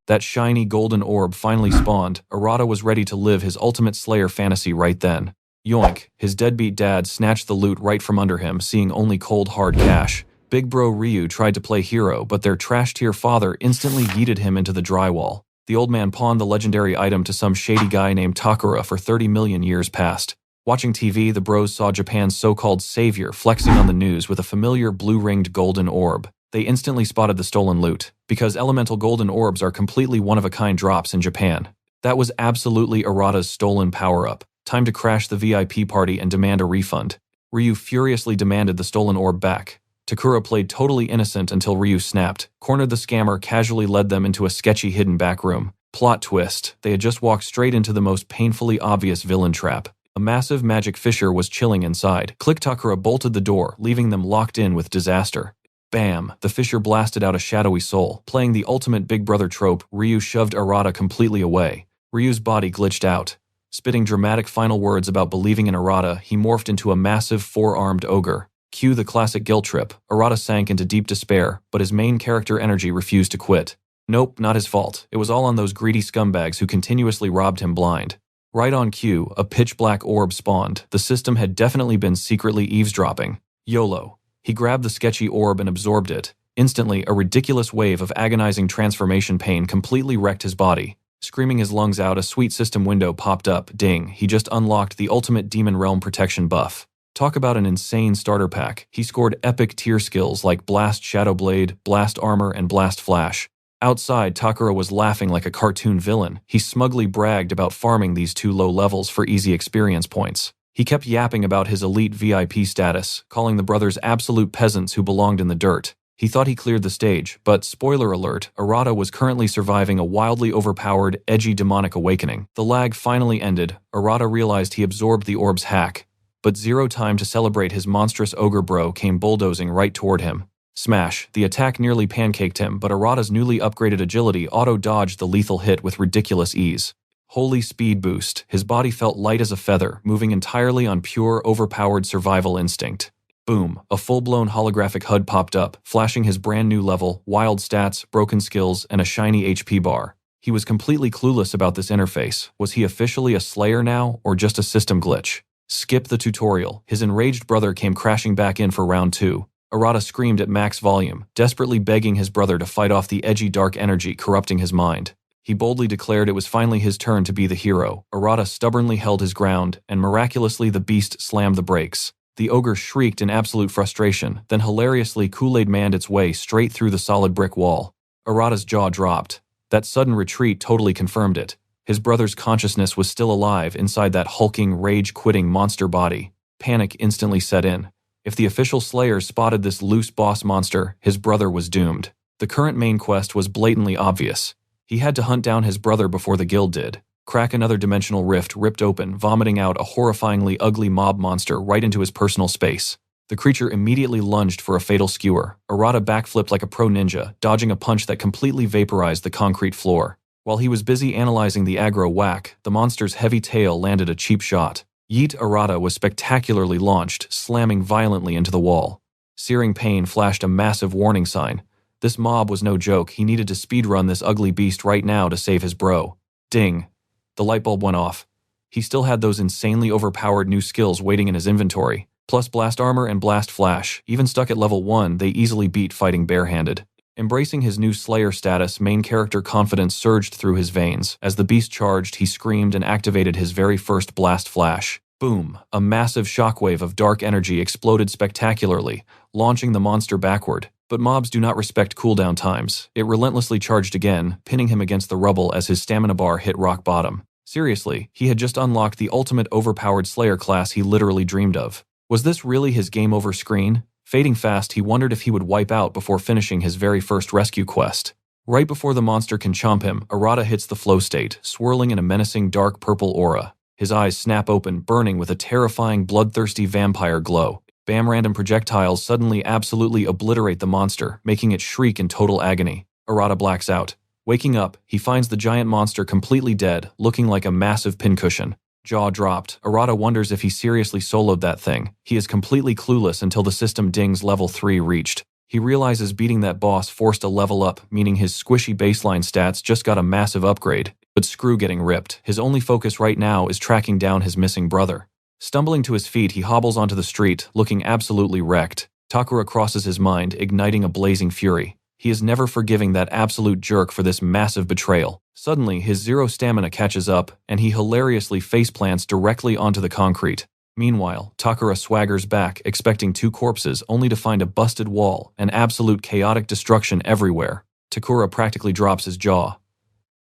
That shiny golden orb finally spawned. Arata was ready to live his ultimate slayer fantasy right then. Yoink, his deadbeat dad snatched the loot right from under him, seeing only cold hard cash. Big bro Ryu tried to play hero, but their trash-tier father instantly yeeted him into the drywall. The old man pawned the legendary item to some shady guy named Takura for 30 million years past. Watching TV, the bros saw Japan's so-called savior flexing on the news with a familiar blue-ringed golden orb. They instantly spotted the stolen loot, because elemental golden orbs are completely one-of-a-kind drops in Japan. That was absolutely Arata's stolen power-up. Time to crash the VIP party and demand a refund. Ryu furiously demanded the stolen orb back. Takura played totally innocent until Ryu snapped, cornered the scammer, casually led them into a sketchy hidden back room. Plot twist, they had just walked straight into the most painfully obvious villain trap. A massive magic fissure was chilling inside. Click Takura bolted the door, leaving them locked in with disaster. Bam! The fissure blasted out a shadowy soul. Playing the ultimate big brother trope, Ryu shoved Arata completely away. Ryu's body glitched out. Spitting dramatic final words about believing in Arata, he morphed into a massive four-armed ogre. Cue the classic guilt trip. Arata sank into deep despair, but his main character energy refused to quit. Nope, not his fault. It was all on those greedy scumbags who continuously robbed him blind. Right on cue, a pitch-black orb spawned. The system had definitely been secretly eavesdropping. YOLO. He grabbed the sketchy orb and absorbed it. Instantly, a ridiculous wave of agonizing transformation pain completely wrecked his body. Screaming his lungs out, a sweet system window popped up. Ding, he just unlocked the ultimate Demon Realm protection buff. Talk about an insane starter pack. He scored epic tier skills like Blast Shadow Blade, Blast Armor, and BlastFlash. Outside, Takura was laughing like a cartoon villain. He smugly bragged about farming these two low levels for easy experience points. He kept yapping about his elite VIP status, calling the brothers absolute peasants who belonged in the dirt. He thought he cleared the stage, but spoiler alert, Arata was currently surviving a wildly overpowered, edgy demonic awakening. The lag finally ended. Arata realized he absorbed the orb's hack. But zero time to celebrate, his monstrous ogre bro came bulldozing right toward him. Smash! The attack nearly pancaked him, but Arata's newly upgraded agility auto-dodged the lethal hit with ridiculous ease. Holy speed boost, his body felt light as a feather, moving entirely on pure, overpowered survival instinct. Boom, a full-blown holographic HUD popped up, flashing his brand new level, wild stats, broken skills, and a shiny HP bar. He was completely clueless about this interface. Was he officially a slayer now, or just a system glitch? Skip the tutorial. His enraged brother came crashing back in for round 2. Arata screamed at max volume, desperately begging his brother to fight off the edgy dark energy corrupting his mind. He boldly declared it was finally his turn to be the hero. Arata stubbornly held his ground, and miraculously the beast slammed the brakes. The ogre shrieked in absolute frustration, then hilariously Kool-Aid manned its way straight through the solid brick wall. Arata's jaw dropped. That sudden retreat totally confirmed it. His brother's consciousness was still alive inside that hulking, rage-quitting monster body. Panic instantly set in. If the official Slayers spotted this loose boss monster, his brother was doomed. The current main quest was blatantly obvious. He had to hunt down his brother before the guild did. Crack another dimensional rift ripped open, vomiting out a horrifyingly ugly mob monster right into his personal space. The creature immediately lunged for a fatal skewer. Arata backflipped like a pro ninja, dodging a punch that completely vaporized the concrete floor. While he was busy analyzing the aggro whack, the monster's heavy tail landed a cheap shot. Yeet Arata was spectacularly launched, slamming violently into the wall. Searing pain flashed a massive warning sign. This mob was no joke. He needed to speedrun this ugly beast right now to save his bro. Ding. The light bulb went off. He still had those insanely overpowered new skills waiting in his inventory. Plus Blast Armor and BlastFlash. Even stuck at level 1, they easily beat fighting barehanded. Embracing his new Slayer status, main character confidence surged through his veins. As the beast charged, he screamed and activated his very first BlastFlash. Boom! A massive shockwave of dark energy exploded spectacularly, launching the monster backward. But mobs do not respect cooldown times. It relentlessly charged again, pinning him against the rubble as his stamina bar hit rock bottom. Seriously, he had just unlocked the ultimate overpowered Slayer class he literally dreamed of. Was this really his game over screen? Fading fast, he wondered if he would wipe out before finishing his very first rescue quest. Right before the monster can chomp him, Arata hits the flow state, swirling in a menacing dark purple aura. His eyes snap open, burning with a terrifying bloodthirsty vampire glow. Bam! Random projectiles suddenly absolutely obliterate the monster, making it shriek in total agony. Arata blacks out. Waking up, he finds the giant monster completely dead, looking like a massive pincushion. Jaw dropped. Arata wonders if he seriously soloed that thing. He is completely clueless until the system dings level 3 reached. He realizes beating that boss forced a level up, meaning his squishy baseline stats just got a massive upgrade. But screw getting ripped, his only focus right now is tracking down his missing brother. Stumbling to his feet, he hobbles onto the street, looking absolutely wrecked. Takura crosses his mind, igniting a blazing fury. He is never forgiving that absolute jerk for this massive betrayal. Suddenly, his zero stamina catches up, and he hilariously faceplants directly onto the concrete. Meanwhile, Takura swaggers back, expecting 2 corpses, only to find a busted wall and absolute chaotic destruction everywhere. Takura practically drops his jaw.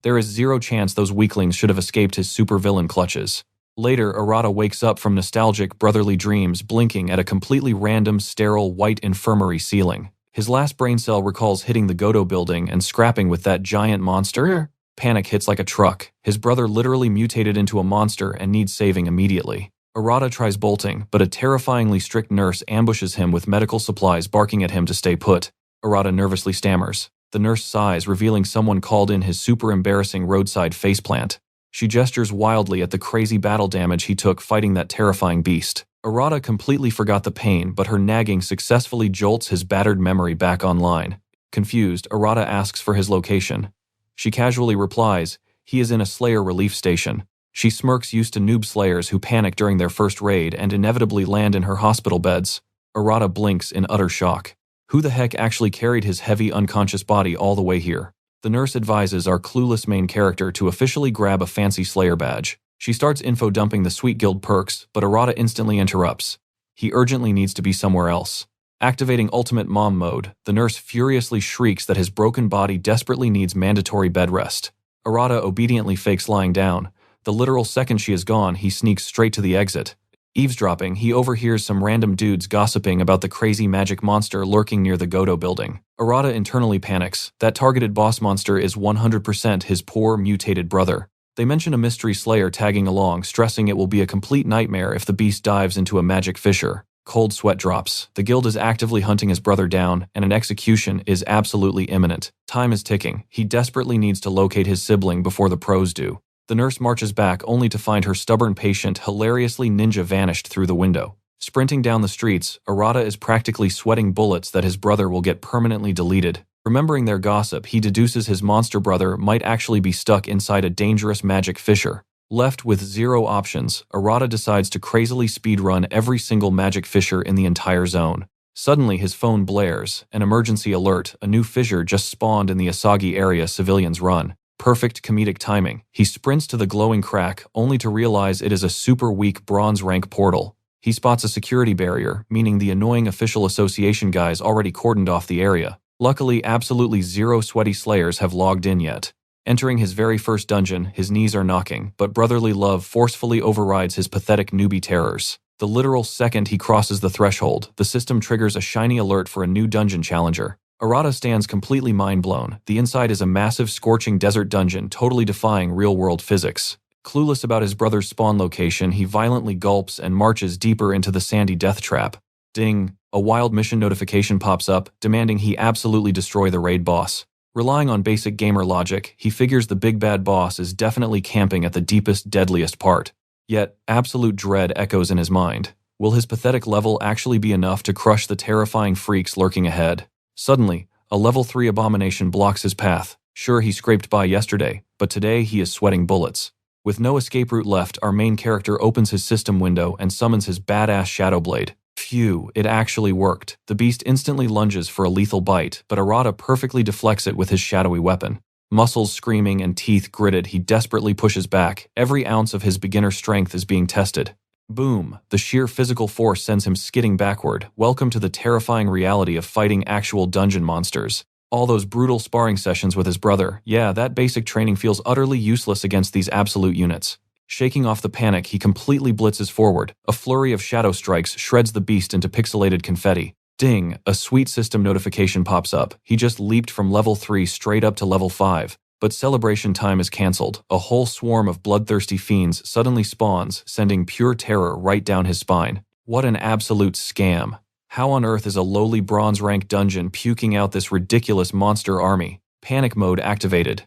There is zero chance those weaklings should have escaped his supervillain clutches. Later, Arata wakes up from nostalgic brotherly dreams, blinking at a completely random, sterile, white infirmary ceiling. His last brain cell recalls hitting the Godo building and scrapping with that giant monster. Panic hits like a truck. His brother literally mutated into a monster and needs saving immediately. Arata tries bolting, but a terrifyingly strict nurse ambushes him with medical supplies, barking at him to stay put. Arata nervously stammers. The nurse sighs, revealing someone called in his super embarrassing roadside faceplant. She gestures wildly at the crazy battle damage he took fighting that terrifying beast. Arata completely forgot the pain, but her nagging successfully jolts his battered memory back online. Confused, Arata asks for his location. She casually replies, he is in a Slayer relief station. She smirks, used to noob Slayers who panic during their first raid and inevitably land in her hospital beds. Arata blinks in utter shock. Who the heck actually carried his heavy, unconscious body all the way here? The nurse advises our clueless main character to officially grab a fancy Slayer badge. She starts info-dumping the Sweet Guild perks, but Arata instantly interrupts. He urgently needs to be somewhere else. Activating Ultimate Mom mode, the nurse furiously shrieks that his broken body desperately needs mandatory bed rest. Arata obediently fakes lying down. The literal second she is gone, he sneaks straight to the exit. Eavesdropping, he overhears some random dudes gossiping about the crazy magic monster lurking near the Godo building. Arata internally panics. That targeted boss monster is 100% his poor, mutated brother. They mention a mystery slayer tagging along, stressing it will be a complete nightmare if the beast dives into a magic fissure. Cold sweat drops. The guild is actively hunting his brother down, and an execution is absolutely imminent. Time is ticking. He desperately needs to locate his sibling before the pros do. The nurse marches back only to find her stubborn patient hilariously ninja vanished through the window. Sprinting down the streets, Arata is practically sweating bullets that his brother will get permanently deleted. Remembering their gossip, he deduces his monster brother might actually be stuck inside a dangerous magic fissure. Left with zero options, Arata decides to crazily speedrun every single magic fissure in the entire zone. Suddenly his phone blares, an emergency alert, a new fissure just spawned in the Asagi area civilians run. Perfect comedic timing. He sprints to the glowing crack, only to realize it is a super weak bronze rank portal. He spots a security barrier, meaning the annoying official association guys already cordoned off the area. Luckily, absolutely zero sweaty slayers have logged in yet. Entering his very first dungeon, his knees are knocking, but brotherly love forcefully overrides his pathetic newbie terrors. The literal second he crosses the threshold, the system triggers a shiny alert for a new dungeon challenger. Arata stands completely mind-blown. The inside is a massive, scorching desert dungeon, totally defying real-world physics. Clueless about his brother's spawn location, he violently gulps and marches deeper into the sandy death trap. Ding! A wild mission notification pops up, demanding he absolutely destroy the raid boss. Relying on basic gamer logic, he figures the big bad boss is definitely camping at the deepest, deadliest part. Yet, absolute dread echoes in his mind. Will his pathetic level actually be enough to crush the terrifying freaks lurking ahead? Suddenly, a level 3 abomination blocks his path. Sure, he scraped by yesterday, but today he is sweating bullets. With no escape route left, our main character opens his system window and summons his badass Shadow Blade. Phew, it actually worked. The beast instantly lunges for a lethal bite, but Arata perfectly deflects it with his shadowy weapon. Muscles screaming and teeth gritted, he desperately pushes back. Every ounce of his beginner strength is being tested. Boom! The sheer physical force sends him skidding backward. Welcome to the terrifying reality of fighting actual dungeon monsters. All those brutal sparring sessions with his brother, yeah, that basic training feels utterly useless against these absolute units. Shaking off the panic, he completely blitzes forward. A flurry of shadow strikes shreds the beast into pixelated confetti. Ding! A sweet system notification pops up. He just leaped from level 3 straight up to level 5. But celebration time is cancelled. A whole swarm of bloodthirsty fiends suddenly spawns, sending pure terror right down his spine. What an absolute scam. How on earth is a lowly bronze rank dungeon puking out this ridiculous monster army? Panic mode activated.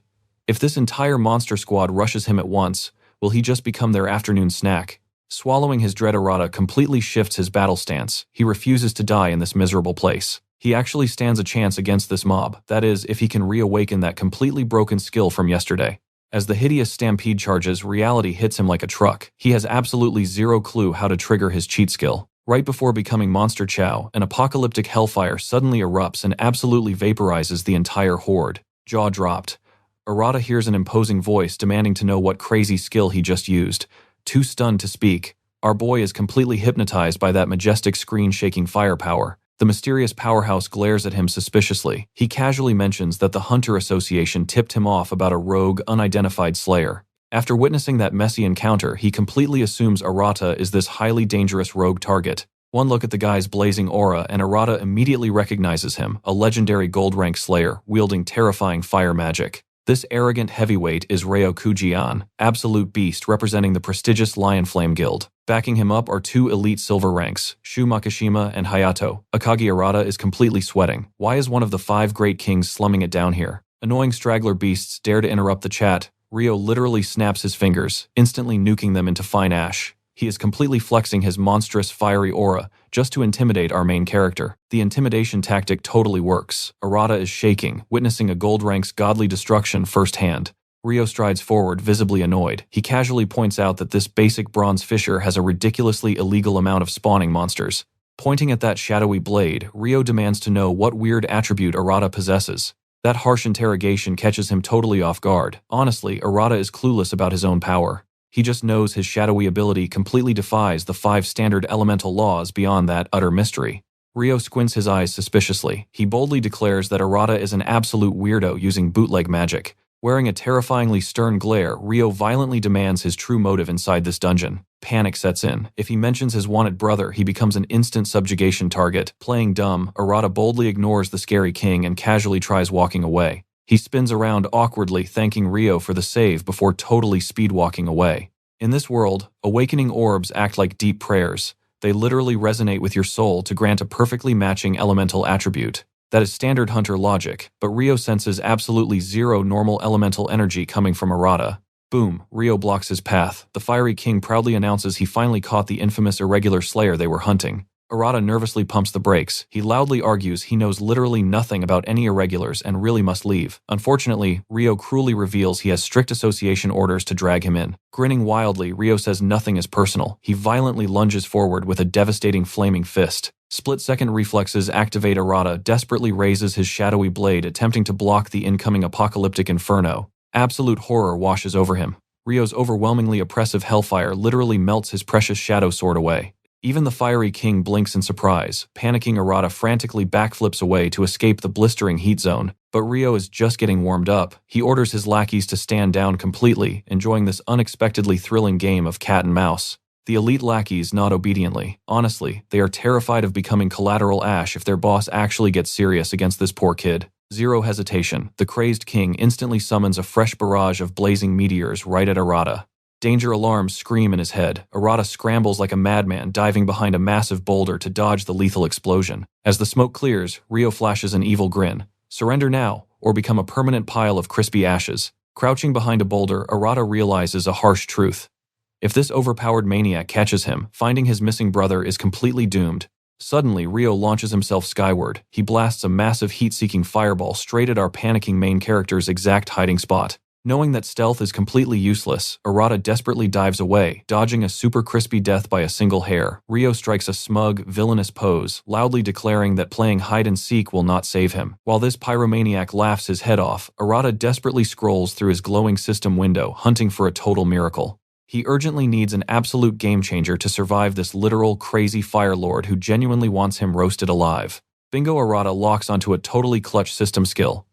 If this entire monster squad rushes him at once, will he just become their afternoon snack? Swallowing his dread, Arata completely shifts his battle stance. He refuses to die in this miserable place. He actually stands a chance against this mob, that is, if he can reawaken that completely broken skill from yesterday. As the hideous stampede charges, reality hits him like a truck. He has absolutely zero clue how to trigger his cheat skill. Right before becoming Monster Chow, an apocalyptic hellfire suddenly erupts and absolutely vaporizes the entire horde. Jaw dropped. Arata hears an imposing voice demanding to know what crazy skill he just used. Too stunned to speak, our boy is completely hypnotized by that majestic screen-shaking firepower. The mysterious powerhouse glares at him suspiciously. He casually mentions that the Hunter Association tipped him off about a rogue, unidentified slayer. After witnessing that messy encounter, he completely assumes Arata is this highly dangerous rogue target. One look at the guy's blazing aura and Arata immediately recognizes him, a legendary gold-rank slayer, wielding terrifying fire magic. This arrogant heavyweight is Ryo Kujian, absolute beast representing the prestigious Lion Flame Guild. Backing him up are two elite silver ranks, Shu Makishima and Hayato. Akagi Arata is completely sweating. Why is one of the 5 great kings slumming it down here? Annoying straggler beasts dare to interrupt the chat. Ryo literally snaps his fingers, instantly nuking them into fine ash. He is completely flexing his monstrous fiery aura just to intimidate our main character. The intimidation tactic totally works. Arata is shaking, witnessing a gold rank's godly destruction firsthand. Ryo strides forward, visibly annoyed. He casually points out that this basic bronze fissure has a ridiculously illegal amount of spawning monsters. Pointing at that shadowy blade, Ryo demands to know what weird attribute Arata possesses. That harsh interrogation catches him totally off guard. Honestly, Arata is clueless about his own power. He just knows his shadowy ability completely defies the 5 standard elemental laws beyond that utter mystery. Ryo squints his eyes suspiciously. He boldly declares that Arata is an absolute weirdo using bootleg magic. Wearing a terrifyingly stern glare, Ryo violently demands his true motive inside this dungeon. Panic sets in. If he mentions his wanted brother, he becomes an instant subjugation target. Playing dumb, Arata boldly ignores the scary king and casually tries walking away. He spins around awkwardly, thanking Ryo for the save before totally speed-walking away. In this world, awakening orbs act like deep prayers. They literally resonate with your soul to grant a perfectly matching elemental attribute. That is standard hunter logic, but Ryo senses absolutely zero normal elemental energy coming from Arata. Boom, Ryo blocks his path. The fiery king proudly announces he finally caught the infamous irregular slayer they were hunting. Arata nervously pumps the brakes. He loudly argues he knows literally nothing about any irregulars and really must leave. Unfortunately, Ryo cruelly reveals he has strict association orders to drag him in. Grinning wildly, Ryo says nothing is personal. He violently lunges forward with a devastating flaming fist. Split-second reflexes activate. Arata desperately raises his shadowy blade, attempting to block the incoming apocalyptic inferno. Absolute horror washes over him. Ryo's overwhelmingly oppressive hellfire literally melts his precious shadow sword away. Even the fiery king blinks in surprise. Panicking, Arata frantically backflips away to escape the blistering heat zone. But Ryo is just getting warmed up. He orders his lackeys to stand down completely, enjoying this unexpectedly thrilling game of cat and mouse. The elite lackeys nod obediently. Honestly, they are terrified of becoming collateral ash if their boss actually gets serious against this poor kid. Zero hesitation, the crazed king instantly summons a fresh barrage of blazing meteors right at Arata. Danger alarms scream in his head. Arata scrambles like a madman, diving behind a massive boulder to dodge the lethal explosion. As the smoke clears, Ryo flashes an evil grin. Surrender now, or become a permanent pile of crispy ashes. Crouching behind a boulder, Arata realizes a harsh truth. If this overpowered maniac catches him, finding his missing brother is completely doomed. Suddenly, Ryo launches himself skyward. He blasts a massive heat-seeking fireball straight at our panicking main character's exact hiding spot. Knowing that stealth is completely useless, Arata desperately dives away, dodging a super crispy death by a single hair. Ryo strikes a smug, villainous pose, loudly declaring that playing hide-and-seek will not save him. While this pyromaniac laughs his head off, Arata desperately scrolls through his glowing system window, hunting for a total miracle. He urgently needs an absolute game-changer to survive this literal crazy fire lord who genuinely wants him roasted alive. Bingo. Arata locks onto a totally clutch system skill.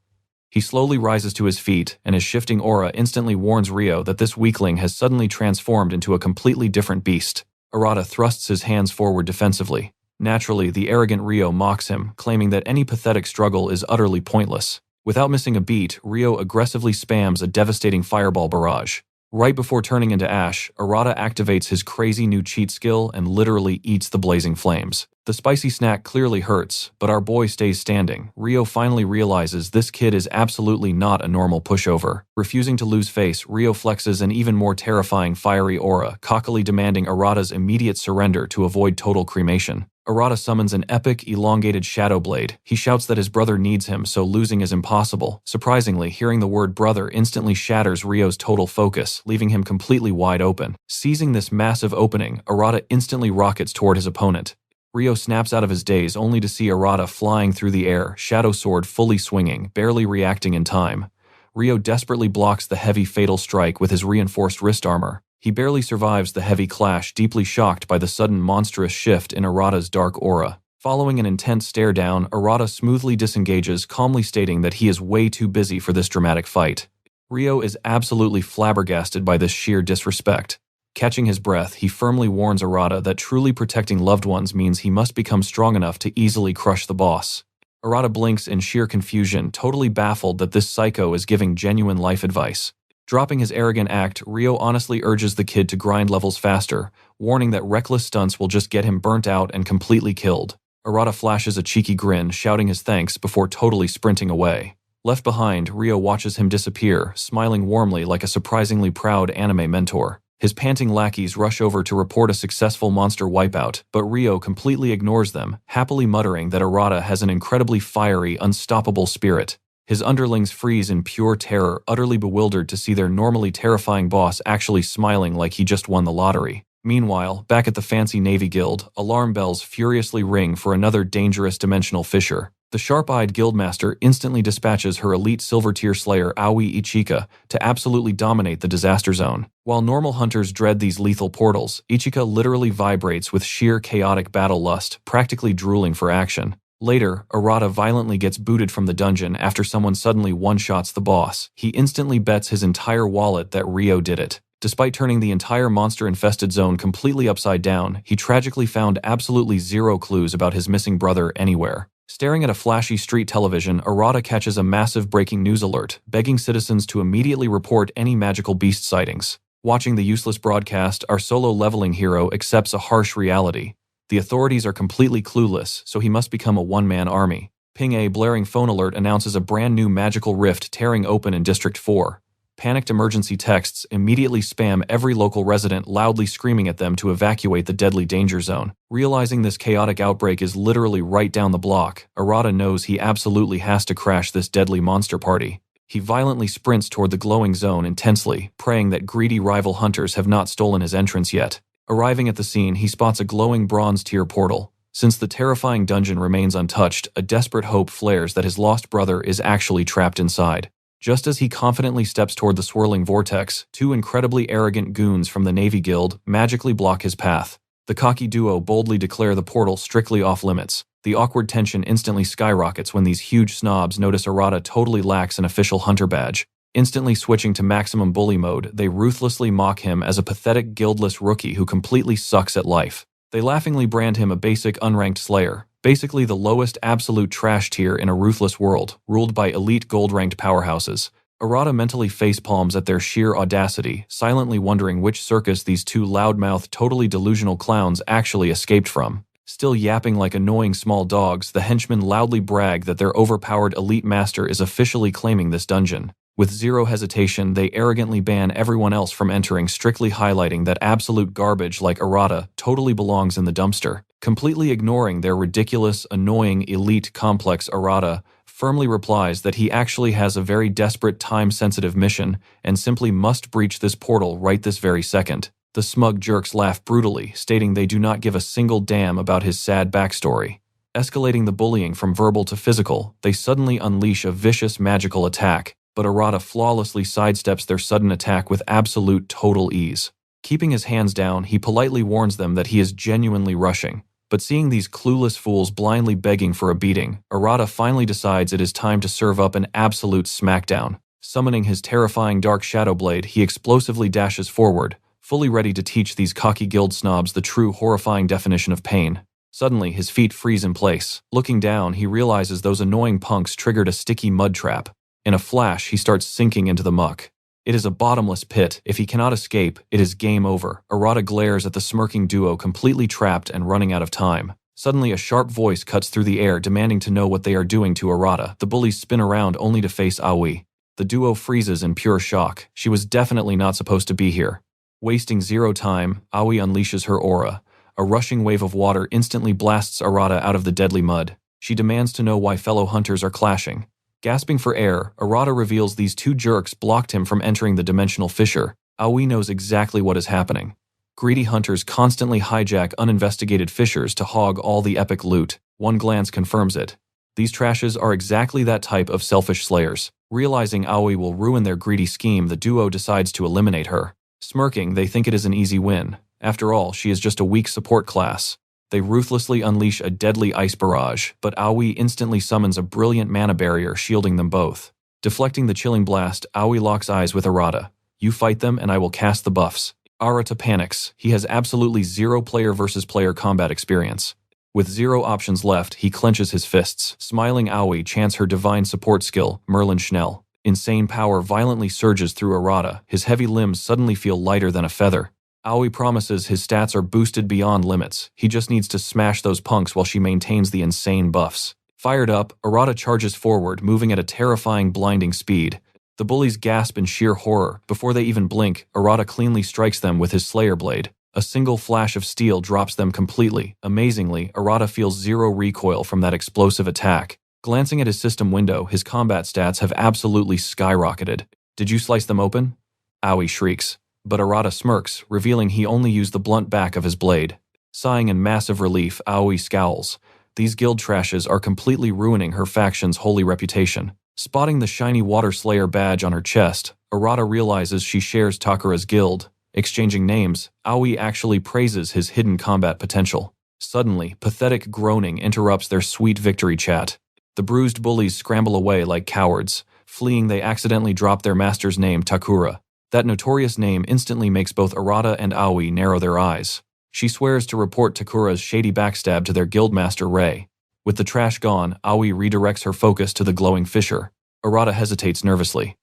He slowly rises to his feet, and his shifting aura instantly warns Ryo that this weakling has suddenly transformed into a completely different beast. Arata thrusts his hands forward defensively. Naturally, the arrogant Ryo mocks him, claiming that any pathetic struggle is utterly pointless. Without missing a beat, Ryo aggressively spams a devastating fireball barrage. Right before turning into ash, Arata activates his crazy new cheat skill and literally eats the blazing flames. The spicy snack clearly hurts, but our boy stays standing. Rio finally realizes this kid is absolutely not a normal pushover. Refusing to lose face, Rio flexes an even more terrifying fiery aura, cockily demanding Arata's immediate surrender to avoid total cremation. Arata summons an epic, elongated shadow blade. He shouts that his brother needs him, so losing is impossible. Surprisingly, hearing the word brother instantly shatters Rio's total focus, leaving him completely wide open. Seizing this massive opening, Arata instantly rockets toward his opponent. Rio snaps out of his daze only to see Arata flying through the air, shadow sword fully swinging, barely reacting in time. Rio desperately blocks the heavy fatal strike with his reinforced wrist armor. He barely survives the heavy clash, deeply shocked by the sudden monstrous shift in Arata's dark aura. Following an intense stare down, Arata smoothly disengages, calmly stating that he is way too busy for this dramatic fight. Rio is absolutely flabbergasted by this sheer disrespect. Catching his breath, he firmly warns Arata that truly protecting loved ones means he must become strong enough to easily crush the boss. Arata blinks in sheer confusion, totally baffled that this psycho is giving genuine life advice. Dropping his arrogant act, Rio honestly urges the kid to grind levels faster, warning that reckless stunts will just get him burnt out and completely killed. Arata flashes a cheeky grin, shouting his thanks before totally sprinting away. Left behind, Rio watches him disappear, smiling warmly like a surprisingly proud anime mentor. His panting lackeys rush over to report a successful monster wipeout, but Rio completely ignores them, happily muttering that Arata has an incredibly fiery, unstoppable spirit. His underlings freeze in pure terror, utterly bewildered to see their normally terrifying boss actually smiling like he just won the lottery. Meanwhile, back at the fancy Navy Guild, alarm bells furiously ring for another dangerous dimensional fissure. The sharp-eyed guildmaster instantly dispatches her elite silver-tier slayer Aoi Ichika to absolutely dominate the disaster zone. While normal hunters dread these lethal portals, Ichika literally vibrates with sheer chaotic battle lust, practically drooling for action. Later, Arata violently gets booted from the dungeon after someone suddenly one-shots the boss. He instantly bets his entire wallet that Rio did it. Despite turning the entire monster-infested zone completely upside down, he tragically found absolutely zero clues about his missing brother anywhere. Staring at a flashy street television, Arata catches a massive breaking news alert, begging citizens to immediately report any magical beast sightings. Watching the useless broadcast, our solo leveling hero accepts a harsh reality. The authorities are completely clueless, so he must become a one-man army. Ping a blaring phone alert announces a brand new magical rift tearing open in District 4. Panicked emergency texts immediately spam every local resident, loudly screaming at them to evacuate the deadly danger zone. Realizing this chaotic outbreak is literally right down the block, Arata knows he absolutely has to crash this deadly monster party. He violently sprints toward the glowing zone intensely, praying that greedy rival hunters have not stolen his entrance yet. Arriving at the scene, he spots a glowing bronze-tier portal. Since the terrifying dungeon remains untouched, a desperate hope flares that his lost brother is actually trapped inside. Just as he confidently steps toward the swirling vortex, two incredibly arrogant goons from the Navy Guild magically block his path. The cocky duo boldly declare the portal strictly off-limits. The awkward tension instantly skyrockets when these huge snobs notice Arata totally lacks an official hunter badge. Instantly switching to maximum bully mode, they ruthlessly mock him as a pathetic guildless rookie who completely sucks at life. They laughingly brand him a basic unranked slayer, basically the lowest absolute trash tier in a ruthless world, ruled by elite gold-ranked powerhouses. Arata mentally facepalms at their sheer audacity, silently wondering which circus these two loudmouthed, totally delusional clowns actually escaped from. Still yapping like annoying small dogs, the henchmen loudly brag that their overpowered elite master is officially claiming this dungeon. With zero hesitation, they arrogantly ban everyone else from entering, strictly highlighting that absolute garbage like Arata totally belongs in the dumpster. Completely ignoring their ridiculous, annoying, elite complex, Arata firmly replies that he actually has a very desperate, time-sensitive mission and simply must breach this portal right this very second. The smug jerks laugh brutally, stating they do not give a single damn about his sad backstory. Escalating the bullying from verbal to physical, they suddenly unleash a vicious magical attack, but Arata flawlessly sidesteps their sudden attack with absolute total ease. Keeping his hands down, he politely warns them that he is genuinely rushing. But seeing these clueless fools blindly begging for a beating, Arata finally decides it is time to serve up an absolute smackdown. Summoning his terrifying dark shadow blade, he explosively dashes forward, fully ready to teach these cocky guild snobs the true horrifying definition of pain. Suddenly, his feet freeze in place. Looking down, he realizes those annoying punks triggered a sticky mud trap. In a flash, he starts sinking into the muck. It is a bottomless pit. If he cannot escape, it is game over. Arata glares at the smirking duo completely trapped and running out of time. Suddenly a sharp voice cuts through the air demanding to know what they are doing to Arata. The bullies spin around only to face Aoi. The duo freezes in pure shock. She was definitely not supposed to be here. Wasting zero time, Aoi unleashes her aura. A rushing wave of water instantly blasts Arata out of the deadly mud. She demands to know why fellow hunters are clashing. Gasping for air, Arata reveals these two jerks blocked him from entering the dimensional fissure. Aoi knows exactly what is happening. Greedy hunters constantly hijack uninvestigated fissures to hog all the epic loot. One glance confirms it. These trashes are exactly that type of selfish slayers. Realizing Aoi will ruin their greedy scheme, the duo decides to eliminate her. Smirking, they think it is an easy win. After all, she is just a weak support class. They ruthlessly unleash a deadly ice barrage, but Aoi instantly summons a brilliant mana barrier shielding them both. Deflecting the chilling blast, Aoi locks eyes with Arata. You fight them and I will cast the buffs. Arata panics. He has absolutely zero player versus player combat experience. With zero options left, he clenches his fists. Smiling Aoi chants her divine support skill, Merlin Schnell. Insane power violently surges through Arata. His heavy limbs suddenly feel lighter than a feather. Aoi promises his stats are boosted beyond limits. He just needs to smash those punks while she maintains the insane buffs. Fired up, Arata charges forward, moving at a terrifying, blinding speed. The bullies gasp in sheer horror. Before they even blink, Arata cleanly strikes them with his Slayer Blade. A single flash of steel drops them completely. Amazingly, Arata feels zero recoil from that explosive attack. Glancing at his system window, his combat stats have absolutely skyrocketed. Did you slice them open? Aoi shrieks. But Arata smirks, revealing he only used the blunt back of his blade. Sighing in massive relief, Aoi scowls. These guild trashes are completely ruining her faction's holy reputation. Spotting the shiny Water Slayer badge on her chest, Arata realizes she shares Takura's guild. Exchanging names, Aoi actually praises his hidden combat potential. Suddenly, pathetic groaning interrupts their sweet victory chat. The bruised bullies scramble away like cowards. Fleeing, they accidentally drop their master's name, Takura. That notorious name instantly makes both Arata and Aoi narrow their eyes. She swears to report Takura's shady backstab to their guildmaster Rei. With the trash gone, Aoi redirects her focus to the glowing fissure. Arata hesitates nervously.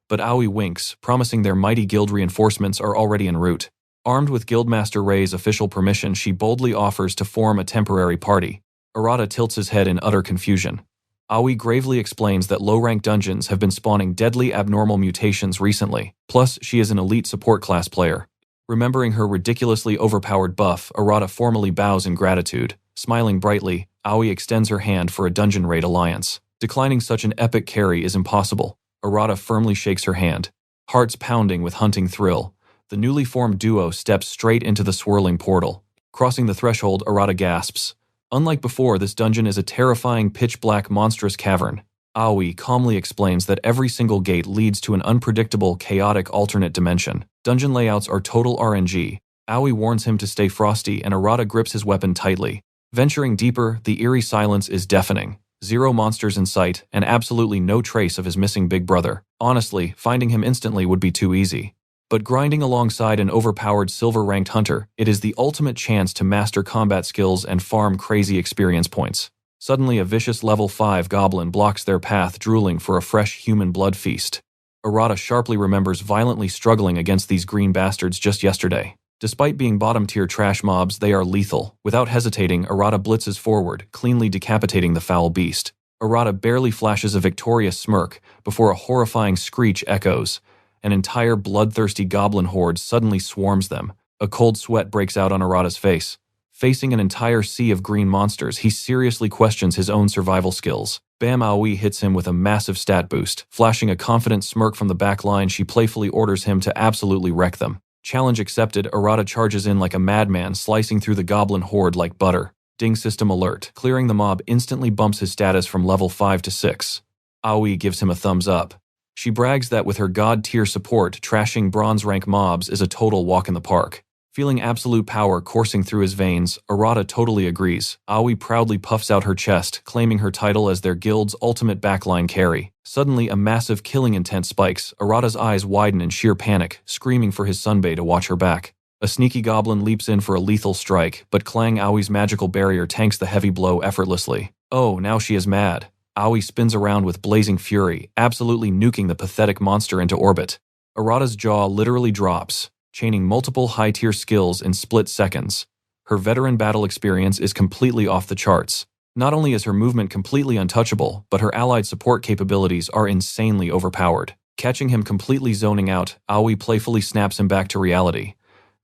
But Aoi winks, promising their mighty guild reinforcements are already en route. Armed with Guildmaster Rei's official permission, she boldly offers to form a temporary party. Arata tilts his head in utter confusion. Aoi gravely explains that low-rank dungeons have been spawning deadly abnormal mutations recently. Plus, she is an elite support class player. Remembering her ridiculously overpowered buff, Arata formally bows in gratitude. Smiling brightly, Aoi extends her hand for a dungeon raid alliance. Declining such an epic carry is impossible. Arata firmly shakes her hand. Hearts pounding with hunting thrill, the newly formed duo steps straight into the swirling portal. Crossing the threshold, Arata gasps. Unlike before, this dungeon is a terrifying pitch-black monstrous cavern. Aoi calmly explains that every single gate leads to an unpredictable, chaotic alternate dimension. Dungeon layouts are total RNG. Aoi warns him to stay frosty and Arata grips his weapon tightly. Venturing deeper, the eerie silence is deafening. Zero monsters in sight, and absolutely no trace of his missing big brother. Honestly, finding him instantly would be too easy. But grinding alongside an overpowered silver-ranked hunter, it is the ultimate chance to master combat skills and farm crazy experience points. Suddenly, a vicious level 5 goblin blocks their path, drooling for a fresh human blood feast. Arata sharply remembers violently struggling against these green bastards just yesterday. Despite being bottom-tier trash mobs, they are lethal. Without hesitating, Arata blitzes forward, cleanly decapitating the foul beast. Arata barely flashes a victorious smirk before a horrifying screech echoes. An entire bloodthirsty goblin horde suddenly swarms them. A cold sweat breaks out on Arata's face. Facing an entire sea of green monsters, he seriously questions his own survival skills. Bam Aoi hits him with a massive stat boost. Flashing a confident smirk from the back line, she playfully orders him to absolutely wreck them. Challenge accepted, Arata charges in like a madman, slicing through the goblin horde like butter. Ding system alert. Clearing the mob instantly bumps his status from level 5 to 6. Aoi gives him a thumbs up. She brags that with her god-tier support, trashing bronze-rank mobs is a total walk in the park. Feeling absolute power coursing through his veins, Arata totally agrees. Aoi proudly puffs out her chest, claiming her title as their guild's ultimate backline carry. Suddenly, a massive killing intent spikes. Arata's eyes widen in sheer panic, screaming for his sunbae to watch her back. A sneaky goblin leaps in for a lethal strike, but Clang Aoi's magical barrier tanks the heavy blow effortlessly. Oh, now she is mad. Aoi spins around with blazing fury, absolutely nuking the pathetic monster into orbit. Arata's jaw literally drops, chaining multiple high-tier skills in split seconds. Her veteran battle experience is completely off the charts. Not only is her movement completely untouchable, but her allied support capabilities are insanely overpowered. Catching him completely zoning out, Aoi playfully snaps him back to reality.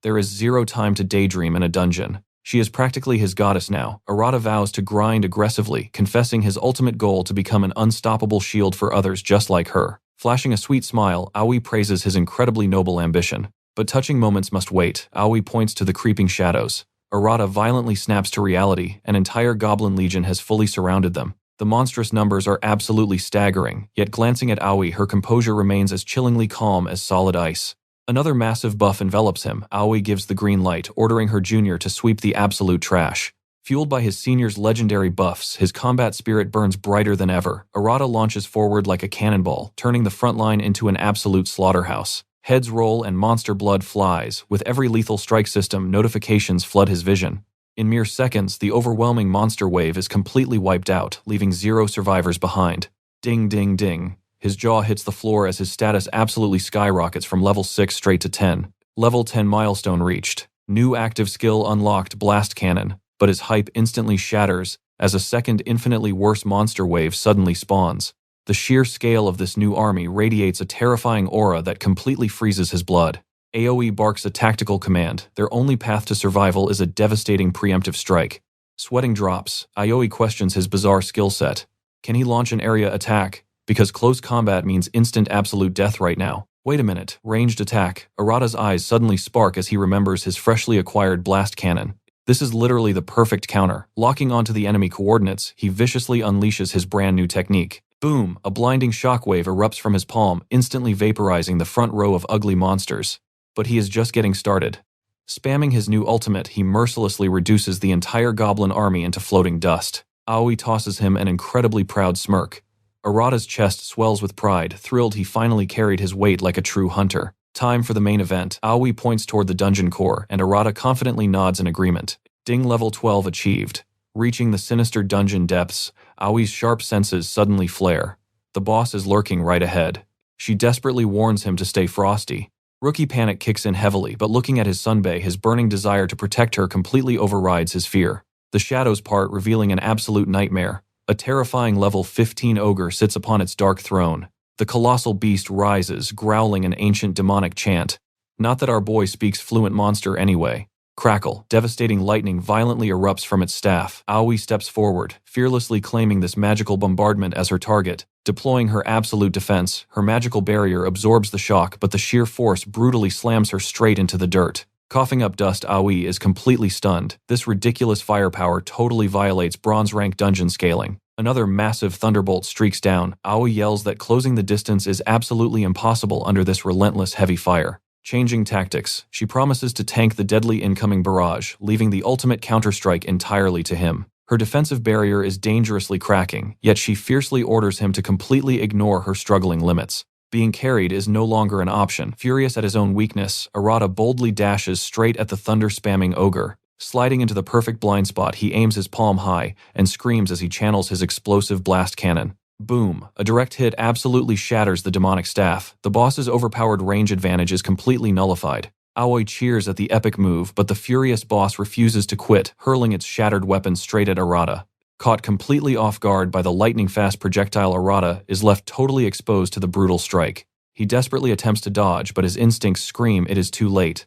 There is zero time to daydream in a dungeon. She is practically his goddess now. Arata vows to grind aggressively, confessing his ultimate goal to become an unstoppable shield for others just like her. Flashing a sweet smile, Aoi praises his incredibly noble ambition. But touching moments must wait. Aoi points to the creeping shadows. Arata violently snaps to reality. An entire goblin legion has fully surrounded them. The monstrous numbers are absolutely staggering, yet glancing at Aoi, her composure remains as chillingly calm as solid ice. Another massive buff envelops him. Aoi gives the green light, ordering her junior to sweep the absolute trash. Fueled by his senior's legendary buffs, his combat spirit burns brighter than ever. Arata launches forward like a cannonball, turning the front line into an absolute slaughterhouse. Heads roll and monster blood flies. With every lethal strike system, notifications flood his vision. In mere seconds, the overwhelming monster wave is completely wiped out, leaving 0 survivors behind. Ding ding ding. His jaw hits the floor as his status absolutely skyrockets from level 6 straight to 10. Level 10 milestone reached. New active skill unlocked, Blast Cannon, but his hype instantly shatters as a second infinitely worse monster wave suddenly spawns. The sheer scale of this new army radiates a terrifying aura that completely freezes his blood. Aoi barks a tactical command. Their only path to survival is a devastating preemptive strike. Sweating drops, Aoi questions his bizarre skill set. Can he launch an area attack? Because close combat means instant absolute death right now. Wait a minute, ranged attack. Arata's eyes suddenly spark as he remembers his freshly acquired blast cannon. This is literally the perfect counter. Locking onto the enemy coordinates, he viciously unleashes his brand new technique. Boom! A blinding shockwave erupts from his palm, instantly vaporizing the front row of ugly monsters. But he is just getting started. Spamming his new ultimate, he mercilessly reduces the entire goblin army into floating dust. Aoi tosses him an incredibly proud smirk. Arata's chest swells with pride, thrilled he finally carried his weight like a true hunter. Time for the main event. Aoi points toward the dungeon core, and Arata confidently nods in agreement. Ding, level 12 achieved. Reaching the sinister dungeon depths, Aoi's sharp senses suddenly flare. The boss is lurking right ahead. She desperately warns him to stay frosty. Rookie panic kicks in heavily, but looking at his sunbae, his burning desire to protect her completely overrides his fear. The shadows part, revealing an absolute nightmare. A terrifying level 15 ogre sits upon its dark throne. The colossal beast rises, growling an ancient demonic chant. Not that our boy speaks fluent monster anyway. Crackle, devastating lightning violently erupts from its staff. Aoi steps forward, fearlessly claiming this magical bombardment as her target. Deploying her absolute defense, her magical barrier absorbs the shock, but the sheer force brutally slams her straight into the dirt. Coughing up dust, Aoi is completely stunned. This ridiculous firepower totally violates bronze rank dungeon scaling. Another massive thunderbolt streaks down. Aoi yells that closing the distance is absolutely impossible under this relentless heavy fire. Changing tactics, she promises to tank the deadly incoming barrage, leaving the ultimate counterstrike entirely to him. Her defensive barrier is dangerously cracking, yet she fiercely orders him to completely ignore her struggling limits. Being carried is no longer an option. Furious at his own weakness, Arata boldly dashes straight at the thunder-spamming ogre. Sliding into the perfect blind spot, he aims his palm high and screams as he channels his explosive blast cannon. Boom! A direct hit absolutely shatters the demonic staff. The boss's overpowered range advantage is completely nullified. Aoi cheers at the epic move, but the furious boss refuses to quit, hurling its shattered weapon straight at Arata. Caught completely off guard by the lightning-fast projectile, Arata is left totally exposed to the brutal strike. He desperately attempts to dodge, but his instincts scream it is too late.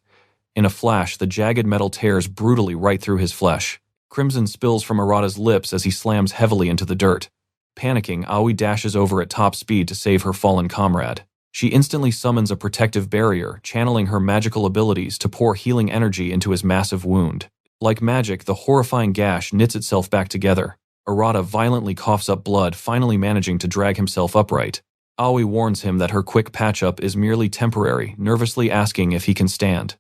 In a flash, the jagged metal tears brutally right through his flesh. Crimson spills from Arata's lips as he slams heavily into the dirt. Panicking, Aoi dashes over at top speed to save her fallen comrade. She instantly summons a protective barrier, channeling her magical abilities to pour healing energy into his massive wound. Like magic, the horrifying gash knits itself back together. Arata violently coughs up blood, finally managing to drag himself upright. Aoi warns him that her quick patch-up is merely temporary, nervously asking if he can stand.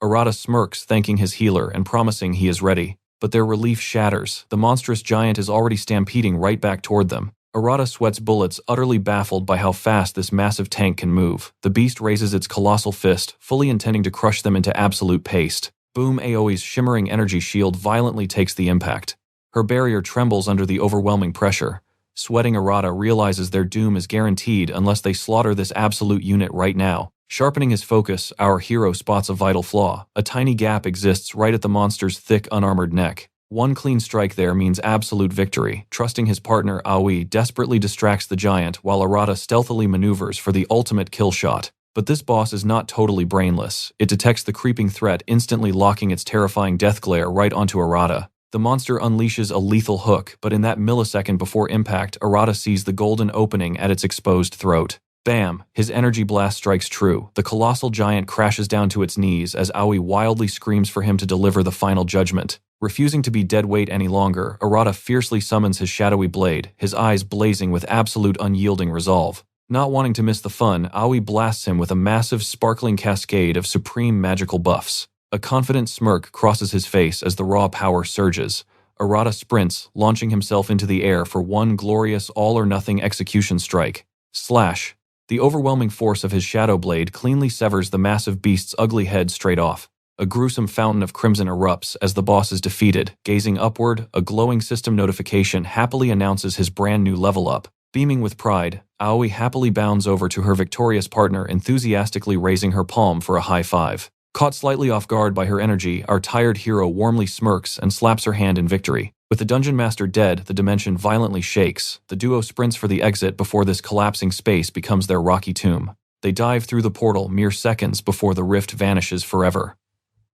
Arata smirks, thanking his healer and promising he is ready. But their relief shatters. The monstrous giant is already stampeding right back toward them. Arata sweats bullets, utterly baffled by how fast this massive tank can move. The beast raises its colossal fist, fully intending to crush them into absolute paste. Boom! Aoi's shimmering energy shield violently takes the impact. Her barrier trembles under the overwhelming pressure. Sweating, Arata realizes their doom is guaranteed unless they slaughter this absolute unit right now. Sharpening his focus, our hero spots a vital flaw. A tiny gap exists right at the monster's thick, unarmored neck. One clean strike there means absolute victory. Trusting his partner, Aoi desperately distracts the giant while Arata stealthily maneuvers for the ultimate kill shot. But this boss is not totally brainless. It detects the creeping threat, instantly locking its terrifying death glare right onto Arata. The monster unleashes a lethal hook, but in that millisecond before impact, Arata sees the golden opening at its exposed throat. Bam! His energy blast strikes true. The colossal giant crashes down to its knees as Aoi wildly screams for him to deliver the final judgment. Refusing to be dead weight any longer, Arata fiercely summons his shadowy blade, his eyes blazing with absolute unyielding resolve. Not wanting to miss the fun, Aoi blasts him with a massive sparkling cascade of supreme magical buffs. A confident smirk crosses his face as the raw power surges. Arata sprints, launching himself into the air for one glorious all-or-nothing execution strike. Slash! The overwhelming force of his shadow blade cleanly severs the massive beast's ugly head straight off. A gruesome fountain of crimson erupts as the boss is defeated. Gazing upward, a glowing system notification happily announces his brand new level up. Beaming with pride, Aoi happily bounds over to her victorious partner, enthusiastically raising her palm for a high five. Caught slightly off guard by her energy, our tired hero warmly smirks and slaps her hand in victory. With the dungeon master dead, the dimension violently shakes. The duo sprints for the exit before this collapsing space becomes their rocky tomb. They dive through the portal mere seconds before the rift vanishes forever.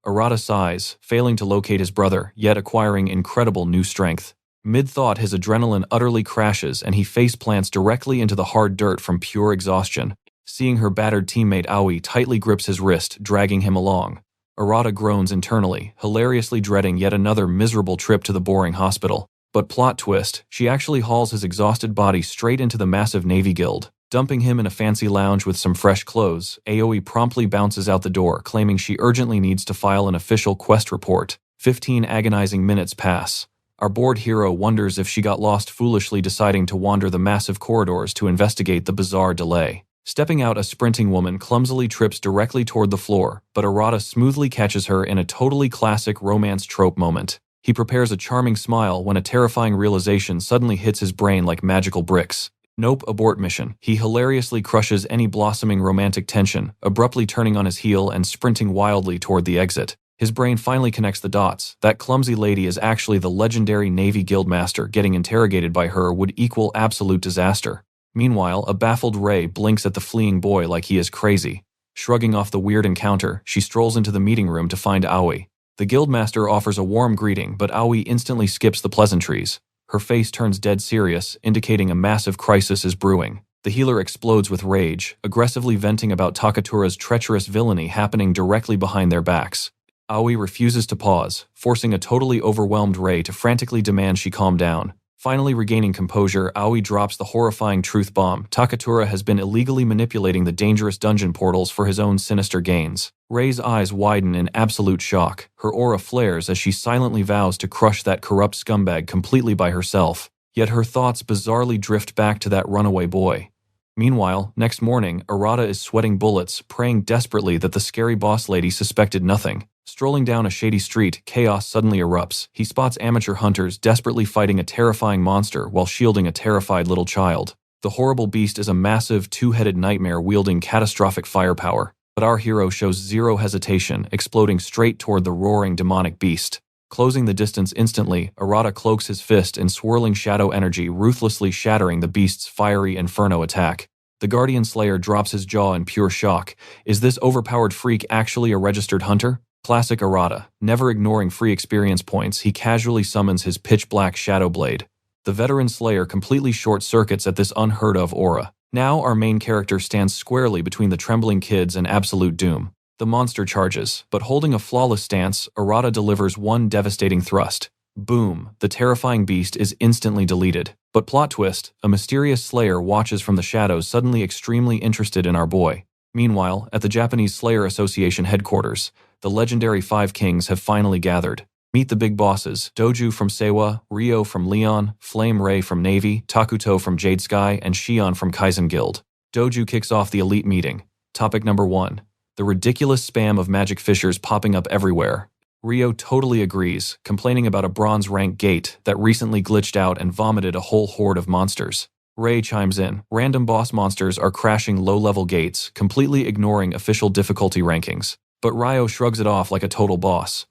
Arata sighs, failing to locate his brother, yet acquiring incredible new strength. Mid-thought, his adrenaline utterly crashes and he face-plants directly into the hard dirt from pure exhaustion. Seeing her battered teammate Aoi tightly grips his wrist, dragging him along. Arata groans internally, hilariously dreading yet another miserable trip to the boring hospital. But plot twist, she actually hauls his exhausted body straight into the massive Navy Guild. Dumping him in a fancy lounge with some fresh clothes, Aoi promptly bounces out the door, claiming she urgently needs to file an official quest report. 15 agonizing minutes pass. Our bored hero wonders if she got lost foolishly deciding to wander the massive corridors to investigate the bizarre delay. Stepping out, a sprinting woman clumsily trips directly toward the floor, but Arata smoothly catches her in a totally classic romance trope moment. He prepares a charming smile when a terrifying realization suddenly hits his brain like magical bricks. Nope, abort mission. He hilariously crushes any blossoming romantic tension, abruptly turning on his heel and sprinting wildly toward the exit. His brain finally connects the dots. That clumsy lady is actually the legendary Navy Guildmaster. Getting interrogated by her would equal absolute disaster. Meanwhile, a baffled Ray blinks at the fleeing boy like he is crazy. Shrugging off the weird encounter, she strolls into the meeting room to find Aoi. The Guildmaster offers a warm greeting, but Aoi instantly skips the pleasantries. Her face turns dead serious, indicating a massive crisis is brewing. The healer explodes with rage, aggressively venting about Takatura's treacherous villainy happening directly behind their backs. Aoi refuses to pause, forcing a totally overwhelmed Ray to frantically demand she calm down. Finally regaining composure, Aoi drops the horrifying truth bomb. Takatura has been illegally manipulating the dangerous dungeon portals for his own sinister gains. Ray's eyes widen in absolute shock. Her aura flares as she silently vows to crush that corrupt scumbag completely by herself. Yet her thoughts bizarrely drift back to that runaway boy. Meanwhile, next morning, Arata is sweating bullets, praying desperately that the scary boss lady suspected nothing. Strolling down a shady street, chaos suddenly erupts. He spots amateur hunters desperately fighting a terrifying monster while shielding a terrified little child. The horrible beast is a massive, two-headed nightmare wielding catastrophic firepower. But our hero shows zero hesitation, exploding straight toward the roaring demonic beast. Closing the distance instantly, Arata cloaks his fist in swirling shadow energy, ruthlessly shattering the beast's fiery inferno attack. The Guardian Slayer drops his jaw in pure shock. Is this overpowered freak actually a registered hunter? Classic Arata. Never ignoring free experience points, he casually summons his pitch-black Shadow Blade. The veteran Slayer completely short-circuits at this unheard-of aura. Now our main character stands squarely between the trembling kids and absolute doom. The monster charges, but holding a flawless stance, Arata delivers one devastating thrust. Boom! The terrifying beast is instantly deleted. But plot twist, a mysterious Slayer watches from the shadows, suddenly extremely interested in our boy. Meanwhile, at the Japanese Slayer Association headquarters, the legendary Five Kings have finally gathered. Meet the big bosses, Doju from Seiwa, Ryo from Leon, Flame Ray from Navy, Takuto from Jade Sky, and Shion from Kaizen Guild. Doju kicks off the elite meeting. Topic number 1. The ridiculous spam of magic fissures popping up everywhere. Ryo totally agrees, complaining about a bronze rank gate that recently glitched out and vomited a whole horde of monsters. Ray chimes in. Random boss monsters are crashing low-level gates, completely ignoring official difficulty rankings. But Ryo shrugs it off like a total boss.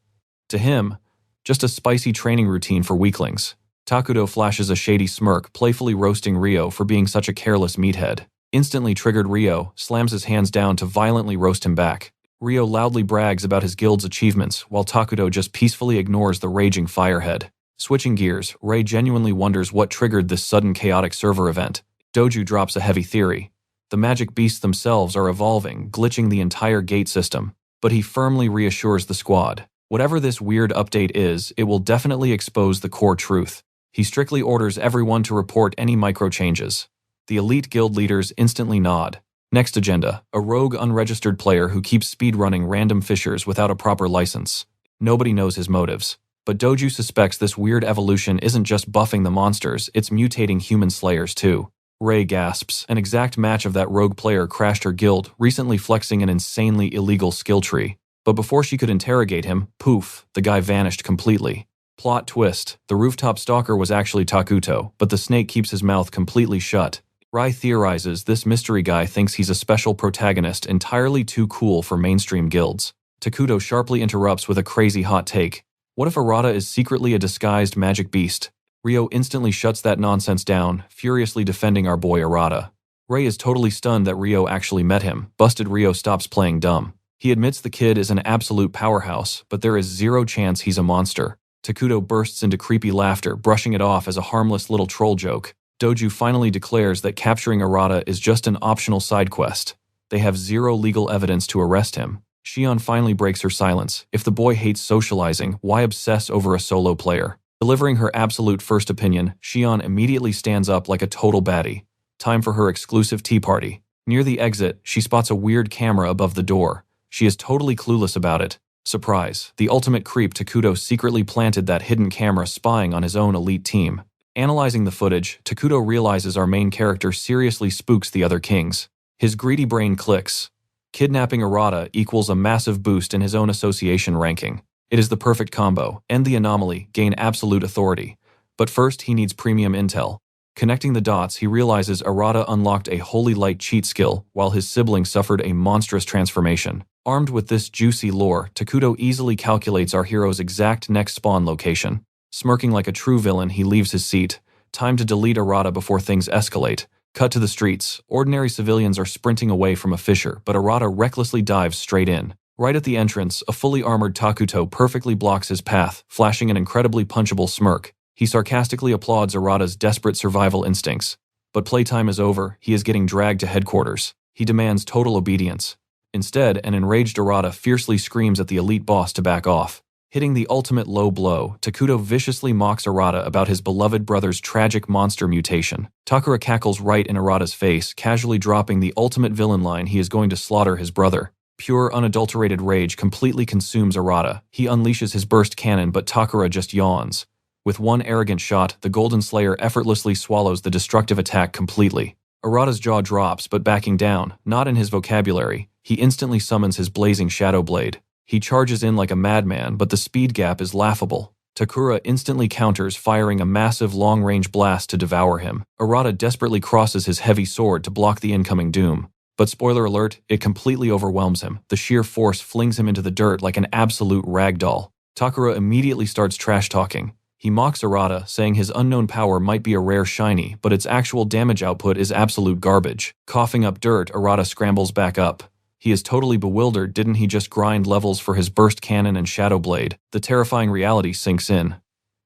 To him, just a spicy training routine for weaklings. Takuto flashes a shady smirk, playfully roasting Ryo for being such a careless meathead. Instantly triggered Ryo slams his hands down to violently roast him back. Ryo loudly brags about his guild's achievements, while Takuto just peacefully ignores the raging firehead. Switching gears, Ray genuinely wonders what triggered this sudden chaotic server event. Doju drops a heavy theory. The magic beasts themselves are evolving, glitching the entire gate system. But he firmly reassures the squad. Whatever this weird update is, it will definitely expose the core truth. He strictly orders everyone to report any micro changes. The elite guild leaders instantly nod. Next agenda, a rogue unregistered player who keeps speedrunning random fissures without a proper license. Nobody knows his motives. But Doju suspects this weird evolution isn't just buffing the monsters, it's mutating human slayers too. Ray gasps. An exact match of that rogue player crashed her guild, recently flexing an insanely illegal skill tree. But before she could interrogate him, poof, the guy vanished completely. Plot twist. The rooftop stalker was actually Takuto, but the snake keeps his mouth completely shut. Rai theorizes this mystery guy thinks he's a special protagonist entirely too cool for mainstream guilds. Takuto sharply interrupts with a crazy hot take. What if Arata is secretly a disguised magic beast? Ryo instantly shuts that nonsense down, furiously defending our boy Arata. Ray is totally stunned that Ryo actually met him. Busted Ryo stops playing dumb. He admits the kid is an absolute powerhouse, but there is zero chance he's a monster. Takuto bursts into creepy laughter, brushing it off as a harmless little troll joke. Doju finally declares that capturing Arata is just an optional side quest. They have zero legal evidence to arrest him. Shion finally breaks her silence. If the boy hates socializing, why obsess over a solo player? Delivering her absolute first opinion, Shion immediately stands up like a total baddie. Time for her exclusive tea party. Near the exit, she spots a weird camera above the door. She is totally clueless about it. Surprise, the ultimate creep Takuto secretly planted that hidden camera spying on his own elite team. Analyzing the footage, Takuto realizes our main character seriously spooks the other kings. His greedy brain clicks. Kidnapping Arata equals a massive boost in his own association ranking. It is the perfect combo. End the anomaly, gain absolute authority. But first, he needs premium intel. Connecting the dots, he realizes Arata unlocked a holy light cheat skill, while his sibling suffered a monstrous transformation. Armed with this juicy lore, Takuto easily calculates our hero's exact next spawn location. Smirking like a true villain, he leaves his seat. Time to delete Arata before things escalate. Cut to the streets. Ordinary civilians are sprinting away from a fissure, but Arata recklessly dives straight in. Right at the entrance, a fully armored Takuto perfectly blocks his path, flashing an incredibly punchable smirk. He sarcastically applauds Arata's desperate survival instincts. But playtime is over, he is getting dragged to headquarters. He demands total obedience. Instead, an enraged Arata fiercely screams at the elite boss to back off. Hitting the ultimate low blow, Takuto viciously mocks Arata about his beloved brother's tragic monster mutation. Takura cackles right in Arata's face, casually dropping the ultimate villain line he is going to slaughter his brother. Pure, unadulterated rage completely consumes Arata. He unleashes his burst cannon, but Takura just yawns. With one arrogant shot, the Golden Slayer effortlessly swallows the destructive attack completely. Arata's jaw drops, but backing down, not in his vocabulary, he instantly summons his blazing Shadow Blade. He charges in like a madman, but the speed gap is laughable. Takura instantly counters, firing a massive long-range blast to devour him. Arata desperately crosses his heavy sword to block the incoming doom. But spoiler alert, it completely overwhelms him. The sheer force flings him into the dirt like an absolute ragdoll. Takura immediately starts trash-talking. He mocks Arata, saying his unknown power might be a rare shiny, but its actual damage output is absolute garbage. Coughing up dirt, Arata scrambles back up. He is totally bewildered. Didn't he just grind levels for his burst cannon and shadow blade? The terrifying reality sinks in.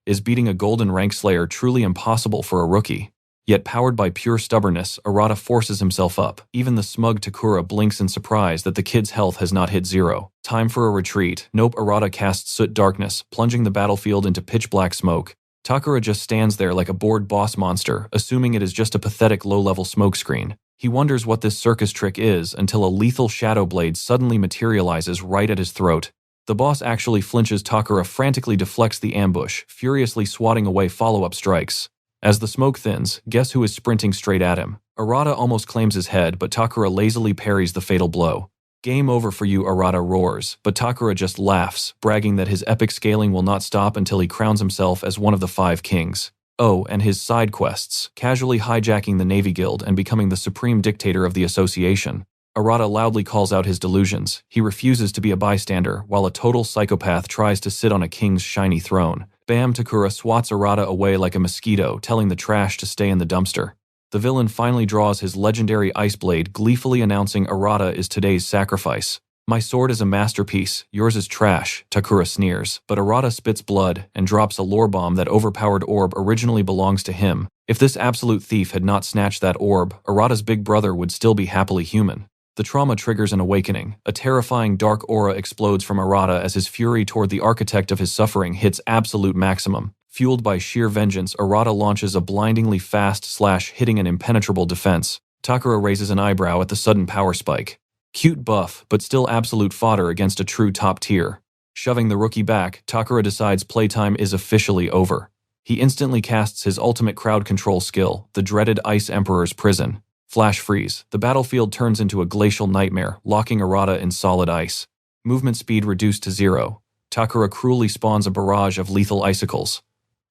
Is beating a golden rank slayer truly impossible for a rookie? Yet powered by pure stubbornness, Arata forces himself up. Even the smug Takura blinks in surprise that the kid's health has not hit zero. Time for a retreat. Nope, Arata casts Soot Darkness, plunging the battlefield into pitch-black smoke. Takura just stands there like a bored boss monster, assuming it is just a pathetic low-level smokescreen. He wonders what this circus trick is until a lethal shadow blade suddenly materializes right at his throat. The boss actually flinches. Takura frantically deflects the ambush, furiously swatting away follow-up strikes. As the smoke thins, guess who is sprinting straight at him? Arata almost claims his head, but Takura lazily parries the fatal blow. Game over for you, Arata roars, but Takura just laughs, bragging that his epic scaling will not stop until he crowns himself as one of the 5 kings. Oh, and his side quests, casually hijacking the Navy Guild and becoming the supreme dictator of the association. Arata loudly calls out his delusions. He refuses to be a bystander, while a total psychopath tries to sit on a king's shiny throne. Bam! Takura swats Arata away like a mosquito, telling the trash to stay in the dumpster. The villain finally draws his legendary ice blade, gleefully announcing Arata is today's sacrifice. My sword is a masterpiece, yours is trash, Takura sneers, but Arata spits blood and drops a lore bomb that overpowered orb originally belongs to him. If this absolute thief had not snatched that orb, Arata's big brother would still be happily human. The trauma triggers an awakening. A terrifying dark aura explodes from Arata as his fury toward the architect of his suffering hits absolute maximum. Fueled by sheer vengeance, Arata launches a blindingly fast slash, hitting an impenetrable defense. Takura raises an eyebrow at the sudden power spike. Cute buff, but still absolute fodder against a true top tier. Shoving the rookie back, Takura decides playtime is officially over. He instantly casts his ultimate crowd control skill, the dreaded Ice Emperor's Prison. Flash freeze. The battlefield turns into a glacial nightmare, locking Arata in solid ice. Movement speed reduced to 0. Takura cruelly spawns a barrage of lethal icicles.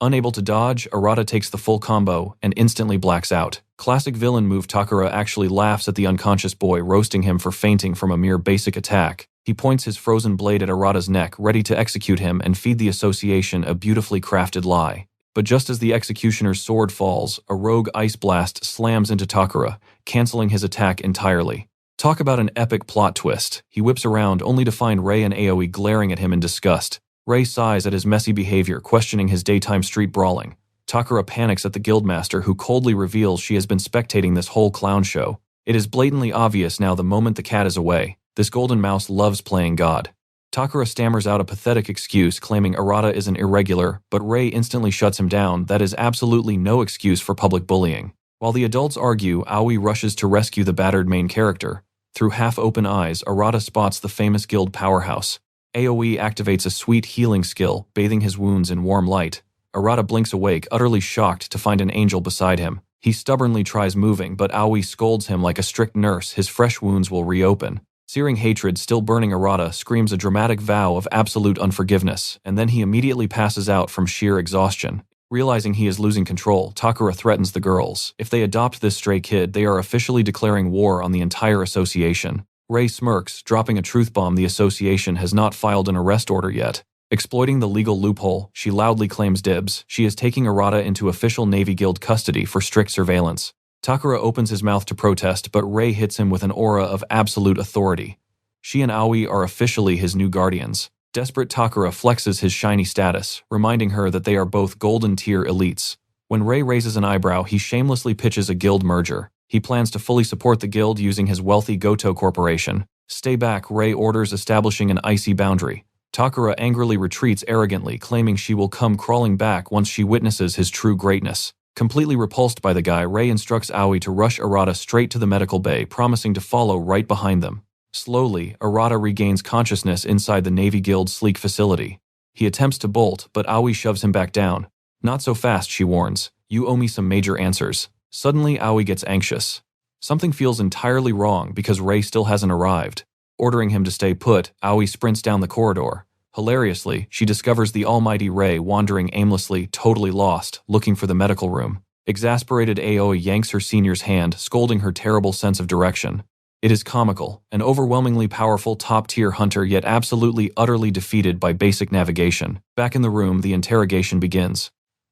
Unable to dodge, Arata takes the full combo and instantly blacks out. Classic villain move. Takura actually laughs at the unconscious boy, roasting him for fainting from a mere basic attack. He points his frozen blade at Arata's neck, ready to execute him and feed the association a beautifully crafted lie. But just as the executioner's sword falls, a rogue ice blast slams into Takura, canceling his attack entirely. Talk about an epic plot twist. He whips around only to find Rei and Aoi glaring at him in disgust. Rei sighs at his messy behavior, questioning his daytime street brawling. Takura panics at the guildmaster, who coldly reveals she has been spectating this whole clown show. It is blatantly obvious now the moment the cat is away. This golden mouse loves playing God. Takura stammers out a pathetic excuse, claiming Arata is an irregular, but Rei instantly shuts him down. That is absolutely no excuse for public bullying. While the adults argue, Aoi rushes to rescue the battered main character. Through half-open eyes, Arata spots the famous guild powerhouse. Aoi activates a sweet healing skill, bathing his wounds in warm light. Arata blinks awake, utterly shocked to find an angel beside him. He stubbornly tries moving, but Aoi scolds him like a strict nurse. His fresh wounds will reopen. Searing hatred still burning, Arata screams a dramatic vow of absolute unforgiveness, and then he immediately passes out from sheer exhaustion. Realizing he is losing control, Takura threatens the girls. If they adopt this stray kid, they are officially declaring war on the entire association. Rei smirks, dropping a truth bomb. The association has not filed an arrest order yet. Exploiting the legal loophole, she loudly claims dibs. She is taking Arata into official Navy Guild custody for strict surveillance. Takura opens his mouth to protest, but Rei hits him with an aura of absolute authority. She and Aoi are officially his new guardians. Desperate, Takura flexes his shiny status, reminding her that they are both golden tier elites. When Rei raises an eyebrow, he shamelessly pitches a guild merger. He plans to fully support the guild using his wealthy Goto Corporation. Stay back, Rei orders, establishing an icy boundary. Takura angrily retreats arrogantly, claiming she will come crawling back once she witnesses his true greatness. Completely repulsed by the guy, Rei instructs Aoi to rush Arata straight to the medical bay, promising to follow right behind them. Slowly, Arata regains consciousness inside the Navy Guild's sleek facility. He attempts to bolt, but Aoi shoves him back down. Not so fast, she warns. You owe me some major answers. Suddenly, Aoi gets anxious. Something feels entirely wrong because Rei still hasn't arrived. Ordering him to stay put, Aoi sprints down the corridor. Hilariously, she discovers the almighty Rei wandering aimlessly, totally lost, looking for the medical room. Exasperated, Aoi yanks her senior's hand, scolding her terrible sense of direction. It is comical, an overwhelmingly powerful top-tier hunter, yet absolutely utterly defeated by basic navigation. Back in the room, the interrogation begins.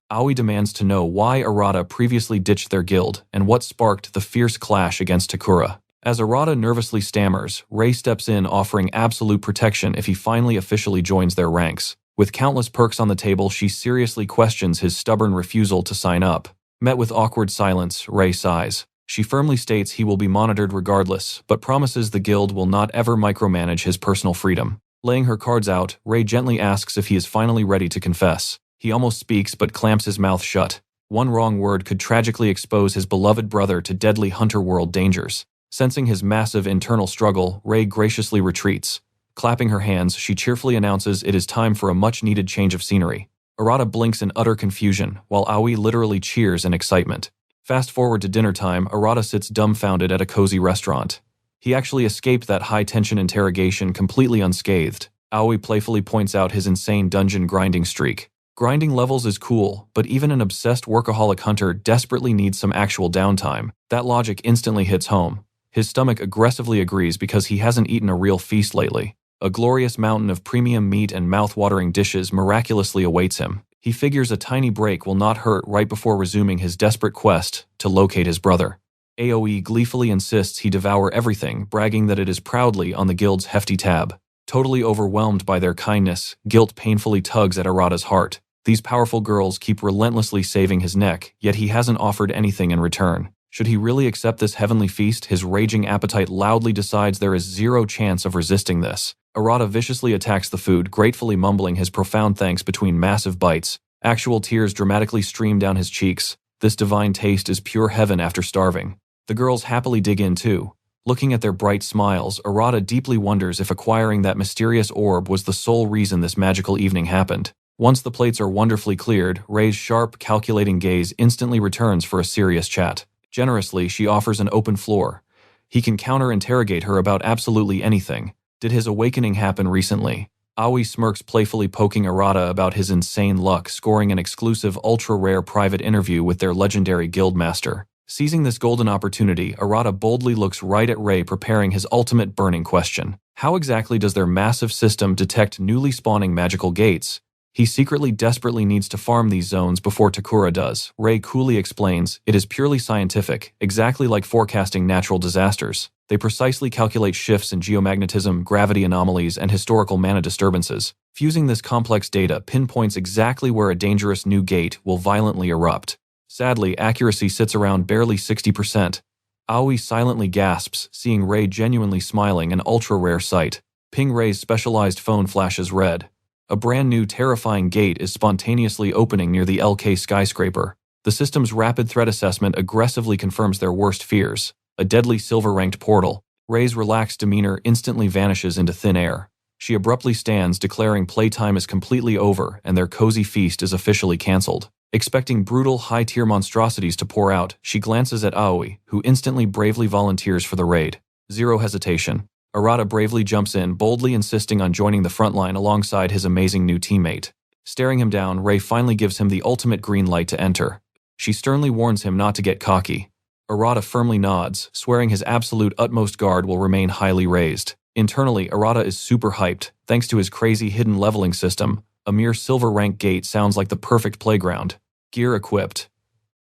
Aoi demands to know why Arata previously ditched their guild, and what sparked the fierce clash against Takura. As Arata nervously stammers, Rei steps in, offering absolute protection if he finally officially joins their ranks. With countless perks on the table, she seriously questions his stubborn refusal to sign up. Met with awkward silence, Rei sighs. She firmly states he will be monitored regardless, but promises the guild will not ever micromanage his personal freedom. Laying her cards out, Rei gently asks if he is finally ready to confess. He almost speaks but clamps his mouth shut. One wrong word could tragically expose his beloved brother to deadly hunter world dangers. Sensing his massive internal struggle, Rei graciously retreats. Clapping her hands, she cheerfully announces it is time for a much-needed change of scenery. Arata blinks in utter confusion, while Aoi literally cheers in excitement. Fast forward to dinner time, Arata sits dumbfounded at a cozy restaurant. He actually escaped that high-tension interrogation completely unscathed. Aoi playfully points out his insane dungeon grinding streak. Grinding levels is cool, but even an obsessed workaholic hunter desperately needs some actual downtime. That logic instantly hits home. His stomach aggressively agrees because he hasn't eaten a real feast lately. A glorious mountain of premium meat and mouth-watering dishes miraculously awaits him. He figures a tiny break will not hurt right before resuming his desperate quest to locate his brother. AoE gleefully insists he devour everything, bragging that it is proudly on the guild's hefty tab. Totally overwhelmed by their kindness, guilt painfully tugs at Arata's heart. These powerful girls keep relentlessly saving his neck, yet he hasn't offered anything in return. Should he really accept this heavenly feast, his raging appetite loudly decides there is zero chance of resisting this. Arata viciously attacks the food, gratefully mumbling his profound thanks between massive bites. Actual tears dramatically stream down his cheeks. This divine taste is pure heaven after starving. The girls happily dig in too. Looking at their bright smiles, Arata deeply wonders if acquiring that mysterious orb was the sole reason this magical evening happened. Once the plates are wonderfully cleared, Rei's sharp, calculating gaze instantly returns for a serious chat. Generously, she offers an open floor. He can counter-interrogate her about absolutely anything. Did his awakening happen recently? Aoi smirks, playfully poking Arata about his insane luck, scoring an exclusive, ultra-rare private interview with their legendary guildmaster. Seizing this golden opportunity, Arata boldly looks right at Rei, preparing his ultimate burning question. How exactly does their massive system detect newly spawning magical gates? He secretly desperately needs to farm these zones before Takura does. Rei coolly explains, it is purely scientific, exactly like forecasting natural disasters. They precisely calculate shifts in geomagnetism, gravity anomalies, and historical mana disturbances. Fusing this complex data pinpoints exactly where a dangerous new gate will violently erupt. Sadly, accuracy sits around barely 60%. Aoi silently gasps, seeing Rei genuinely smiling, an ultra-rare sight. Ping Rei's specialized phone flashes red. A brand new terrifying gate is spontaneously opening near the LK skyscraper. The system's rapid threat assessment aggressively confirms their worst fears. A deadly silver-ranked portal. Rei's relaxed demeanor instantly vanishes into thin air. She abruptly stands, declaring playtime is completely over and their cozy feast is officially cancelled. Expecting brutal, high-tier monstrosities to pour out, she glances at Aoi, who instantly bravely volunteers for the raid. Zero hesitation. Arata bravely jumps in, boldly insisting on joining the front line alongside his amazing new teammate. Staring him down, Rei finally gives him the ultimate green light to enter. She sternly warns him not to get cocky. Arata firmly nods, swearing his absolute utmost guard will remain highly raised. Internally, Arata is super hyped, thanks to his crazy hidden leveling system. A mere silver rank gate sounds like the perfect playground. Gear equipped.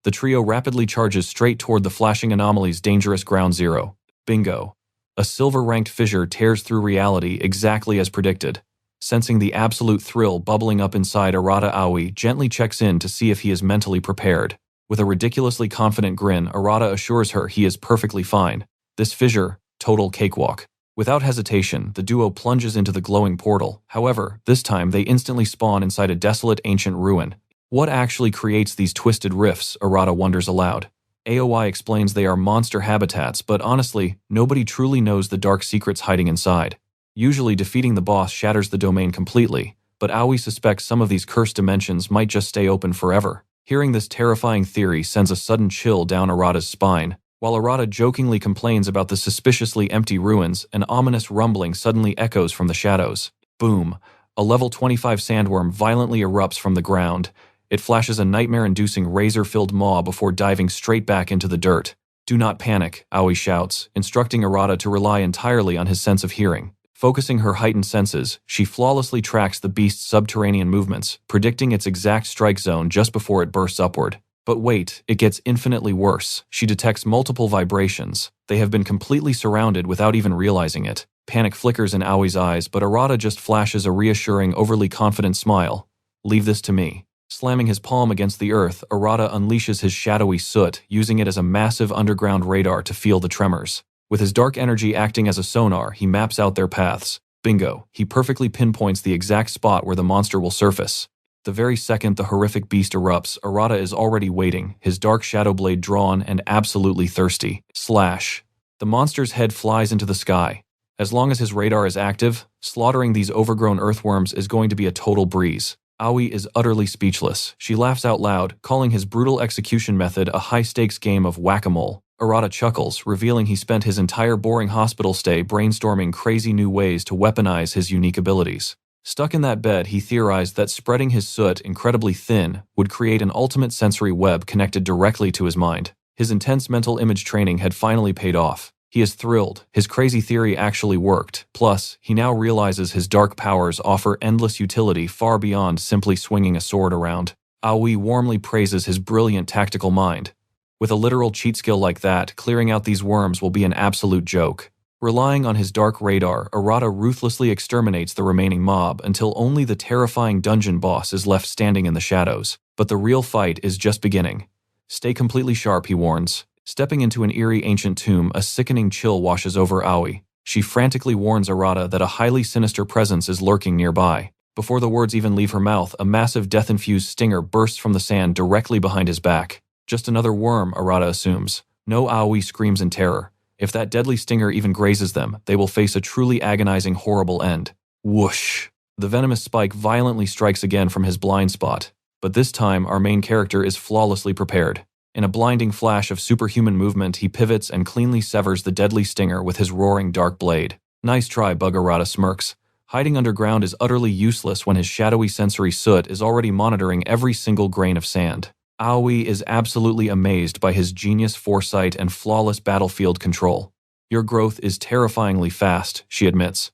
The trio rapidly charges straight toward the flashing anomaly's dangerous ground zero. Bingo. A silver-ranked fissure tears through reality exactly as predicted. Sensing the absolute thrill bubbling up inside Arata, Aoi gently checks in to see if he is mentally prepared. With a ridiculously confident grin, Arata assures her he is perfectly fine. This fissure, total cakewalk. Without hesitation, the duo plunges into the glowing portal. However, this time they instantly spawn inside a desolate ancient ruin. What actually creates these twisted rifts, Arata wonders aloud. AOI explains they are monster habitats, but honestly, nobody truly knows the dark secrets hiding inside. Usually defeating the boss shatters the domain completely, but Aoi suspects some of these cursed dimensions might just stay open forever. Hearing this terrifying theory sends a sudden chill down Arata's spine. While Arata jokingly complains about the suspiciously empty ruins, an ominous rumbling suddenly echoes from the shadows. Boom! A level 25 sandworm violently erupts from the ground. It flashes a nightmare-inducing razor-filled maw before diving straight back into the dirt. Do not panic, Aoi shouts, instructing Arata to rely entirely on his sense of hearing. Focusing her heightened senses, she flawlessly tracks the beast's subterranean movements, predicting its exact strike zone just before it bursts upward. But wait, it gets infinitely worse. She detects multiple vibrations. They have been completely surrounded without even realizing it. Panic flickers in Aoi's eyes, but Arata just flashes a reassuring, overly confident smile. Leave this to me. Slamming his palm against the earth, Arata unleashes his shadowy soot, using it as a massive underground radar to feel the tremors. With his dark energy acting as a sonar, he maps out their paths. Bingo, he perfectly pinpoints the exact spot where the monster will surface. The very second the horrific beast erupts, Arata is already waiting, his dark shadow blade drawn and absolutely thirsty. Slash. The monster's head flies into the sky. As long as his radar is active, slaughtering these overgrown earthworms is going to be a total breeze. Aoi is utterly speechless. She laughs out loud, calling his brutal execution method a high-stakes game of whack-a-mole. Arata chuckles, revealing he spent his entire boring hospital stay brainstorming crazy new ways to weaponize his unique abilities. Stuck in that bed, he theorized that spreading his soot incredibly thin would create an ultimate sensory web connected directly to his mind. His intense mental image training had finally paid off. He is thrilled. His crazy theory actually worked. Plus, he now realizes his dark powers offer endless utility far beyond simply swinging a sword around. Aoi warmly praises his brilliant tactical mind. With a literal cheat skill like that, clearing out these worms will be an absolute joke. Relying on his dark radar, Arata ruthlessly exterminates the remaining mob until only the terrifying dungeon boss is left standing in the shadows. But the real fight is just beginning. Stay completely sharp, he warns. Stepping into an eerie ancient tomb, a sickening chill washes over Aoi. She frantically warns Arata that a highly sinister presence is lurking nearby. Before the words even leave her mouth, a massive death-infused stinger bursts from the sand directly behind his back. Just another worm, Arata assumes. No, Aoi screams in terror. If that deadly stinger even grazes them, they will face a truly agonizing, horrible end. Whoosh! The venomous spike violently strikes again from his blind spot. But this time, our main character is flawlessly prepared. In a blinding flash of superhuman movement, he pivots and cleanly severs the deadly stinger with his roaring dark blade. Nice try, Bug, Arata smirks. Hiding underground is utterly useless when his shadowy sensory soot is already monitoring every single grain of sand. Aoi is absolutely amazed by his genius foresight and flawless battlefield control. Your growth is terrifyingly fast, she admits.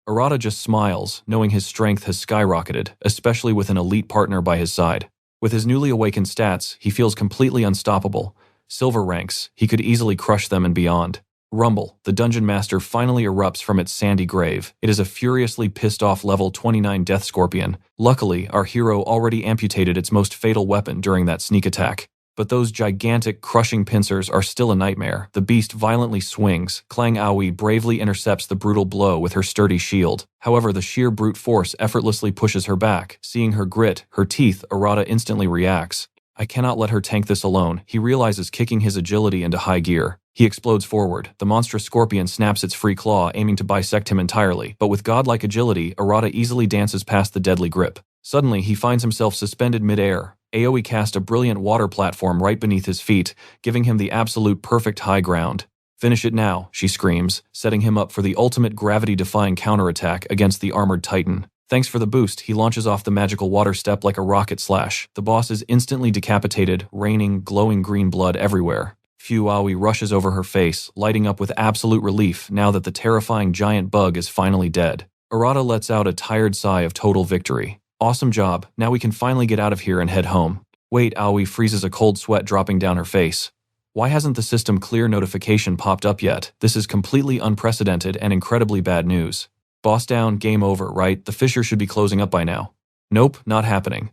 Arata just smiles, knowing his strength has skyrocketed, especially with an elite partner by his side. With his newly awakened stats, he feels completely unstoppable. Silver ranks, he could easily crush them and beyond. Rumble, the dungeon master finally erupts from its sandy grave. It is a furiously pissed-off level 29 death scorpion. Luckily, our hero already amputated its most fatal weapon during that sneak attack. But those gigantic, crushing pincers are still a nightmare. The beast violently swings. Clang Aoi bravely intercepts the brutal blow with her sturdy shield. However, the sheer brute force effortlessly pushes her back. Seeing her grit, her teeth, Arata instantly reacts. I cannot let her tank this alone, he realizes, kicking his agility into high gear. He explodes forward. The monstrous scorpion snaps its free claw, aiming to bisect him entirely. But with godlike agility, Arata easily dances past the deadly grip. Suddenly, he finds himself suspended mid-air. Aoi cast a brilliant water platform right beneath his feet, giving him the absolute perfect high ground. Finish it now, she screams, setting him up for the ultimate gravity-defying counterattack against the armored titan. Thanks for the boost, he launches off the magical water step like a rocket slash. The boss is instantly decapitated, raining glowing green blood everywhere. Phew, Aoi rushes over her face, lighting up with absolute relief now that the terrifying giant bug is finally dead. Arata lets out a tired sigh of total victory. Awesome job, now we can finally get out of here and head home. Wait, Aoi freezes, a cold sweat dropping down her face. Why hasn't the system clear notification popped up yet? This is completely unprecedented and incredibly bad news. Boss down, game over, right? The fissure should be closing up by now. Nope, not happening.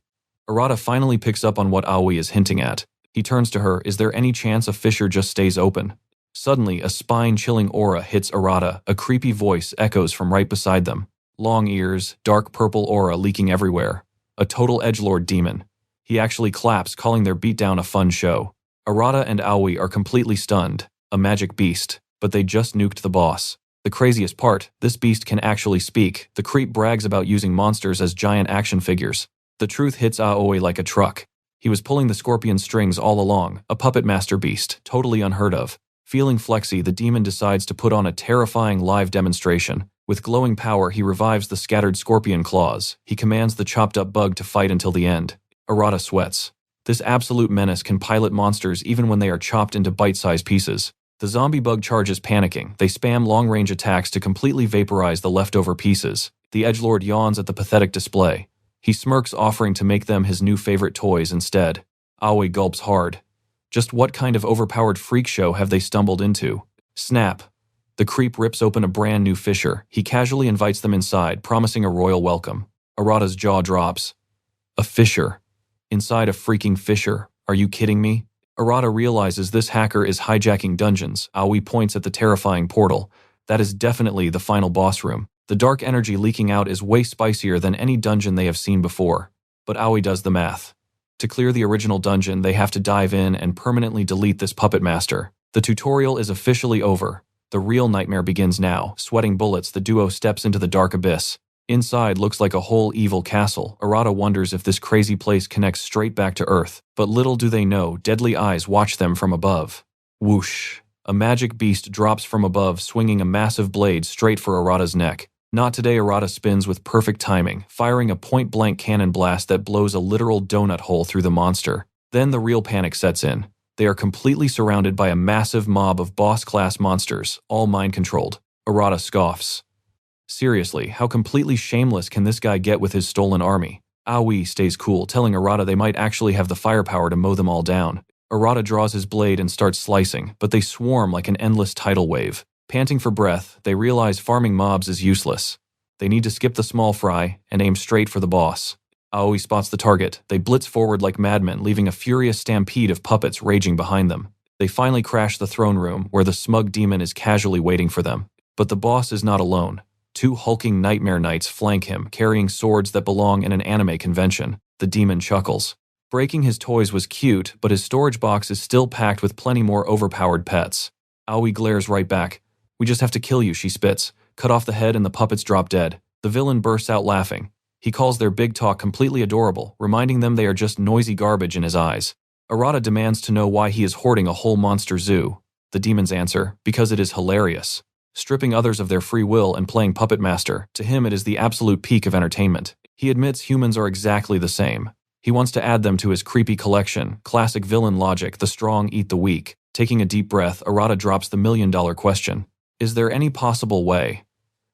Arata finally picks up on what Aoi is hinting at. He turns to her. Is there any chance a fissure just stays open? Suddenly, a spine-chilling aura hits Arata. A creepy voice echoes from right beside them. Long ears, dark purple aura leaking everywhere. A total edgelord demon. He actually claps, calling their beatdown a fun show. Arata and Aoi are completely stunned. A magic beast. But they just nuked the boss. The craziest part, this beast can actually speak. The creep brags about using monsters as giant action figures. The truth hits Aoi like a truck. He was pulling the scorpion strings all along, a puppet master beast, totally unheard of. Feeling flexy, the demon decides to put on a terrifying live demonstration. With glowing power, he revives the scattered scorpion claws. He commands the chopped-up bug to fight until the end. Arata sweats. This absolute menace can pilot monsters even when they are chopped into bite-sized pieces. The zombie bug charges, panicking. They spam long-range attacks to completely vaporize the leftover pieces. The edgelord yawns at the pathetic display. He smirks, offering to make them his new favorite toys instead. Aoi gulps hard. Just what kind of overpowered freak show have they stumbled into? Snap. The creep rips open a brand new fissure. He casually invites them inside, promising a royal welcome. Arata's jaw drops. A fissure. Inside a freaking fissure. Are you kidding me? Arata realizes this hacker is hijacking dungeons. Aoi points at the terrifying portal. That is definitely the final boss room. The dark energy leaking out is way spicier than any dungeon they have seen before. But Aoi does the math. To clear the original dungeon, they have to dive in and permanently delete this puppet master. The tutorial is officially over. The real nightmare begins now. Sweating bullets, the duo steps into the dark abyss. Inside looks like a whole evil castle. Arata wonders if this crazy place connects straight back to Earth. But little do they know, deadly eyes watch them from above. Whoosh. A magic beast drops from above, swinging a massive blade straight for Arata's neck. Not today. Arata spins with perfect timing, firing a point-blank cannon blast that blows a literal donut hole through the monster. Then the real panic sets in. They are completely surrounded by a massive mob of boss-class monsters, all mind-controlled. Arata scoffs. Seriously, how completely shameless can this guy get with his stolen army? Aoi stays cool, telling Arata they might actually have the firepower to mow them all down. Arata draws his blade and starts slicing, but they swarm like an endless tidal wave. Panting for breath, they realize farming mobs is useless. They need to skip the small fry and aim straight for the boss. Aoi spots the target. They blitz forward like madmen, leaving a furious stampede of puppets raging behind them. They finally crash the throne room, where the smug demon is casually waiting for them. But the boss is not alone. 2 hulking nightmare knights flank him, carrying swords that belong in an anime convention. The demon chuckles. Breaking his toys was cute, but his storage box is still packed with plenty more overpowered pets. Aoi glares right back. "We just have to kill you," she spits. Cut off the head and the puppets drop dead. The villain bursts out laughing. He calls their big talk completely adorable, reminding them they are just noisy garbage in his eyes. Arata demands to know why he is hoarding a whole monster zoo. The demons answer, because it is hilarious. Stripping others of their free will and playing puppet master, to him it is the absolute peak of entertainment. He admits humans are exactly the same. He wants to add them to his creepy collection, classic villain logic, the strong eat the weak. Taking a deep breath, Arata drops the million-dollar question. Is there any possible way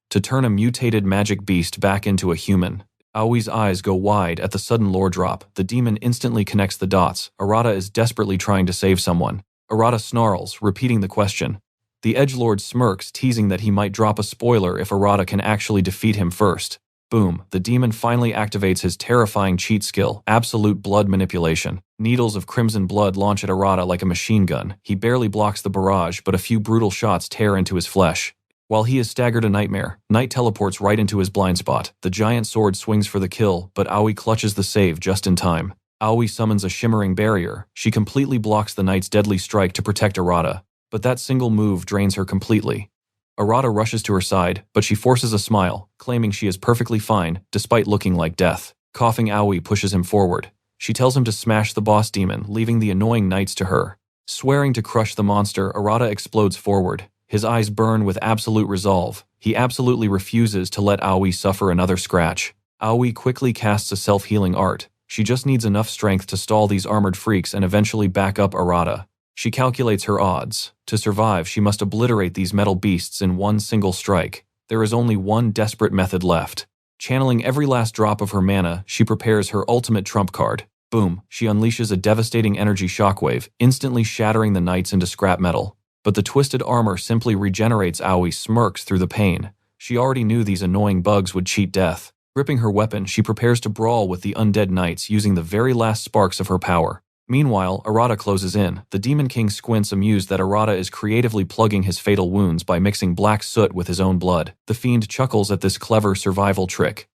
to turn a mutated magic beast back into a human? Aoi's eyes go wide at the sudden lore drop. The demon instantly connects the dots. Arata is desperately trying to save someone. Arata snarls, repeating the question. The edgelord smirks, teasing that he might drop a spoiler if Arata can actually defeat him first. Boom, the demon finally activates his terrifying cheat skill, absolute blood manipulation. Needles of crimson blood launch at Arata like a machine gun. He barely blocks the barrage, but a few brutal shots tear into his flesh. While he is staggered a nightmare, Knight teleports right into his blind spot. The giant sword swings for the kill, but Aoi clutches the save just in time. Aoi summons a shimmering barrier. She completely blocks the Knight's deadly strike to protect Arata, but that single move drains her completely. Arata rushes to her side, but she forces a smile, claiming she is perfectly fine, despite looking like death. Coughing, Aoi pushes him forward. She tells him to smash the boss demon, leaving the annoying knights to her. Swearing to crush the monster, Arata explodes forward. His eyes burn with absolute resolve. He absolutely refuses to let Aoi suffer another scratch. Aoi quickly casts a self-healing art. She just needs enough strength to stall these armored freaks and eventually back up Arata. She calculates her odds. To survive, she must obliterate these metal beasts in one single strike. There is only one desperate method left. Channeling every last drop of her mana, she prepares her ultimate trump card. Boom, she unleashes a devastating energy shockwave, instantly shattering the knights into scrap metal. But the twisted armor simply regenerates. Aoi smirks through the pain. She already knew these annoying bugs would cheat death. Gripping her weapon, she prepares to brawl with the undead knights using the very last sparks of her power. Meanwhile, Arata closes in. The Demon King squints, amused that Arata is creatively plugging his fatal wounds by mixing black soot with his own blood. The fiend chuckles at this clever survival trick.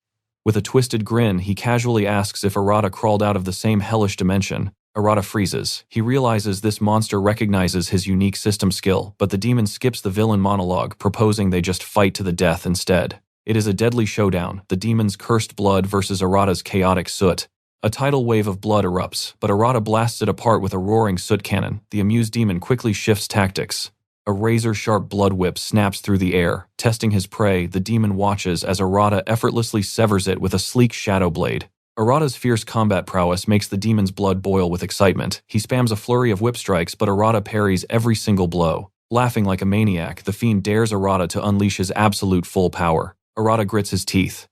With a twisted grin, he casually asks if Arata crawled out of the same hellish dimension. Arata freezes. He realizes this monster recognizes his unique system skill, but the demon skips the villain monologue, proposing they just fight to the death instead. It is a deadly showdown, the demon's cursed blood versus Arata's chaotic soot. A tidal wave of blood erupts, but Arata blasts it apart with a roaring soot cannon. The amused demon quickly shifts tactics. A razor-sharp blood whip snaps through the air. Testing his prey, the demon watches as Arata effortlessly severs it with a sleek shadow blade. Arata's fierce combat prowess makes the demon's blood boil with excitement. He spams a flurry of whip strikes, but Arata parries every single blow. Laughing like a maniac, the fiend dares Arata to unleash his absolute full power. Arata grits his teeth.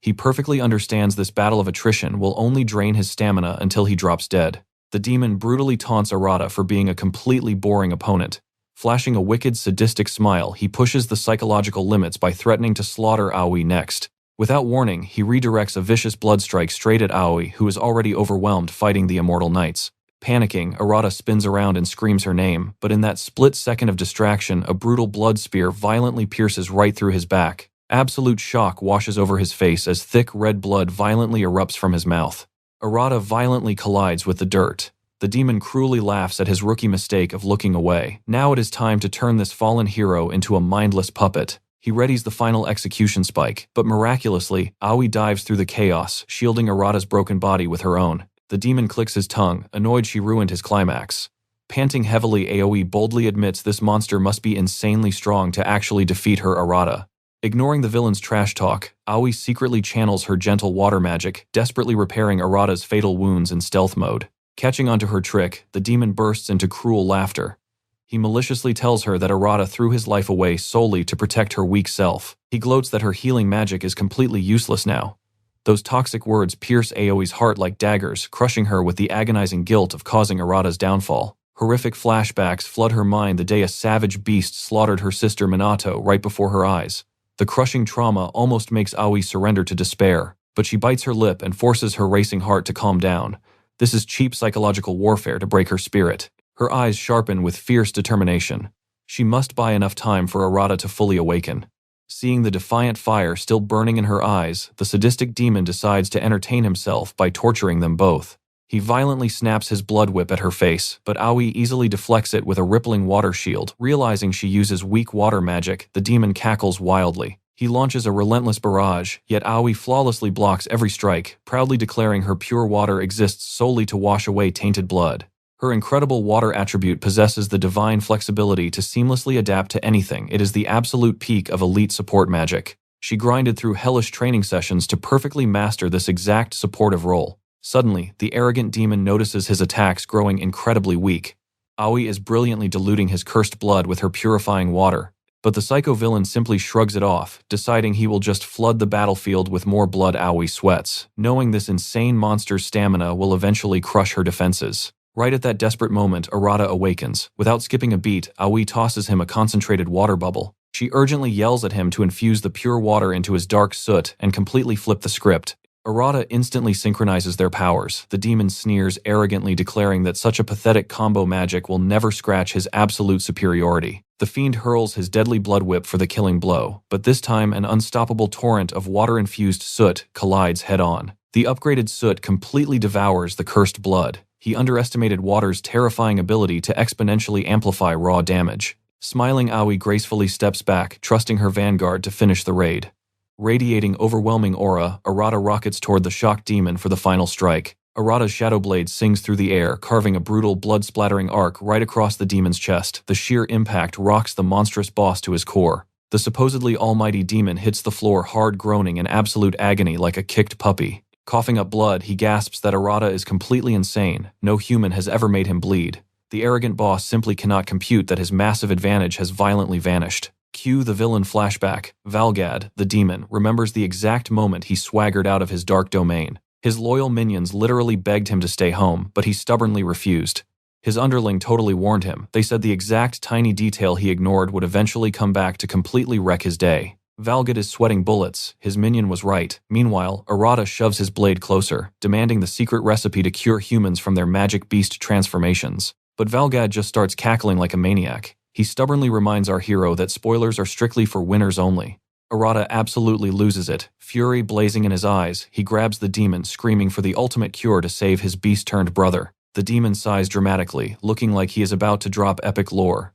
He perfectly understands this battle of attrition will only drain his stamina until he drops dead. The demon brutally taunts Arata for being a completely boring opponent. Flashing a wicked, sadistic smile, he pushes the psychological limits by threatening to slaughter Aoi next. Without warning, he redirects a vicious blood strike straight at Aoi, who is already overwhelmed fighting the immortal knights. Panicking, Arata spins around and screams her name, but in that split second of distraction, a brutal blood spear violently pierces right through his back. Absolute shock washes over his face as thick red blood violently erupts from his mouth. Arata violently collides with the dirt. The demon cruelly laughs at his rookie mistake of looking away. Now it is time to turn this fallen hero into a mindless puppet. He readies the final execution spike, but miraculously, Aoi dives through the chaos, shielding Arata's broken body with her own. The demon clicks his tongue, annoyed she ruined his climax. Panting heavily, Aoi boldly admits this monster must be insanely strong to actually defeat her Arata. Ignoring the villain's trash talk, Aoi secretly channels her gentle water magic, desperately repairing Arata's fatal wounds in stealth mode. Catching onto her trick, the demon bursts into cruel laughter. He maliciously tells her that Arata threw his life away solely to protect her weak self. He gloats that her healing magic is completely useless now. Those toxic words pierce Aoi's heart like daggers, crushing her with the agonizing guilt of causing Arata's downfall. Horrific flashbacks flood her mind the day a savage beast slaughtered her sister Minato right before her eyes. The crushing trauma almost makes Aoi surrender to despair, but she bites her lip and forces her racing heart to calm down. This is cheap psychological warfare to break her spirit. Her eyes sharpen with fierce determination. She must buy enough time for Arata to fully awaken. Seeing the defiant fire still burning in her eyes, the sadistic demon decides to entertain himself by torturing them both. He violently snaps his blood whip at her face, but Aoi easily deflects it with a rippling water shield. Realizing she uses weak water magic, the demon cackles wildly. He launches a relentless barrage, yet Aoi flawlessly blocks every strike, proudly declaring her pure water exists solely to wash away tainted blood. Her incredible water attribute possesses the divine flexibility to seamlessly adapt to anything. It is the absolute peak of elite support magic. She grinded through hellish training sessions to perfectly master this exact supportive role. Suddenly, the arrogant demon notices his attacks growing incredibly weak. Aoi is brilliantly diluting his cursed blood with her purifying water, but the psycho villain simply shrugs it off, deciding he will just flood the battlefield with more blood. Aoi sweats, knowing this insane monster's stamina will eventually crush her defenses. Right at that desperate moment, Arata awakens. Without skipping a beat, Aoi tosses him a concentrated water bubble. She urgently yells at him to infuse the pure water into his dark soot and completely flip the script. Arata instantly synchronizes their powers. The demon sneers arrogantly, declaring that such a pathetic combo magic will never scratch his absolute superiority. The fiend hurls his deadly blood whip for the killing blow, but this time an unstoppable torrent of water-infused soot collides head-on. The upgraded soot completely devours the cursed blood. He underestimated water's terrifying ability to exponentially amplify raw damage. Smiling, Aoi gracefully steps back, trusting her vanguard to finish the raid. Radiating overwhelming aura, Arata rockets toward the shocked demon for the final strike. Arata's shadow blade sings through the air, carving a brutal, blood-splattering arc right across the demon's chest. The sheer impact rocks the monstrous boss to his core. The supposedly almighty demon hits the floor hard, groaning in absolute agony like a kicked puppy. Coughing up blood, he gasps that Arata is completely insane. No human has ever made him bleed. The arrogant boss simply cannot compute that his massive advantage has violently vanished. Cue the villain flashback. Valgad, the demon, remembers the exact moment he swaggered out of his dark domain. His loyal minions literally begged him to stay home, but he stubbornly refused. His underling totally warned him. They said the exact tiny detail he ignored would eventually come back to completely wreck his day. Valgad is sweating bullets. His minion was right. Meanwhile, Arata shoves his blade closer, demanding the secret recipe to cure humans from their magic beast transformations. But Valgad just starts cackling like a maniac. He stubbornly reminds our hero that spoilers are strictly for winners only. Arata absolutely loses it. Fury blazing in his eyes, he grabs the demon, screaming for the ultimate cure to save his beast-turned-brother. The demon sighs dramatically, looking like he is about to drop epic lore.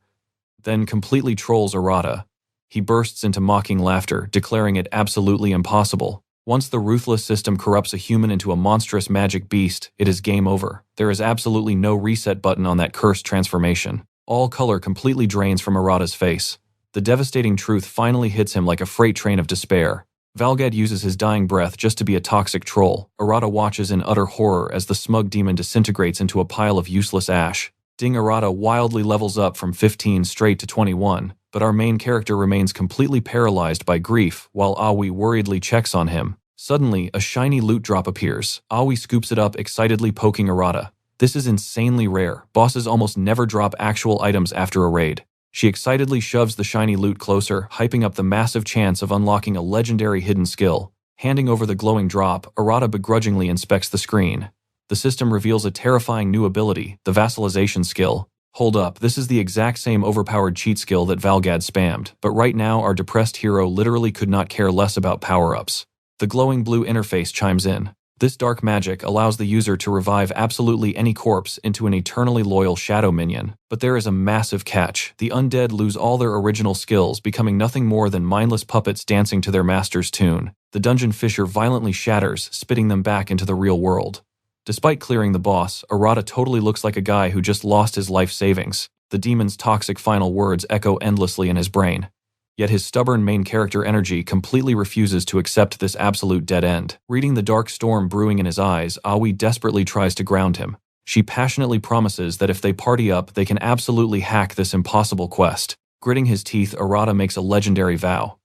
Then completely trolls Arata. He bursts into mocking laughter, declaring it absolutely impossible. Once the ruthless system corrupts a human into a monstrous magic beast, it is game over. There is absolutely no reset button on that cursed transformation. All color completely drains from Arata's face. The devastating truth finally hits him like a freight train of despair. Valgad uses his dying breath just to be a toxic troll. Arata watches in utter horror as the smug demon disintegrates into a pile of useless ash. Arata wildly levels up from 15 straight to 21, but our main character remains completely paralyzed by grief while Aoi worriedly checks on him. Suddenly, a shiny loot drop appears. Aoi scoops it up, excitedly poking Arata. This is insanely rare. Bosses almost never drop actual items after a raid. She excitedly shoves the shiny loot closer, hyping up the massive chance of unlocking a legendary hidden skill. Handing over the glowing drop, Arata begrudgingly inspects the screen. The system reveals a terrifying new ability, the vassalization skill. Hold up, this is the exact same overpowered cheat skill that Valgad spammed, but right now our depressed hero literally could not care less about power-ups. The glowing blue interface chimes in. This dark magic allows the user to revive absolutely any corpse into an eternally loyal shadow minion. But there is a massive catch. The undead lose all their original skills, becoming nothing more than mindless puppets dancing to their master's tune. The dungeon fissure violently shatters, spitting them back into the real world. Despite clearing the boss, Arata totally looks like a guy who just lost his life savings. The demon's toxic final words echo endlessly in his brain. Yet his stubborn main character energy completely refuses to accept this absolute dead end. Reading the dark storm brewing in his eyes, Aoi desperately tries to ground him. She passionately promises that if they party up, they can absolutely hack this impossible quest. Gritting his teeth, Arata makes a legendary vow.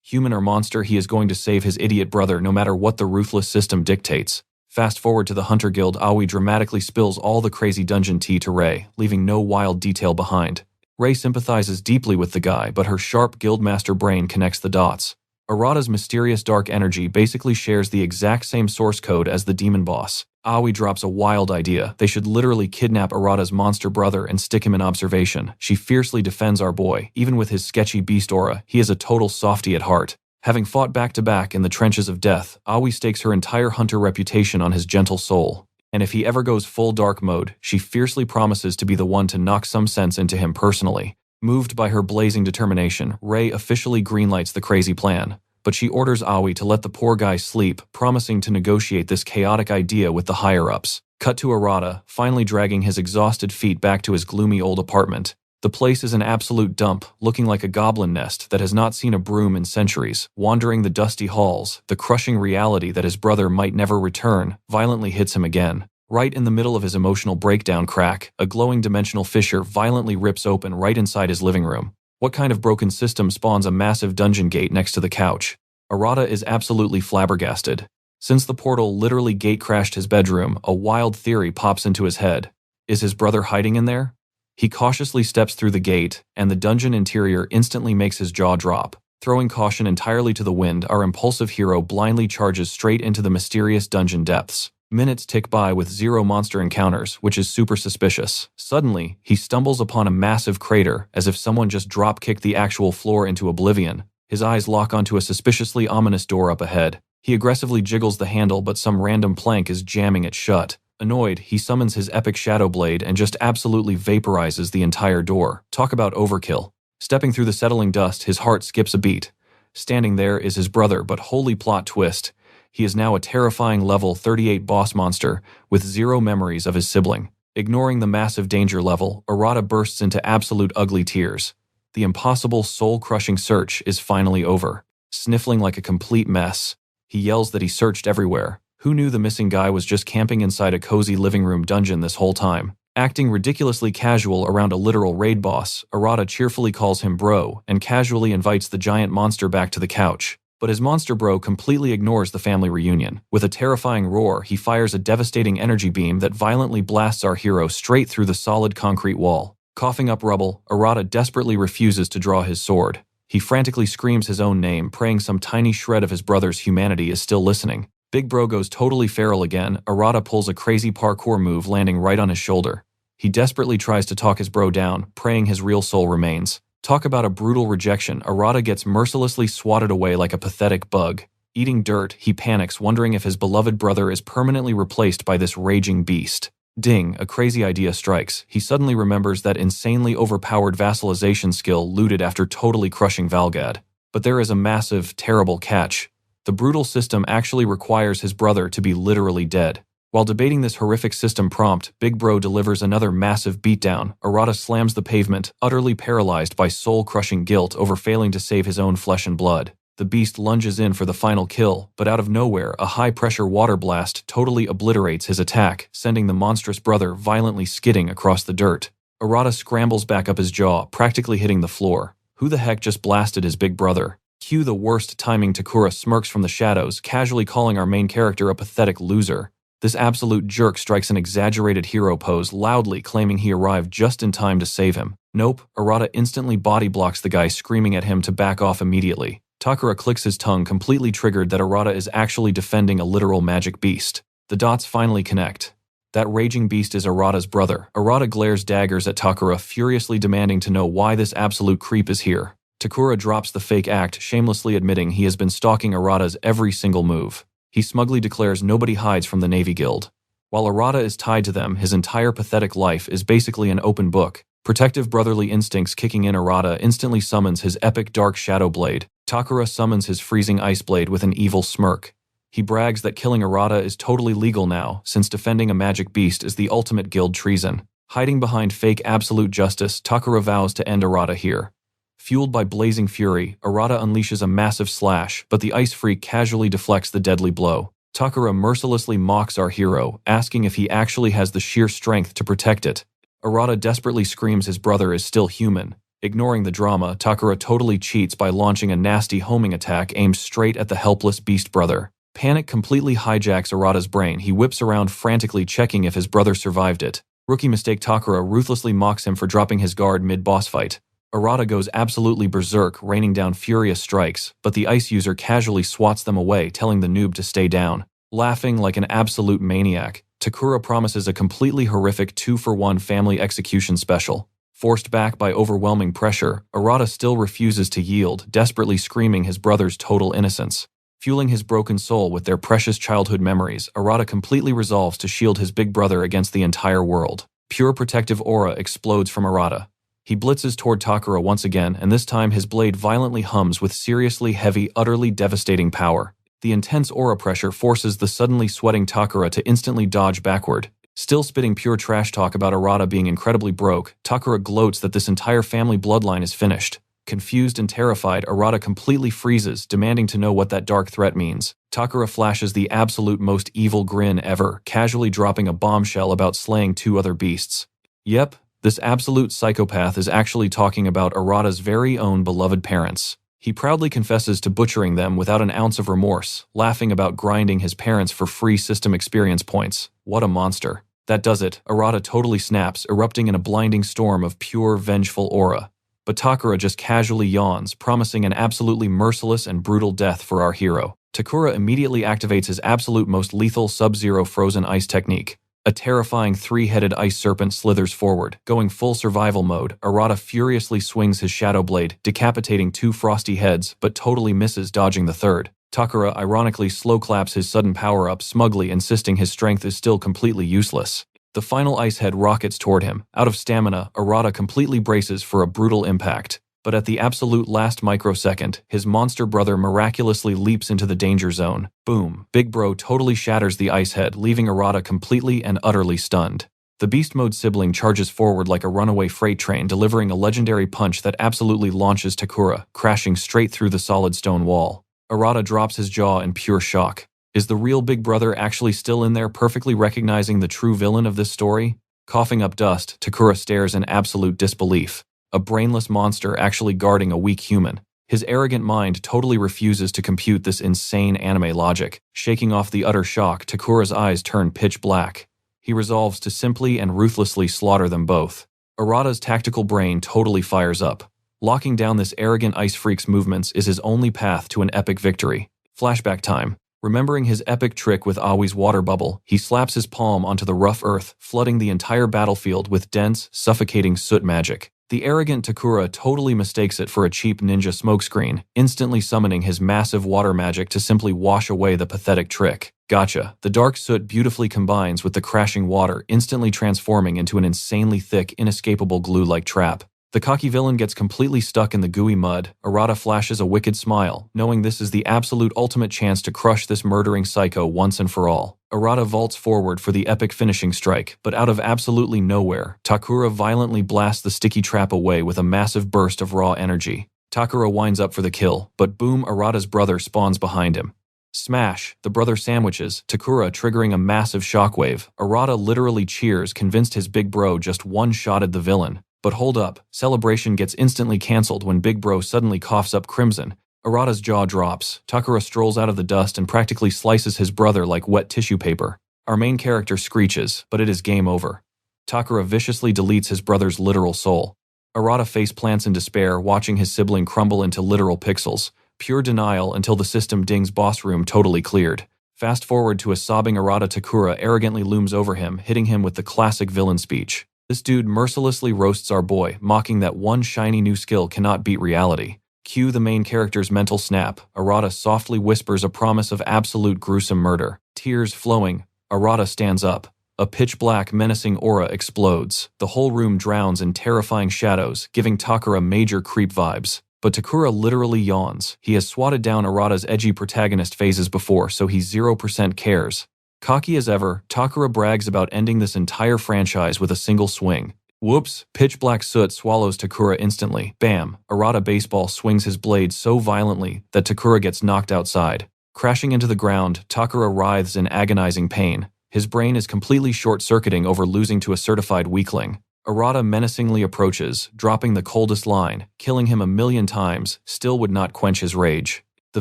Human or monster, he is going to save his idiot brother no matter what the ruthless system dictates. Fast forward to the Hunter Guild, Aoi dramatically spills all the crazy dungeon tea to Rei, leaving no wild detail behind. Rei sympathizes deeply with the guy, but her sharp guildmaster brain connects the dots. Arata's mysterious dark energy basically shares the exact same source code as the demon boss. Aoi drops a wild idea. They should literally kidnap Arata's monster brother and stick him in observation. She fiercely defends our boy. Even with his sketchy beast aura, he is a total softie at heart. Having fought back-to-back in the trenches of death, Aoi stakes her entire hunter reputation on his gentle soul. And if he ever goes full dark mode, she fiercely promises to be the one to knock some sense into him personally. Moved by her blazing determination, Rei officially greenlights the crazy plan. But she orders Aoi to let the poor guy sleep, promising to negotiate this chaotic idea with the higher-ups. Cut to Arata, finally dragging his exhausted feet back to his gloomy old apartment. The place is an absolute dump, looking like a goblin nest that has not seen a broom in centuries. Wandering the dusty halls, the crushing reality that his brother might never return violently hits him again. Right in the middle of his emotional breakdown crack, a glowing dimensional fissure violently rips open right inside his living room. What kind of broken system spawns a massive dungeon gate next to the couch? Arata is absolutely flabbergasted. Since the portal literally gate-crashed his bedroom, a wild theory pops into his head. Is his brother hiding in there? He cautiously steps through the gate, and the dungeon interior instantly makes his jaw drop. Throwing caution entirely to the wind, our impulsive hero blindly charges straight into the mysterious dungeon depths. Minutes tick by with zero monster encounters, which is super suspicious. Suddenly, he stumbles upon a massive crater, as if someone just drop-kicked the actual floor into oblivion. His eyes lock onto a suspiciously ominous door up ahead. He aggressively jiggles the handle, but some random plank is jamming it shut. Annoyed, he summons his epic Shadow Blade and just absolutely vaporizes the entire door. Talk about overkill. Stepping through the settling dust, his heart skips a beat. Standing there is his brother, but holy plot twist. He is now a terrifying level 38 boss monster with zero memories of his sibling. Ignoring the massive danger level, Arata bursts into absolute ugly tears. The impossible soul-crushing search is finally over. Sniffling like a complete mess, he yells that he searched everywhere. Who knew the missing guy was just camping inside a cozy living room dungeon this whole time? Acting ridiculously casual around a literal raid boss, Arata cheerfully calls him bro and casually invites the giant monster back to the couch. But his monster bro completely ignores the family reunion. With a terrifying roar, he fires a devastating energy beam that violently blasts our hero straight through the solid concrete wall. Coughing up rubble, Arata desperately refuses to draw his sword. He frantically screams his own name, praying some tiny shred of his brother's humanity is still listening. Big bro goes totally feral again. Arata pulls a crazy parkour move, landing right on his shoulder. He desperately tries to talk his bro down, praying his real soul remains. Talk about a brutal rejection. Arata gets mercilessly swatted away like a pathetic bug. Eating dirt, he panics, wondering if his beloved brother is permanently replaced by this raging beast. Ding, a crazy idea strikes. He suddenly remembers that insanely overpowered vassalization skill looted after totally crushing Valgad. But there is a massive, terrible catch. The brutal system actually requires his brother to be literally dead. While debating this horrific system prompt, Big Bro delivers another massive beatdown. Arata slams the pavement, utterly paralyzed by soul-crushing guilt over failing to save his own flesh and blood. The beast lunges in for the final kill, but out of nowhere, a high-pressure water blast totally obliterates his attack, sending the monstrous brother violently skidding across the dirt. Arata scrambles back up his jaw, practically hitting the floor. Who the heck just blasted his big brother? Cue the worst timing. Takura smirks from the shadows, casually calling our main character a pathetic loser. This absolute jerk strikes an exaggerated hero pose, loudly claiming he arrived just in time to save him. Nope, Arata instantly body blocks the guy, screaming at him to back off immediately. Takura clicks his tongue, completely triggered that Arata is actually defending a literal magic beast. The dots finally connect. That raging beast is Arata's brother. Arata glares daggers at Takura, furiously demanding to know why this absolute creep is here. Takura drops the fake act, shamelessly admitting he has been stalking Arata's every single move. He smugly declares nobody hides from the Navy Guild. While Arata is tied to them, his entire pathetic life is basically an open book. Protective brotherly instincts kicking in, Arata instantly summons his epic dark shadow blade. Takura summons his freezing ice blade with an evil smirk. He brags that killing Arata is totally legal now, since defending a magic beast is the ultimate guild treason. Hiding behind fake absolute justice, Takura vows to end Arata here. Fueled by blazing fury, Arata unleashes a massive slash, but the ice freak casually deflects the deadly blow. Takura mercilessly mocks our hero, asking if he actually has the sheer strength to protect it. Arata desperately screams his brother is still human. Ignoring the drama, Takura totally cheats by launching a nasty homing attack aimed straight at the helpless beast brother. Panic completely hijacks Arata's brain. He whips around frantically checking if his brother survived it. Rookie mistake Takura ruthlessly mocks him for dropping his guard mid-boss fight. Arata goes absolutely berserk, raining down furious strikes, but the ice user casually swats them away, telling the noob to stay down. Laughing like an absolute maniac, Takura promises a completely horrific 2-for-1 family execution special. Forced back by overwhelming pressure, Arata still refuses to yield, desperately screaming his brother's total innocence. Fueling his broken soul with their precious childhood memories, Arata completely resolves to shield his big brother against the entire world. Pure protective aura explodes from Arata. He blitzes toward Takura once again, and this time his blade violently hums with seriously heavy, utterly devastating power. The intense aura pressure forces the suddenly sweating Takura to instantly dodge backward. Still spitting pure trash talk about Arata being incredibly broke, Takura gloats that this entire family bloodline is finished. Confused and terrified, Arata completely freezes, demanding to know what that dark threat means. Takura flashes the absolute most evil grin ever, casually dropping a bombshell about slaying 2 other beasts. Yep, this absolute psychopath is actually talking about Arata's very own beloved parents. He proudly confesses to butchering them without an ounce of remorse, laughing about grinding his parents for free system experience points. What a monster. That does it. Arata totally snaps, erupting in a blinding storm of pure, vengeful aura. But Takura just casually yawns, promising an absolutely merciless and brutal death for our hero. Takura immediately activates his absolute most lethal Sub-Zero frozen ice technique. A terrifying 3-headed ice serpent slithers forward. Going full survival mode, Arata furiously swings his shadow blade, decapitating 2 frosty heads, but totally misses dodging the third. Takura ironically slow claps his sudden power-up, smugly insisting his strength is still completely useless. The final ice head rockets toward him. Out of stamina, Arata completely braces for a brutal impact. But at the absolute last microsecond, his monster brother miraculously leaps into the danger zone. Boom. Big Bro totally shatters the ice head, leaving Arata completely and utterly stunned. The beast mode sibling charges forward like a runaway freight train, delivering a legendary punch that absolutely launches Takura, crashing straight through the solid stone wall. Arata drops his jaw in pure shock. Is the real Big Brother actually still in there, perfectly recognizing the true villain of this story? Coughing up dust, Takura stares in absolute disbelief. A brainless monster actually guarding a weak human. His arrogant mind totally refuses to compute this insane anime logic. Shaking off the utter shock, Takura's eyes turn pitch black. He resolves to simply and ruthlessly slaughter them both. Arata's tactical brain totally fires up. Locking down this arrogant ice freak's movements is his only path to an epic victory. Flashback time. Remembering his epic trick with Aoi's water bubble, he slaps his palm onto the rough earth, flooding the entire battlefield with dense, suffocating soot magic. The arrogant Takura totally mistakes it for a cheap ninja smokescreen, instantly summoning his massive water magic to simply wash away the pathetic trick. Gotcha. The dark soot beautifully combines with the crashing water, instantly transforming into an insanely thick, inescapable glue-like trap. The cocky villain gets completely stuck in the gooey mud. Arata flashes a wicked smile, knowing this is the absolute ultimate chance to crush this murdering psycho once and for all. Arata vaults forward for the epic finishing strike, but out of absolutely nowhere, Takura violently blasts the sticky trap away with a massive burst of raw energy. Takura winds up for the kill, but boom, Arata's brother spawns behind him. Smash! The brother sandwiches, Takura triggering a massive shockwave. Arata literally cheers, convinced his big bro just one-shotted the villain. But hold up, celebration gets instantly cancelled when Big Bro suddenly coughs up crimson. Arata's jaw drops. Takura strolls out of the dust and practically slices his brother like wet tissue paper. Our main character screeches, but it is game over. Takura viciously deletes his brother's literal soul. Arata face plants in despair, watching his sibling crumble into literal pixels. Pure denial until the system dings boss room totally cleared. Fast forward to a sobbing Arata. Takura arrogantly looms over him, hitting him with the classic villain speech. This dude mercilessly roasts our boy, mocking that one shiny new skill cannot beat reality. Cue the main character's mental snap. Arata softly whispers a promise of absolute gruesome murder. Tears flowing, Arata stands up. A pitch-black, menacing aura explodes. The whole room drowns in terrifying shadows, giving Takura major creep vibes. But Takura literally yawns. He has swatted down Arata's edgy protagonist phases before, so he 0% cares. Cocky as ever, Takura brags about ending this entire franchise with a single swing. Whoops, pitch black soot swallows Takura instantly. Bam, Arata baseball swings his blade so violently that Takura gets knocked outside. Crashing into the ground, Takura writhes in agonizing pain. His brain is completely short-circuiting over losing to a certified weakling. Arata menacingly approaches, dropping the coldest line, killing him 1,000,000 times, still would not quench his rage. The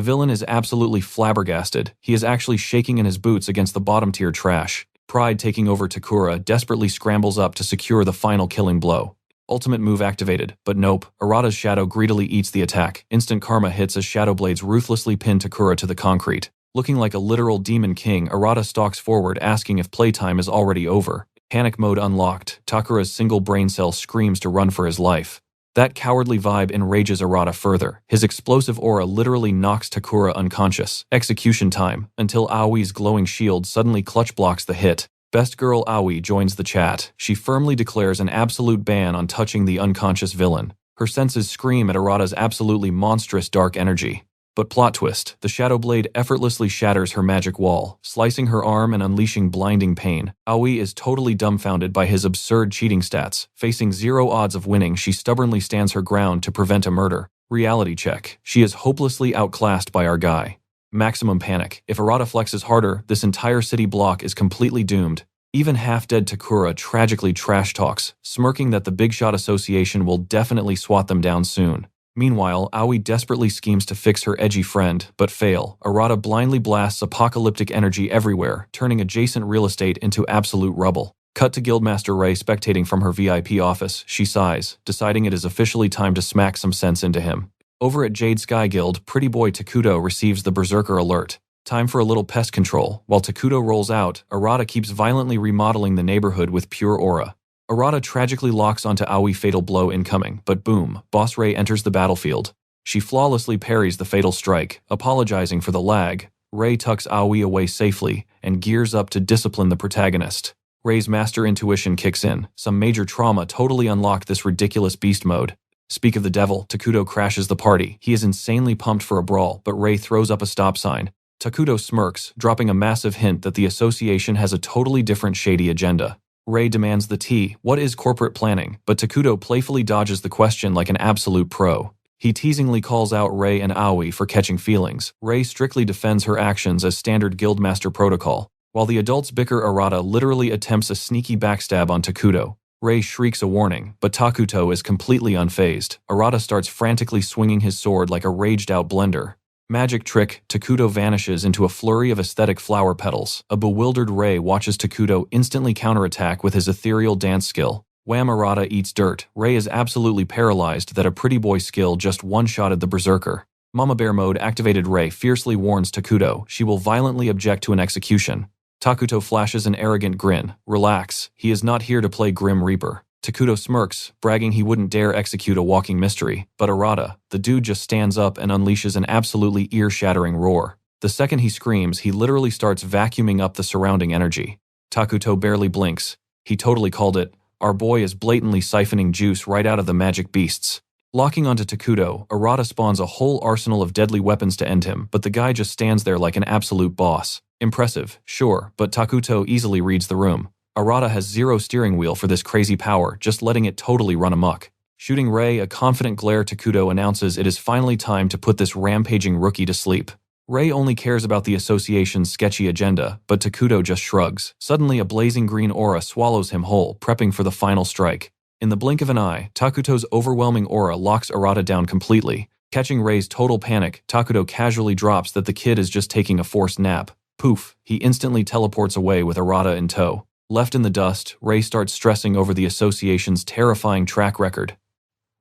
villain is absolutely flabbergasted. He is actually shaking in his boots against the bottom-tier trash. Pride taking over, Takura desperately scrambles up to secure the final killing blow. Ultimate move activated, but nope, Arata's shadow greedily eats the attack. Instant karma hits as shadow blades ruthlessly pin Takura to the concrete. Looking like a literal demon king, Arata stalks forward asking if playtime is already over. Panic mode unlocked, Takura's single brain cell screams to run for his life. That cowardly vibe enrages Arata further. His explosive aura literally knocks Takura unconscious. Execution time, until Aoi's glowing shield suddenly clutch blocks the hit. Best girl Aoi joins the chat. She firmly declares an absolute ban on touching the unconscious villain. Her senses scream at Arata's absolutely monstrous dark energy. But plot twist, the Shadow Blade effortlessly shatters her magic wall, slicing her arm and unleashing blinding pain. Aoi is totally dumbfounded by his absurd cheating stats. Facing 0 odds of winning, she stubbornly stands her ground to prevent a murder. Reality check. She is hopelessly outclassed by our guy. Maximum panic. If Arata flexes harder, this entire city block is completely doomed. Even half-dead Takura tragically trash talks, smirking that the Big Shot Association will definitely swat them down soon. Meanwhile, Aoi desperately schemes to fix her edgy friend, but fail. Arata blindly blasts apocalyptic energy everywhere, turning adjacent real estate into absolute rubble. Cut to Guildmaster Ray spectating from her VIP office. She sighs, deciding it is officially time to smack some sense into him. Over at Jade Sky Guild, pretty boy Takuto receives the Berserker alert. Time for a little pest control. While Takuto rolls out, Arata keeps violently remodeling the neighborhood with pure aura. Arata tragically locks onto Aoi, fatal blow incoming, but boom, Boss Ray enters the battlefield. She flawlessly parries the fatal strike, apologizing for the lag. Ray tucks Aoi away safely and gears up to discipline the protagonist. Ray's master intuition kicks in. Some major trauma totally unlocked this ridiculous beast mode. Speak of the devil, Takuto crashes the party. He is insanely pumped for a brawl, but Ray throws up a stop sign. Takuto smirks, dropping a massive hint that the association has a totally different shady agenda. Ray demands the tea. What is corporate planning? But Takuto playfully dodges the question like an absolute pro. He teasingly calls out Ray and Aoi for catching feelings. Ray strictly defends her actions as standard guildmaster protocol. While the adults bicker, Arata literally attempts a sneaky backstab on Takuto. Ray shrieks a warning, but Takuto is completely unfazed. Arata starts frantically swinging his sword like a raged-out blender. Magic trick, Takuto vanishes into a flurry of aesthetic flower petals. A bewildered Ray watches Takuto instantly counterattack with his ethereal dance skill. Wham! Arata eats dirt. Ray is absolutely paralyzed that a pretty boy skill just one-shotted the Berserker. Mama Bear mode activated. Ray fiercely warns Takuto she will violently object to an execution. Takuto flashes an arrogant grin. Relax, he is not here to play Grim Reaper. Takuto smirks, bragging he wouldn't dare execute a walking mystery, but Arata, the dude, just stands up and unleashes an absolutely ear-shattering roar. The second he screams, he literally starts vacuuming up the surrounding energy. Takuto barely blinks. He totally called it. Our boy is blatantly siphoning juice right out of the magic beasts. Locking onto Takuto, Arata spawns a whole arsenal of deadly weapons to end him, but the guy just stands there like an absolute boss. Impressive, sure, but Takuto easily reads the room. Arata has zero steering wheel for this crazy power, just letting it totally run amok. Shooting Ray a confident glare, Takuto announces it is finally time to put this rampaging rookie to sleep. Ray only cares about the association's sketchy agenda, but Takuto just shrugs. Suddenly a blazing green aura swallows him whole, prepping for the final strike. In the blink of an eye, Takuto's overwhelming aura locks Arata down completely. Catching Ray's total panic, Takuto casually drops that the kid is just taking a forced nap. Poof, he instantly teleports away with Arata in tow. Left in the dust, Ray starts stressing over the association's terrifying track record.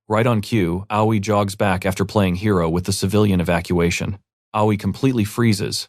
Right on cue, Aoi jogs back after playing hero with the civilian evacuation. Aoi completely freezes.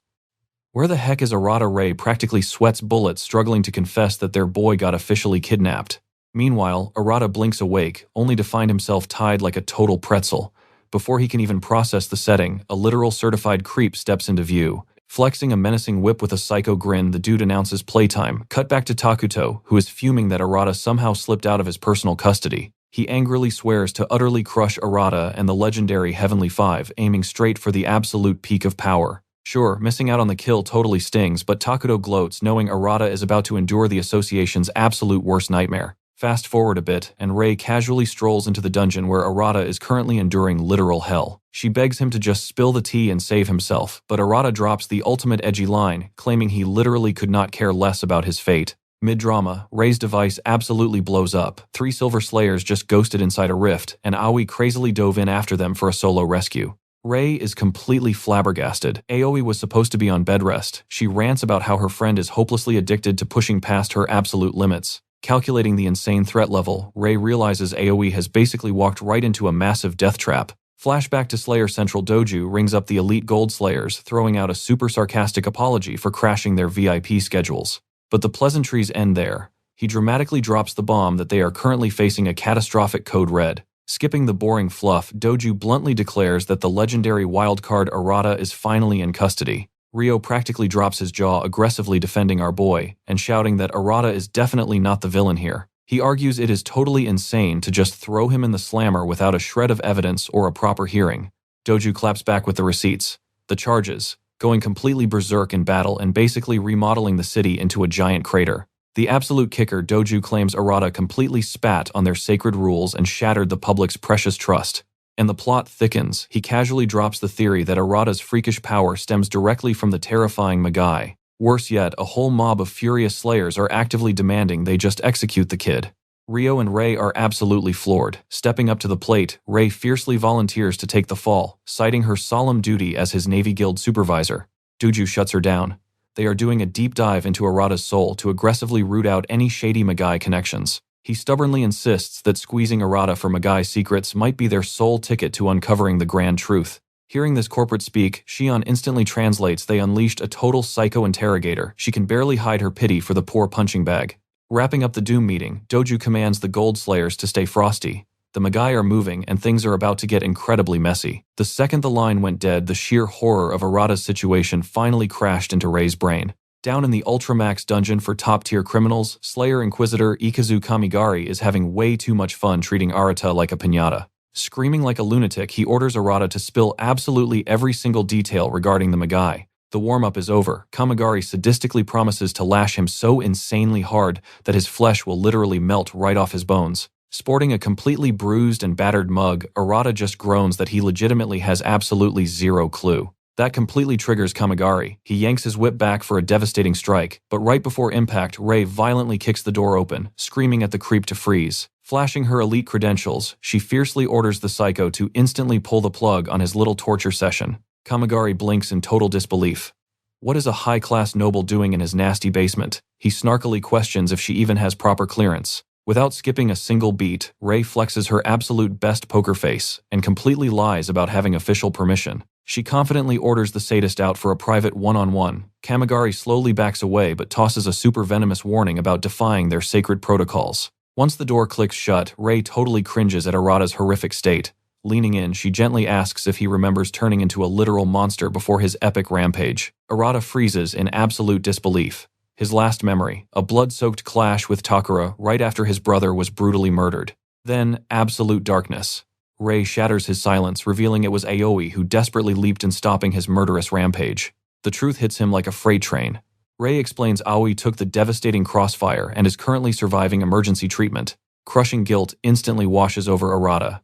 Where the heck is Arata? Ray practically sweats bullets, struggling to confess that their boy got officially kidnapped. Meanwhile, Arata blinks awake, only to find himself tied like a total pretzel. Before he can even process the setting, a literal certified creep steps into view. Flexing a menacing whip with a psycho grin, the dude announces playtime. Cut back to Takuto, who is fuming that Arata somehow slipped out of his personal custody. He angrily swears to utterly crush Arata and the legendary Heavenly Five, aiming straight for the absolute peak of power. Sure, missing out on the kill totally stings, but Takuto gloats knowing Arata is about to endure the association's absolute worst nightmare. Fast forward a bit, and Rei casually strolls into the dungeon where Arata is currently enduring literal hell. She begs him to just spill the tea and save himself, but Arata drops the ultimate edgy line, claiming he literally could not care less about his fate. Mid-drama, Rei's device absolutely blows up. 3 Silver Slayers just ghosted inside a rift, and Aoi crazily dove in after them for a solo rescue. Rei is completely flabbergasted. Aoi was supposed to be on bed rest. She rants about how her friend is hopelessly addicted to pushing past her absolute limits. Calculating the insane threat level, Rei realizes Aoi has basically walked right into a massive death trap. Flashback to Slayer Central Doju rings up the elite Gold Slayers, throwing out a super sarcastic apology for crashing their VIP schedules. But the pleasantries end there. He dramatically drops the bomb that they are currently facing a catastrophic code red. Skipping the boring fluff, Doju bluntly declares that the legendary wildcard Arata is finally in custody. Ryo practically drops his jaw, aggressively defending our boy, and shouting that Arata is definitely not the villain here. He argues it is totally insane to just throw him in the slammer without a shred of evidence or a proper hearing. Doju claps back with the receipts, the charges, going completely berserk in battle and basically remodeling the city into a giant crater. The absolute kicker, Doju claims Arata completely spat on their sacred rules and shattered the public's precious trust. And the plot thickens. He casually drops the theory that Arata's freakish power stems directly from the terrifying Magai. Worse yet, a whole mob of furious slayers are actively demanding they just execute the kid. Ryo and Rei are absolutely floored. Stepping up to the plate, Rei fiercely volunteers to take the fall, citing her solemn duty as his Navy Guild supervisor. Doju shuts her down. They are doing a deep dive into Arata's soul to aggressively root out any shady Magai connections. He stubbornly insists that squeezing Arata for Magai secrets might be their sole ticket to uncovering the grand truth. Hearing this corporate speak, Shion instantly translates they unleashed a total psycho interrogator. She can barely hide her pity for the poor punching bag. Wrapping up the Doom meeting, Doju commands the Gold Slayers to stay frosty. The Magai are moving, and things are about to get incredibly messy. The second the line went dead, the sheer horror of Arata's situation finally crashed into Rei's brain. Down in the Ultramax dungeon for top-tier criminals, Slayer Inquisitor Ikazu Kamigari is having way too much fun treating Arata like a piñata. Screaming like a lunatic, he orders Arata to spill absolutely every single detail regarding the Magai. The warm-up is over. Kamigari sadistically promises to lash him so insanely hard that his flesh will literally melt right off his bones. Sporting a completely bruised and battered mug, Arata just groans that he legitimately has absolutely zero clue. That completely triggers Kamigari. He yanks his whip back for a devastating strike, but right before impact, Rei violently kicks the door open, screaming at the creep to freeze. Flashing her elite credentials, she fiercely orders the psycho to instantly pull the plug on his little torture session. Kamigari blinks in total disbelief. What is a high-class noble doing in his nasty basement? He snarkily questions if she even has proper clearance. Without skipping a single beat, Rei flexes her absolute best poker face and completely lies about having official permission. She confidently orders the sadist out for a private one-on-one. Kamigari slowly backs away but tosses a super venomous warning about defying their sacred protocols. Once the door clicks shut, Rei totally cringes at Arata's horrific state. Leaning in, she gently asks if he remembers turning into a literal monster before his epic rampage. Arata freezes in absolute disbelief. His last memory, a blood-soaked clash with Takura right after his brother was brutally murdered. Then, absolute darkness. Rei shatters his silence, revealing it was Aoi who desperately leaped in stopping his murderous rampage. The truth hits him like a freight train. Rei explains Aoi took the devastating crossfire and is currently surviving emergency treatment. Crushing guilt instantly washes over Arata.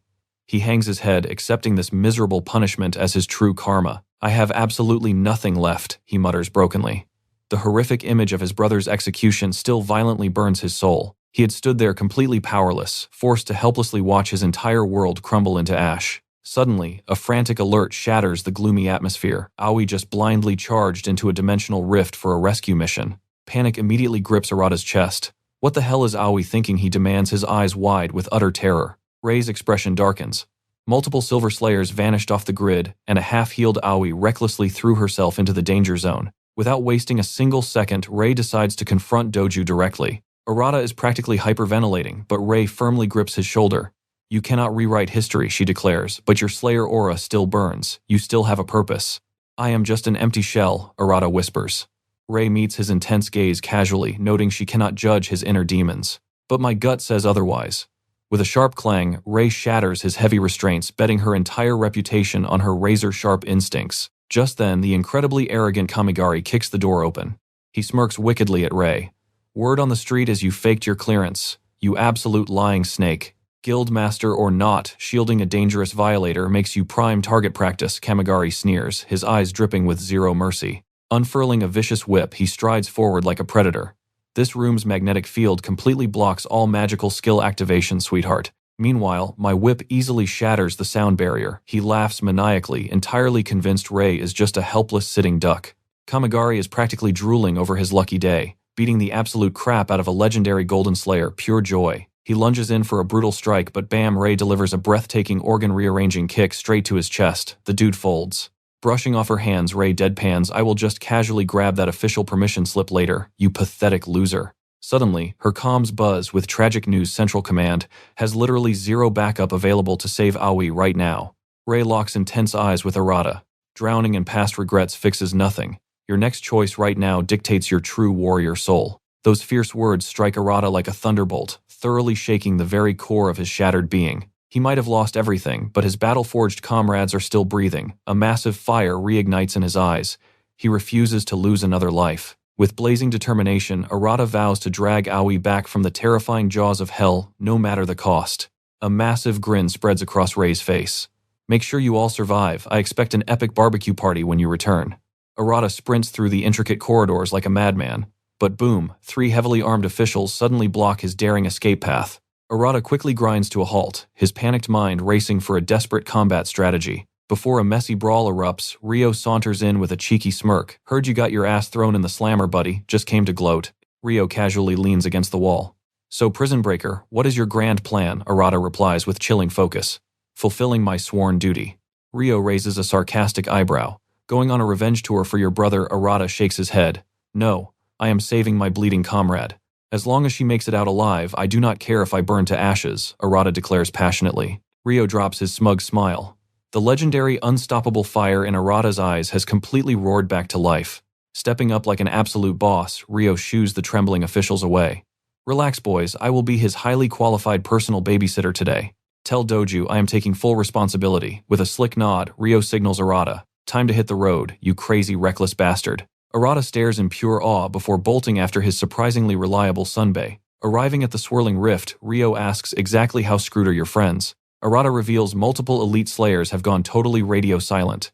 He hangs his head, accepting this miserable punishment as his true karma. I have absolutely nothing left, he mutters brokenly. The horrific image of his brother's execution still violently burns his soul. He had stood there completely powerless, forced to helplessly watch his entire world crumble into ash. Suddenly, a frantic alert shatters the gloomy atmosphere. Aoi just blindly charged into a dimensional rift for a rescue mission. Panic immediately grips Arata's chest. What the hell is Aoi thinking? He demands, his eyes wide with utter terror. Rei's expression darkens. Multiple Silver Slayers vanished off the grid, and a half-healed Aoi recklessly threw herself into the danger zone. Without wasting a single second, Rei decides to confront Doju directly. Arata is practically hyperventilating, but Rei firmly grips his shoulder. You cannot rewrite history, she declares, but your Slayer aura still burns. You still have a purpose. I am just an empty shell, Arata whispers. Rei meets his intense gaze casually, noting she cannot judge his inner demons. But my gut says otherwise. With a sharp clang, Rei shatters his heavy restraints, betting her entire reputation on her razor-sharp instincts. Just then, the incredibly arrogant Kamigari kicks the door open. He smirks wickedly at Rei. Word on the street is you faked your clearance. You absolute lying snake. Guildmaster or not, shielding a dangerous violator makes you prime target practice, Kamigari sneers, his eyes dripping with zero mercy. Unfurling a vicious whip, he strides forward like a predator. This room's magnetic field completely blocks all magical skill activation, sweetheart. Meanwhile, my whip easily shatters the sound barrier. He laughs maniacally, entirely convinced Ray is just a helpless sitting duck. Kamigari is practically drooling over his lucky day, beating the absolute crap out of a legendary Golden Slayer, pure joy. He lunges in for a brutal strike, but bam, Ray delivers a breathtaking organ-rearranging kick straight to his chest. The dude folds. Brushing off her hands, Ray deadpans, I will just casually grab that official permission slip later, you pathetic loser. Suddenly, her comms buzz with tragic news. Central Command has literally zero backup available to save Aoi right now. Ray locks intense eyes with Arata. Drowning in past regrets fixes nothing. Your next choice right now dictates your true warrior soul. Those fierce words strike Arata like a thunderbolt, thoroughly shaking the very core of his shattered being. He might have lost everything, but his battle-forged comrades are still breathing. A massive fire reignites in his eyes. He refuses to lose another life. With blazing determination, Arata vows to drag Aoi back from the terrifying jaws of hell, no matter the cost. A massive grin spreads across Ray's face. Make sure you all survive. I expect an epic barbecue party when you return. Arata sprints through the intricate corridors like a madman. But boom, 3 heavily armed officials suddenly block his daring escape path. Arata quickly grinds to a halt, his panicked mind racing for a desperate combat strategy. Before a messy brawl erupts, Rio saunters in with a cheeky smirk. Heard you got your ass thrown in the slammer, buddy. Just came to gloat. Rio casually leans against the wall. So, Prison Breaker, what is your grand plan? Arata replies with chilling focus. Fulfilling my sworn duty. Rio raises a sarcastic eyebrow. Going on a revenge tour for your brother? Arata shakes his head. No, I am saving my bleeding comrade. As long as she makes it out alive, I do not care if I burn to ashes, Arata declares passionately. Rio drops his smug smile. The legendary unstoppable fire in Arata's eyes has completely roared back to life. Stepping up like an absolute boss, Rio shoos the trembling officials away. Relax, boys, I will be his highly qualified personal babysitter today. Tell Doju I am taking full responsibility. With a slick nod, Rio signals Arata. Time to hit the road, you crazy, reckless bastard. Arata stares in pure awe before bolting after his surprisingly reliable Sunbae. Arriving at the swirling rift, Rio asks exactly how screwed are your friends. Arata reveals multiple elite slayers have gone totally radio silent.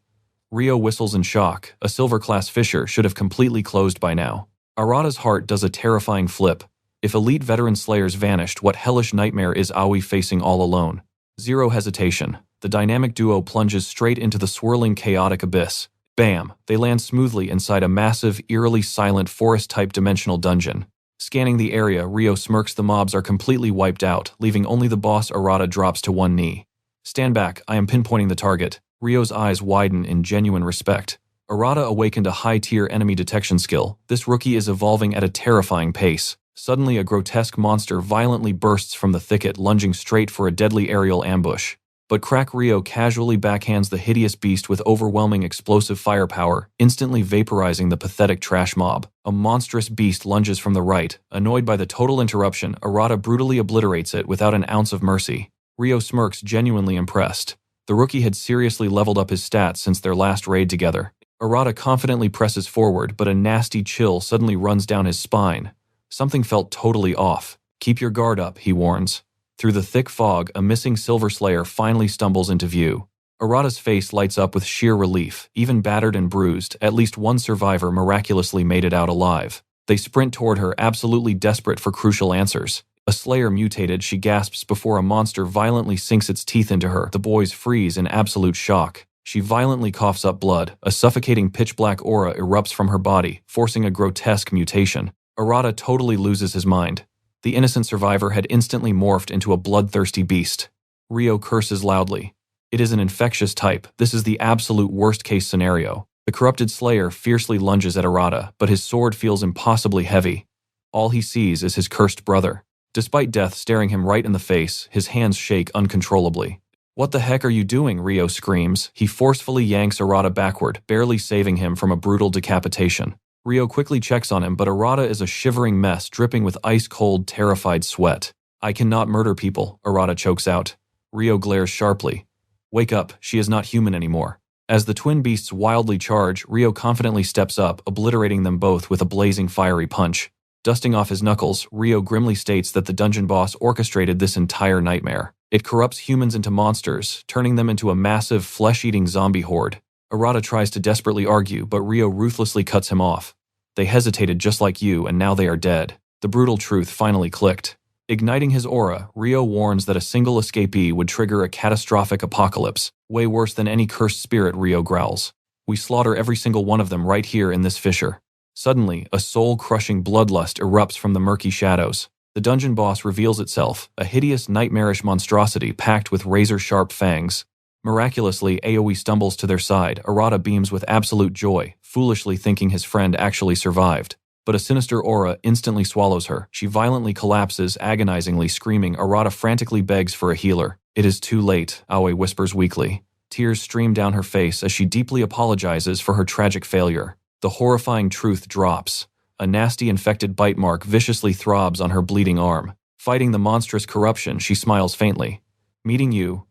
Rio whistles in shock. A silver-class fissure should have completely closed by now. Arata's heart does a terrifying flip. If elite veteran slayers vanished, what hellish nightmare is Aoi facing all alone? Zero hesitation. The dynamic duo plunges straight into the swirling chaotic abyss. Bam! They land smoothly inside a massive, eerily silent forest-type dimensional dungeon. Scanning the area, Rio smirks. The mobs are completely wiped out, leaving only the boss. Arata drops to one knee. Stand back, I am pinpointing the target. Rio's eyes widen in genuine respect. Arata awakened a high-tier enemy detection skill. This rookie is evolving at a terrifying pace. Suddenly, a grotesque monster violently bursts from the thicket, lunging straight for a deadly aerial ambush. But Crack Rio casually backhands the hideous beast with overwhelming explosive firepower, instantly vaporizing the pathetic trash mob. A monstrous beast lunges from the right. Annoyed by the total interruption, Arata brutally obliterates it without an ounce of mercy. Rio smirks, genuinely impressed. The rookie had seriously leveled up his stats since their last raid together. Arata confidently presses forward, but a nasty chill suddenly runs down his spine. Something felt totally off. Keep your guard up, he warns. Through the thick fog, a missing Silver Slayer finally stumbles into view. Arata's face lights up with sheer relief. Even battered and bruised, at least one survivor miraculously made it out alive. They sprint toward her, absolutely desperate for crucial answers. A Slayer mutated, she gasps before a monster violently sinks its teeth into her. The boys freeze in absolute shock. She violently coughs up blood. A suffocating pitch-black aura erupts from her body, forcing a grotesque mutation. Arata totally loses his mind. The innocent survivor had instantly morphed into a bloodthirsty beast. Rio curses loudly. It is an infectious type. This is the absolute worst-case scenario. The corrupted Slayer fiercely lunges at Arata, but his sword feels impossibly heavy. All he sees is his cursed brother. Despite death staring him right in the face, his hands shake uncontrollably. What the heck are you doing? Rio screams. He forcefully yanks Arata backward, barely saving him from a brutal decapitation. Rio quickly checks on him, but Arata is a shivering mess, dripping with ice-cold, terrified sweat. I cannot murder people, Arata chokes out. Rio glares sharply. Wake up, she is not human anymore. As the twin beasts wildly charge, Rio confidently steps up, obliterating them both with a blazing fiery punch. Dusting off his knuckles, Rio grimly states that the dungeon boss orchestrated this entire nightmare. It corrupts humans into monsters, turning them into a massive, flesh-eating zombie horde. Arata tries to desperately argue, but Rio ruthlessly cuts him off. They hesitated just like you, and now they are dead. The brutal truth finally clicked. Igniting his aura, Rio warns that a single escapee would trigger a catastrophic apocalypse, way worse than any cursed spirit, Rio growls. We slaughter every single one of them right here in this fissure. Suddenly, a soul-crushing bloodlust erupts from the murky shadows. The dungeon boss reveals itself, a hideous, nightmarish monstrosity packed with razor-sharp fangs. Miraculously, AoE stumbles to their side. Arata beams with absolute joy, foolishly thinking his friend actually survived. But a sinister aura instantly swallows her. She violently collapses, agonizingly screaming. Arata frantically begs for a healer. It is too late, Aoi whispers weakly. Tears stream down her face as she deeply apologizes for her tragic failure. The horrifying truth drops. A nasty infected bite mark viciously throbs on her bleeding arm. Fighting the monstrous corruption, she smiles faintly. Meeting you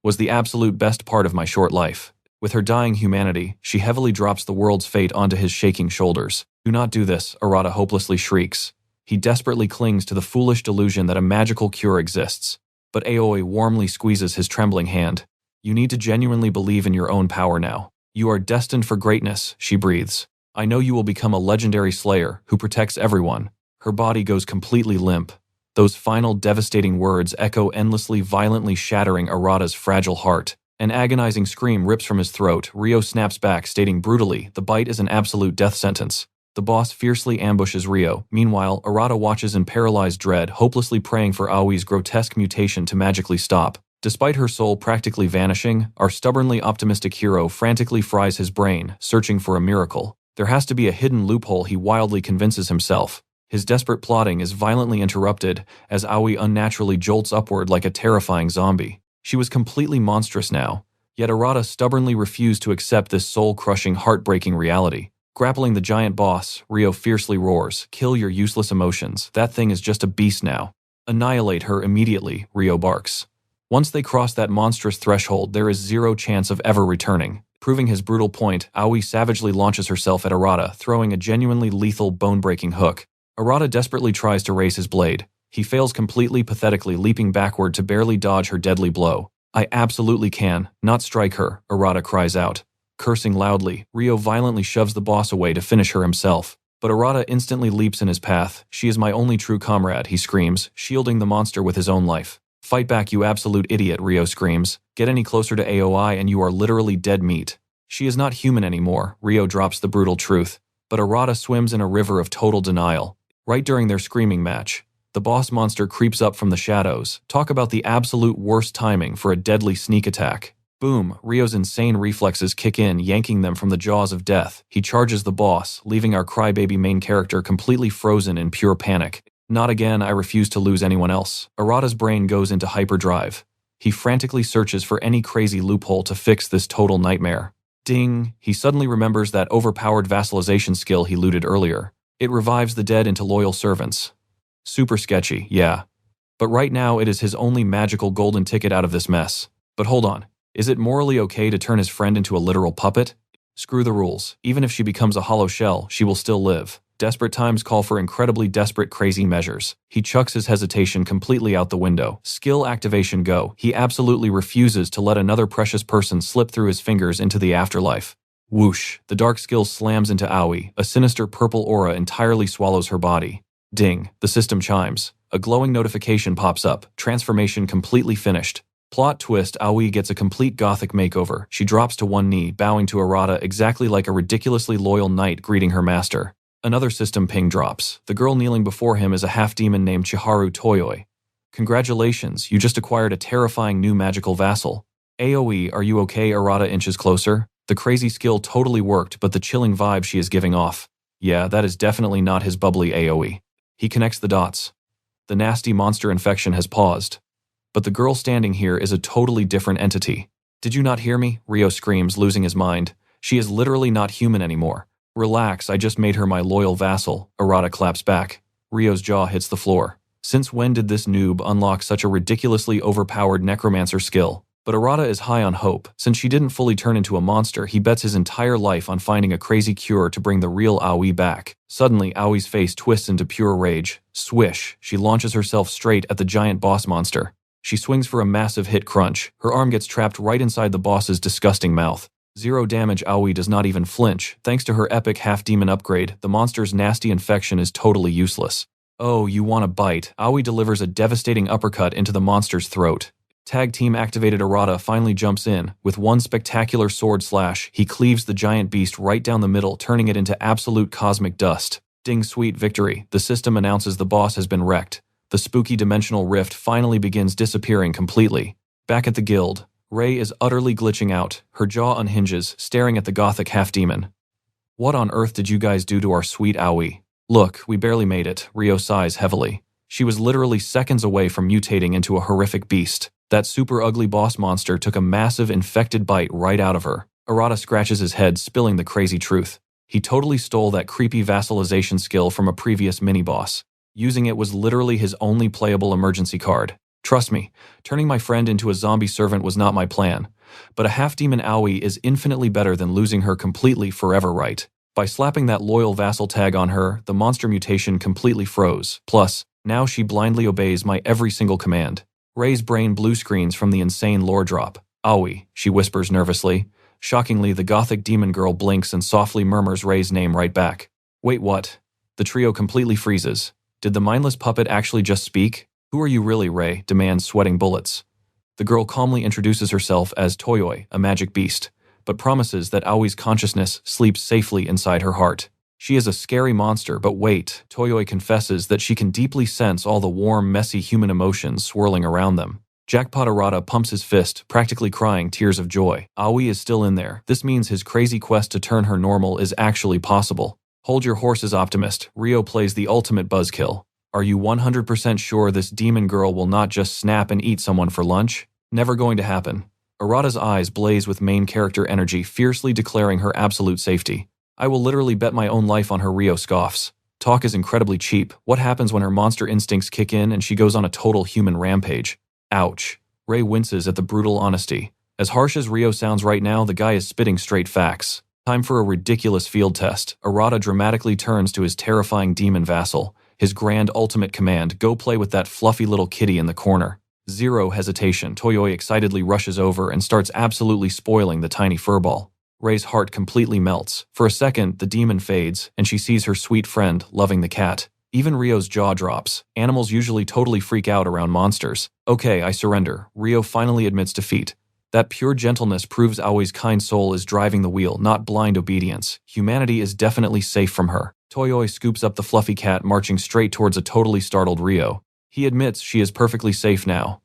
was the absolute best part of my short life. With her dying humanity, she heavily drops the world's fate onto his shaking shoulders. Do not do this, Arata hopelessly shrieks. He desperately clings to the foolish delusion that a magical cure exists. But Aoi warmly squeezes his trembling hand. You need to genuinely believe in your own power now. You are destined for greatness, she breathes. I know you will become a legendary slayer who protects everyone. Her body goes completely limp. Those final devastating words echo endlessly, violently shattering Arata's fragile heart. An agonizing scream rips from his throat. Rio snaps back, stating brutally, the bite is an absolute death sentence. The boss fiercely ambushes Rio. Meanwhile, Arata watches in paralyzed dread, hopelessly praying for Aoi's grotesque mutation to magically stop. Despite her soul practically vanishing, our stubbornly optimistic hero frantically fries his brain, searching for a miracle. There has to be a hidden loophole, he wildly convinces himself. His desperate plotting is violently interrupted as Aoi unnaturally jolts upward like a terrifying zombie. She was completely monstrous now, yet Arata stubbornly refused to accept this soul-crushing, heartbreaking reality. Grappling the giant boss, Rio fiercely roars, "Kill your useless emotions. That thing is just a beast now. Annihilate her immediately," Rio barks. Once they cross that monstrous threshold, there is zero chance of ever returning. Proving his brutal point, Aoi savagely launches herself at Arata, throwing a genuinely lethal, bone-breaking hook. Arata desperately tries to raise his blade. He fails completely, pathetically leaping backward to barely dodge her deadly blow. I absolutely can not strike her, Arata cries out. Cursing loudly, Rio violently shoves the boss away to finish her himself. But Arata instantly leaps in his path. She is my only true comrade, he screams, shielding the monster with his own life. Fight back, you absolute idiot, Rio screams. Get any closer to Aoi and you are literally dead meat. She is not human anymore, Rio drops the brutal truth. But Arata swims in a river of total denial. Right during their screaming match, the boss monster creeps up from the shadows. Talk about the absolute worst timing for a deadly sneak attack. Boom, Rio's insane reflexes kick in, yanking them from the jaws of death. He charges the boss, leaving our crybaby main character completely frozen in pure panic. Not again, I refuse to lose anyone else. Arata's brain goes into hyperdrive. He frantically searches for any crazy loophole to fix this total nightmare. Ding! He suddenly remembers that overpowered vassalization skill he looted earlier. It revives the dead into loyal servants. Super sketchy, yeah. But right now it is his only magical golden ticket out of this mess. But hold on. Is it morally okay to turn his friend into a literal puppet? Screw the rules. Even if she becomes a hollow shell, she will still live. Desperate times call for incredibly desperate, crazy measures. He chucks his hesitation completely out the window. Skill activation go. He absolutely refuses to let another precious person slip through his fingers into the afterlife. Whoosh. The dark skill slams into Aoi. A sinister purple aura entirely swallows her body. Ding. The system chimes. A glowing notification pops up. Transformation completely finished. Plot twist, Aoi gets a complete gothic makeover. She drops to one knee, bowing to Arata exactly like a ridiculously loyal knight greeting her master. Another system ping drops. The girl kneeling before him is a half-demon named Chiharu Toyoi. Congratulations, you just acquired a terrifying new magical vassal. Aoi, are you okay? Arata inches closer. The crazy skill totally worked, but the chilling vibe she is giving off. Yeah, that is definitely not his bubbly Aoi. He connects the dots. The nasty monster infection has paused. But the girl standing here is a totally different entity. Did you not hear me? Rio screams, losing his mind. She is literally not human anymore. Relax, I just made her my loyal vassal. Arata claps back. Rio's jaw hits the floor. Since when did this noob unlock such a ridiculously overpowered necromancer skill? But Arata is high on hope. Since she didn't fully turn into a monster, he bets his entire life on finding a crazy cure to bring the real Aoi back. Suddenly, Aoi's face twists into pure rage. Swish, she launches herself straight at the giant boss monster. She swings for a massive hit crunch. Her arm gets trapped right inside the boss's disgusting mouth. 0 damage. Aoi does not even flinch. Thanks to her epic half-demon upgrade, the monster's nasty infection is totally useless. Oh, you want a bite? Aoi delivers a devastating uppercut into the monster's throat. Tag team activated Arata finally jumps in. With one spectacular sword slash, he cleaves the giant beast right down the middle, turning it into absolute cosmic dust. Ding, sweet victory. The system announces the boss has been wrecked. The spooky dimensional rift finally begins disappearing completely. Back at the guild, Rei is utterly glitching out. Her jaw unhinges, staring at the gothic half-demon. What on earth did you guys do to our sweet Aoi? Look, we barely made it. Ryo sighs heavily. She was literally seconds away from mutating into a horrific beast. That super ugly boss monster took a massive infected bite right out of her. Arata scratches his head, spilling the crazy truth. He totally stole that creepy vassalization skill from a previous mini-boss. Using it was literally his only playable emergency card. Trust me, turning my friend into a zombie servant was not my plan. But a half-demon Aoi is infinitely better than losing her completely forever, right? By slapping that loyal vassal tag on her, the monster mutation completely froze. Plus, now she blindly obeys my every single command. Rei's brain blue screens from the insane lore drop. Aoi, she whispers nervously. Shockingly, the gothic demon girl blinks and softly murmurs Rei's name right back. Wait, what? The trio completely freezes. Did the mindless puppet actually just speak? Who are you really, Rei? Demands, sweating bullets. The girl calmly introduces herself as Toyoi, a magic beast, but promises that Aoi's consciousness sleeps safely inside her heart. She is a scary monster, but wait, Toyoi confesses that she can deeply sense all the warm, messy human emotions swirling around them. Jackpot Arata pumps his fist, practically crying tears of joy. Aoi is still in there. This means his crazy quest to turn her normal is actually possible. Hold your horses, Optimist. Ryo plays the ultimate buzzkill. Are you 100% sure this demon girl will not just snap and eat someone for lunch? Never going to happen. Arata's eyes blaze with main character energy, fiercely declaring her absolute safety. I will literally bet my own life on her, Ryo scoffs. Talk is incredibly cheap. What happens when her monster instincts kick in and she goes on a total human rampage? Ouch. Rei winces at the brutal honesty. As harsh as Ryo sounds right now, the guy is spitting straight facts. Time for a ridiculous field test. Arata dramatically turns to his terrifying demon vassal. His grand ultimate command, go play with that fluffy little kitty in the corner. 0 hesitation, Toyoi excitedly rushes over and starts absolutely spoiling the tiny furball. Rei's heart completely melts. For a second, the demon fades, and she sees her sweet friend loving the cat. Even Ryo's jaw drops. Animals usually totally freak out around monsters. Okay, I surrender. Ryo finally admits defeat. That pure gentleness proves Aoi's kind soul is driving the wheel, not blind obedience. Humanity is definitely safe from her. Toyoi scoops up the fluffy cat, marching straight towards a totally startled Ryo. He admits she is perfectly safe now,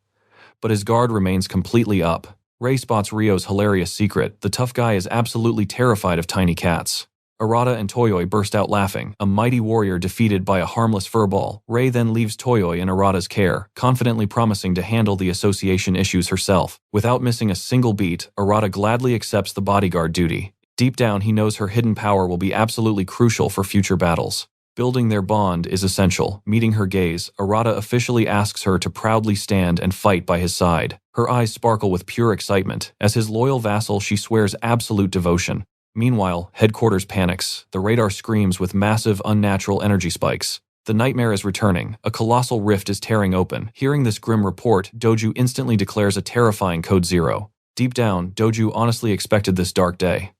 but his guard remains completely up. Rei spots Ryo's hilarious secret. The tough guy is absolutely terrified of tiny cats. Arata and Toyoi burst out laughing, a mighty warrior defeated by a harmless furball. Rei then leaves Toyoi in Arata's care, confidently promising to handle the association issues herself. Without missing a single beat, Arata gladly accepts the bodyguard duty. Deep down, he knows her hidden power will be absolutely crucial for future battles. Building their bond is essential. Meeting her gaze, Arata officially asks her to proudly stand and fight by his side. Her eyes sparkle with pure excitement. As his loyal vassal, she swears absolute devotion. Meanwhile, headquarters panics. The radar screams with massive, unnatural energy spikes. The nightmare is returning. A colossal rift is tearing open. Hearing this grim report, Doju instantly declares a terrifying Code 0. Deep down, Doju honestly expected this dark day.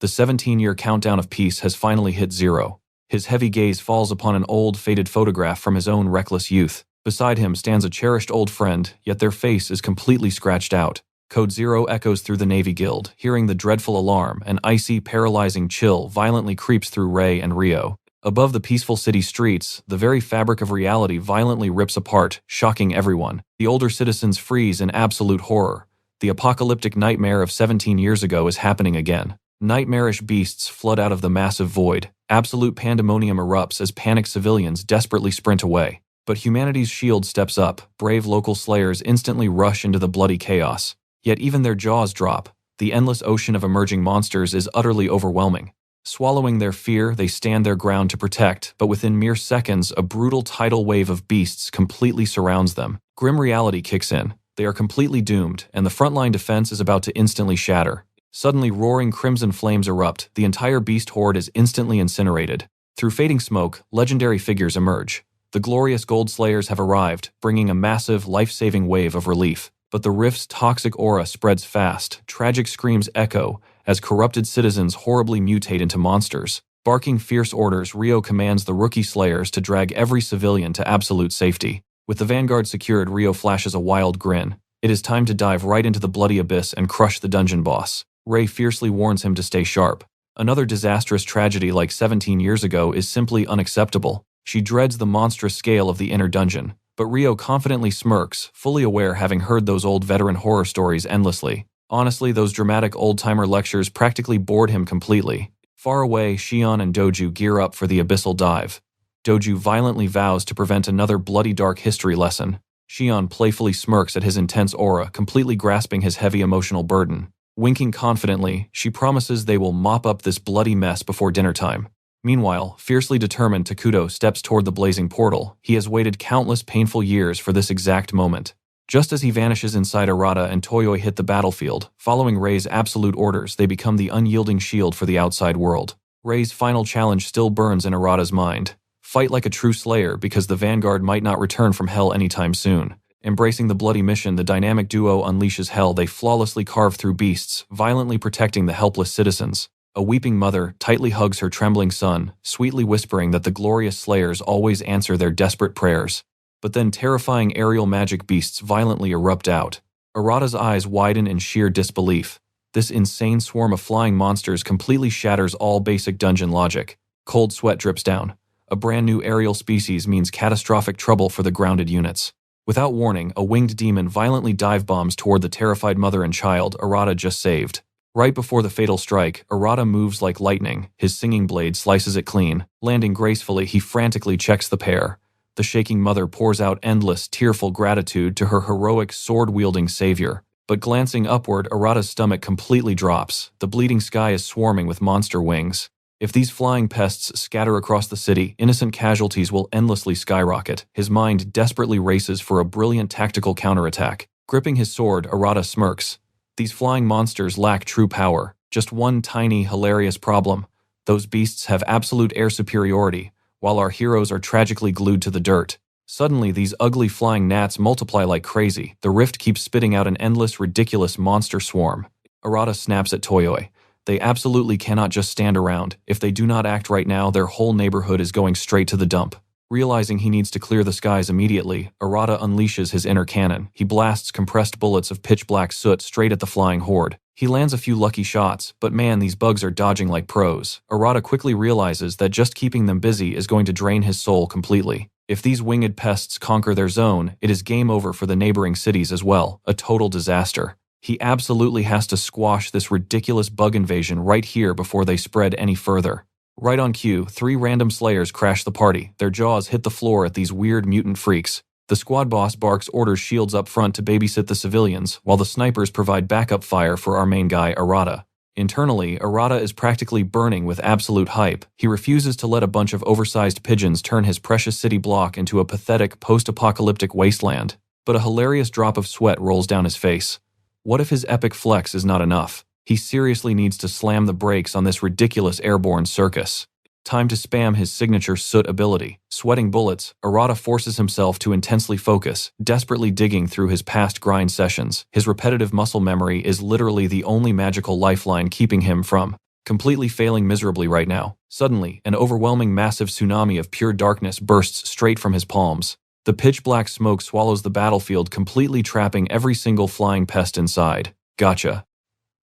The 17-year countdown of peace has finally hit 0. His heavy gaze falls upon an old, faded photograph from his own reckless youth. Beside him stands a cherished old friend, yet their face is completely scratched out. Code 0 echoes through the Navy Guild. Hearing the dreadful alarm, an icy, paralyzing chill violently creeps through Rei and Ryo. Above the peaceful city streets, the very fabric of reality violently rips apart, shocking everyone. The older citizens freeze in absolute horror. The apocalyptic nightmare of 17 years ago is happening again. Nightmarish beasts flood out of the massive void. Absolute pandemonium erupts as panicked civilians desperately sprint away. But humanity's shield steps up. Brave local slayers instantly rush into the bloody chaos. Yet even their jaws drop. The endless ocean of emerging monsters is utterly overwhelming. Swallowing their fear, they stand their ground to protect, but within mere seconds, a brutal tidal wave of beasts completely surrounds them. Grim reality kicks in. They are completely doomed, and the frontline defense is about to instantly shatter. Suddenly, roaring crimson flames erupt, the entire beast horde is instantly incinerated. Through fading smoke, legendary figures emerge. The glorious Gold Slayers have arrived, bringing a massive, life-saving wave of relief. But the rift's toxic aura spreads fast, tragic screams echo, as corrupted citizens horribly mutate into monsters. Barking fierce orders, Rio commands the rookie Slayers to drag every civilian to absolute safety. With the vanguard secured, Rio flashes a wild grin. It is time to dive right into the bloody abyss and crush the dungeon boss. Ray fiercely warns him to stay sharp. Another disastrous tragedy like 17 years ago is simply unacceptable. She dreads the monstrous scale of the inner dungeon, but Rio confidently smirks, fully aware having heard those old veteran horror stories endlessly. Honestly, those dramatic old-timer lectures practically bored him completely. Far away, Shion and Doju gear up for the abyssal dive. Doju violently vows to prevent another bloody dark history lesson. Shion playfully smirks at his intense aura, completely grasping his heavy emotional burden. Winking confidently, she promises they will mop up this bloody mess before dinner time. Meanwhile, fiercely determined, Takuto steps toward the blazing portal. He has waited countless painful years for this exact moment. Just as he vanishes inside, Arata and Toyoi hit the battlefield. Following Rei's absolute orders, they become the unyielding shield for the outside world. Rei's final challenge still burns in Arata's mind. Fight like a true slayer, because the vanguard might not return from hell anytime soon. Embracing the bloody mission, the dynamic duo unleashes hell. They flawlessly carve through beasts, violently protecting the helpless citizens. A weeping mother tightly hugs her trembling son, sweetly whispering that the glorious slayers always answer their desperate prayers. But then terrifying aerial magic beasts violently erupt out. Arata's eyes widen in sheer disbelief. This insane swarm of flying monsters completely shatters all basic dungeon logic. Cold sweat drips down. A brand new aerial species means catastrophic trouble for the grounded units. Without warning, a winged demon violently dive bombs toward the terrified mother and child Arata just saved. Right before the fatal strike, Arata moves like lightning. His singing blade slices it clean. Landing gracefully, he frantically checks the pair. The shaking mother pours out endless, tearful gratitude to her heroic, sword-wielding savior. But glancing upward, Arata's stomach completely drops. The bleeding sky is swarming with monster wings. If these flying pests scatter across the city, innocent casualties will endlessly skyrocket. His mind desperately races for a brilliant tactical counterattack. Gripping his sword, Arata smirks. These flying monsters lack true power. Just one tiny, hilarious problem. Those beasts have absolute air superiority, while our heroes are tragically glued to the dirt. Suddenly, these ugly flying gnats multiply like crazy. The rift keeps spitting out an endless, ridiculous monster swarm. Arata snaps at Toyoi. They absolutely cannot just stand around. If they do not act right now, their whole neighborhood is going straight to the dump. Realizing he needs to clear the skies immediately, Arata unleashes his inner cannon. He blasts compressed bullets of pitch-black soot straight at the flying horde. He lands a few lucky shots, but man, these bugs are dodging like pros. Arata quickly realizes that just keeping them busy is going to drain his soul completely. If these winged pests conquer their zone, it is game over for the neighboring cities as well. A total disaster. He absolutely has to squash this ridiculous bug invasion right here before they spread any further. Right on cue, 3 random slayers crash the party. Their jaws hit the floor at these weird mutant freaks. The squad boss barks orders shields up front to babysit the civilians, while the snipers provide backup fire for our main guy, Arata. Internally, Arata is practically burning with absolute hype. He refuses to let a bunch of oversized pigeons turn his precious city block into a pathetic post-apocalyptic wasteland. But a hilarious drop of sweat rolls down his face. What if his epic flex is not enough? He seriously needs to slam the brakes on this ridiculous airborne circus. Time to spam his signature soot ability. Sweating bullets, Arata forces himself to intensely focus, desperately digging through his past grind sessions. His repetitive muscle memory is literally the only magical lifeline keeping him from completely failing miserably right now. Suddenly, an overwhelming massive tsunami of pure darkness bursts straight from his palms. The pitch-black smoke swallows the battlefield, completely trapping every single flying pest inside. Gotcha.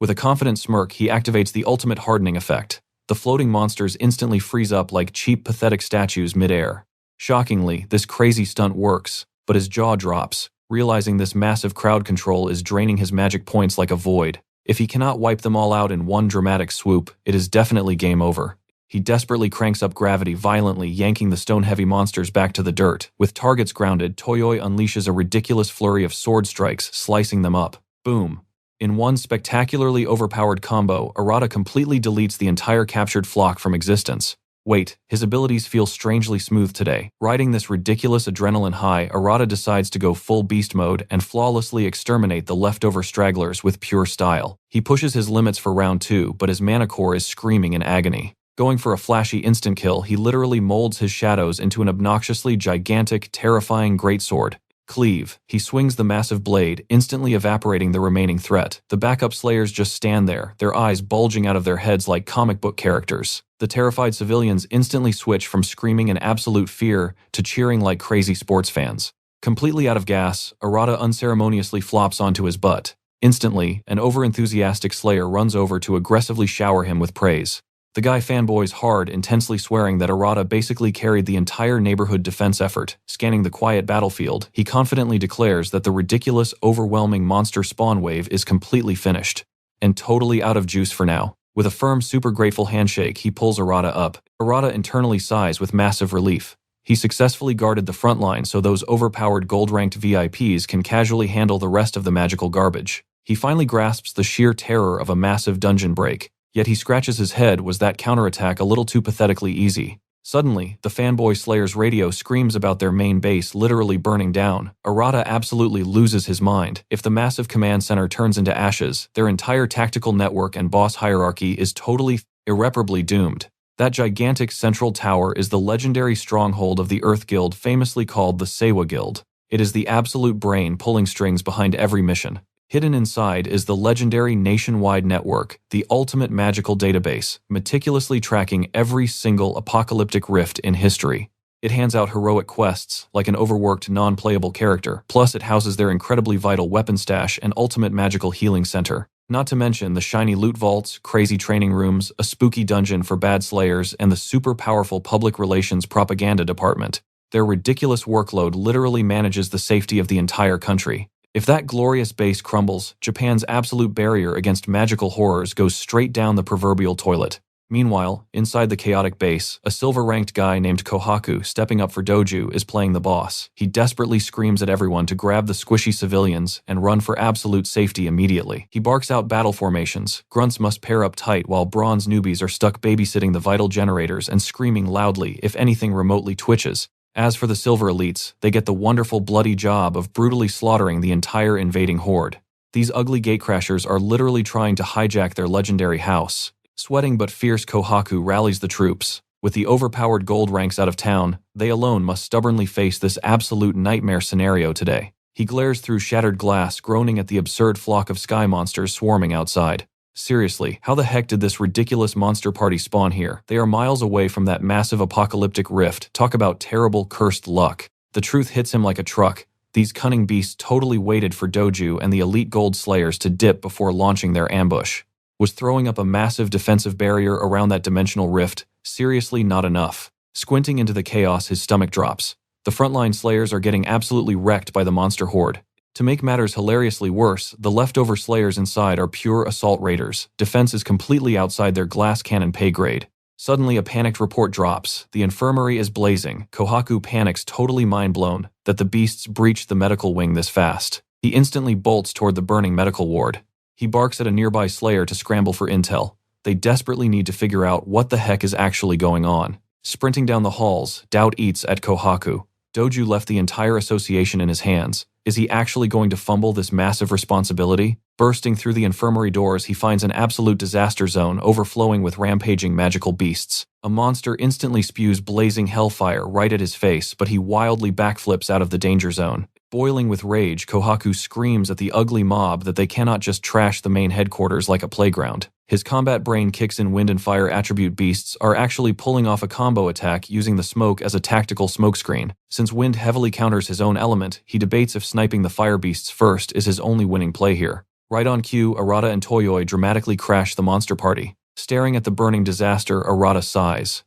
With a confident smirk, he activates the ultimate hardening effect. The floating monsters instantly freeze up like cheap, pathetic statues mid-air. Shockingly, this crazy stunt works, but his jaw drops, realizing this massive crowd control is draining his magic points like a void. If he cannot wipe them all out in one dramatic swoop, it is definitely game over. He desperately cranks up gravity, violently yanking the stone-heavy monsters back to the dirt. With targets grounded, Toyoi unleashes a ridiculous flurry of sword strikes, slicing them up. Boom. In one spectacularly overpowered combo, Arata completely deletes the entire captured flock from existence. Wait, his abilities feel strangely smooth today. Riding this ridiculous adrenaline high, Arata decides to go full beast mode and flawlessly exterminate the leftover stragglers with pure style. He pushes his limits for round 2, but his mana core is screaming in agony. Going for a flashy instant kill, he literally molds his shadows into an obnoxiously gigantic, terrifying greatsword. Cleave. He swings the massive blade, instantly evaporating the remaining threat. The backup slayers just stand there, their eyes bulging out of their heads like comic book characters. The terrified civilians instantly switch from screaming in absolute fear to cheering like crazy sports fans. Completely out of gas, Arata unceremoniously flops onto his butt. Instantly, an overenthusiastic slayer runs over to aggressively shower him with praise. The guy fanboys hard, intensely swearing that Arata basically carried the entire neighborhood defense effort. Scanning the quiet battlefield, he confidently declares that the ridiculous, overwhelming monster spawn wave is completely finished. And totally out of juice for now. With a firm, super grateful handshake, he pulls Arata up. Arata internally sighs with massive relief. He successfully guarded the front line so those overpowered gold-ranked VIPs can casually handle the rest of the magical garbage. He finally grasps the sheer terror of a massive dungeon break. Yet he scratches his head, was that counterattack a little too pathetically easy? Suddenly, the fanboy Slayer's radio screams about their main base literally burning down. Arata absolutely loses his mind. If the massive command center turns into ashes, their entire tactical network and boss hierarchy is totally, irreparably doomed. That gigantic central tower is the legendary stronghold of the Earth Guild, famously called the Sewa Guild. It is the absolute brain pulling strings behind every mission. Hidden inside is the legendary nationwide network, the ultimate magical database, meticulously tracking every single apocalyptic rift in history. It hands out heroic quests, like an overworked, non-playable character, plus it houses their incredibly vital weapon stash and ultimate magical healing center. Not to mention the shiny loot vaults, crazy training rooms, a spooky dungeon for bad slayers, and the super powerful public relations propaganda department. Their ridiculous workload literally manages the safety of the entire country. If that glorious base crumbles, Japan's absolute barrier against magical horrors goes straight down the proverbial toilet. Meanwhile, inside the chaotic base, a silver-ranked guy named Kohaku, stepping up for Doju, is playing the boss. He desperately screams at everyone to grab the squishy civilians and run for absolute safety immediately. He barks out battle formations. Grunts must pair up tight while bronze newbies are stuck babysitting the vital generators and screaming loudly if anything remotely twitches. As for the silver elites, they get the wonderful bloody job of brutally slaughtering the entire invading horde. These ugly gatecrashers are literally trying to hijack their legendary house. Sweating but fierce, Kohaku rallies the troops. With the overpowered gold ranks out of town, they alone must stubbornly face this absolute nightmare scenario today. He glares through shattered glass, groaning at the absurd flock of sky monsters swarming outside. Seriously, how the heck did this ridiculous monster party spawn here? They are miles away from that massive apocalyptic rift. Talk about terrible, cursed luck. The truth hits him like a truck. These cunning beasts totally waited for Doju and the elite gold slayers to dip before launching their ambush. Was throwing up a massive defensive barrier around that dimensional rift seriously not enough? Squinting into the chaos, his stomach drops. The frontline slayers are getting absolutely wrecked by the monster horde. To make matters hilariously worse, the leftover slayers inside are pure assault raiders. Defense is completely outside their glass cannon pay grade. Suddenly a panicked report drops. The infirmary is blazing. Kohaku panics, totally mind-blown that the beasts breached the medical wing this fast. He instantly bolts toward the burning medical ward. He barks at a nearby slayer to scramble for intel. They desperately need to figure out what the heck is actually going on. Sprinting down the halls, doubt eats at Kohaku. Doju left the entire association in his hands. Is he actually going to fumble this massive responsibility? Bursting through the infirmary doors, he finds an absolute disaster zone overflowing with rampaging magical beasts. A monster instantly spews blazing hellfire right at his face, but he wildly backflips out of the danger zone. Boiling with rage, Kohaku screams at the ugly mob that they cannot just trash the main headquarters like a playground. His combat brain kicks in. Wind and fire attribute beasts are actually pulling off a combo attack using the smoke as a tactical smokescreen. Since wind heavily counters his own element, he debates if sniping the fire beasts first is his only winning play here. Right on cue, Arata and Toyoi dramatically crash the monster party. Staring at the burning disaster, Arata sighs.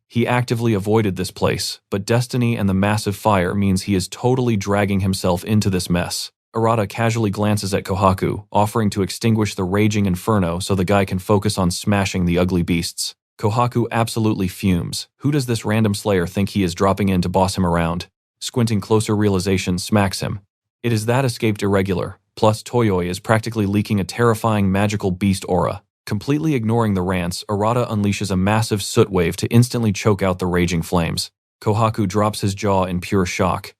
He actively avoided this place, but destiny and the massive fire means he is totally dragging himself into this mess. Arata casually glances at Kohaku, offering to extinguish the raging inferno so the guy can focus on smashing the ugly beasts. Kohaku absolutely fumes. Who does this random slayer think he is dropping in to boss him around? Squinting closer, realization smacks him. It is that escaped irregular, plus Toyoi is practically leaking a terrifying magical beast aura. Completely ignoring the rants, Arata unleashes a massive soot wave to instantly choke out the raging flames. Kohaku drops his jaw in pure shock.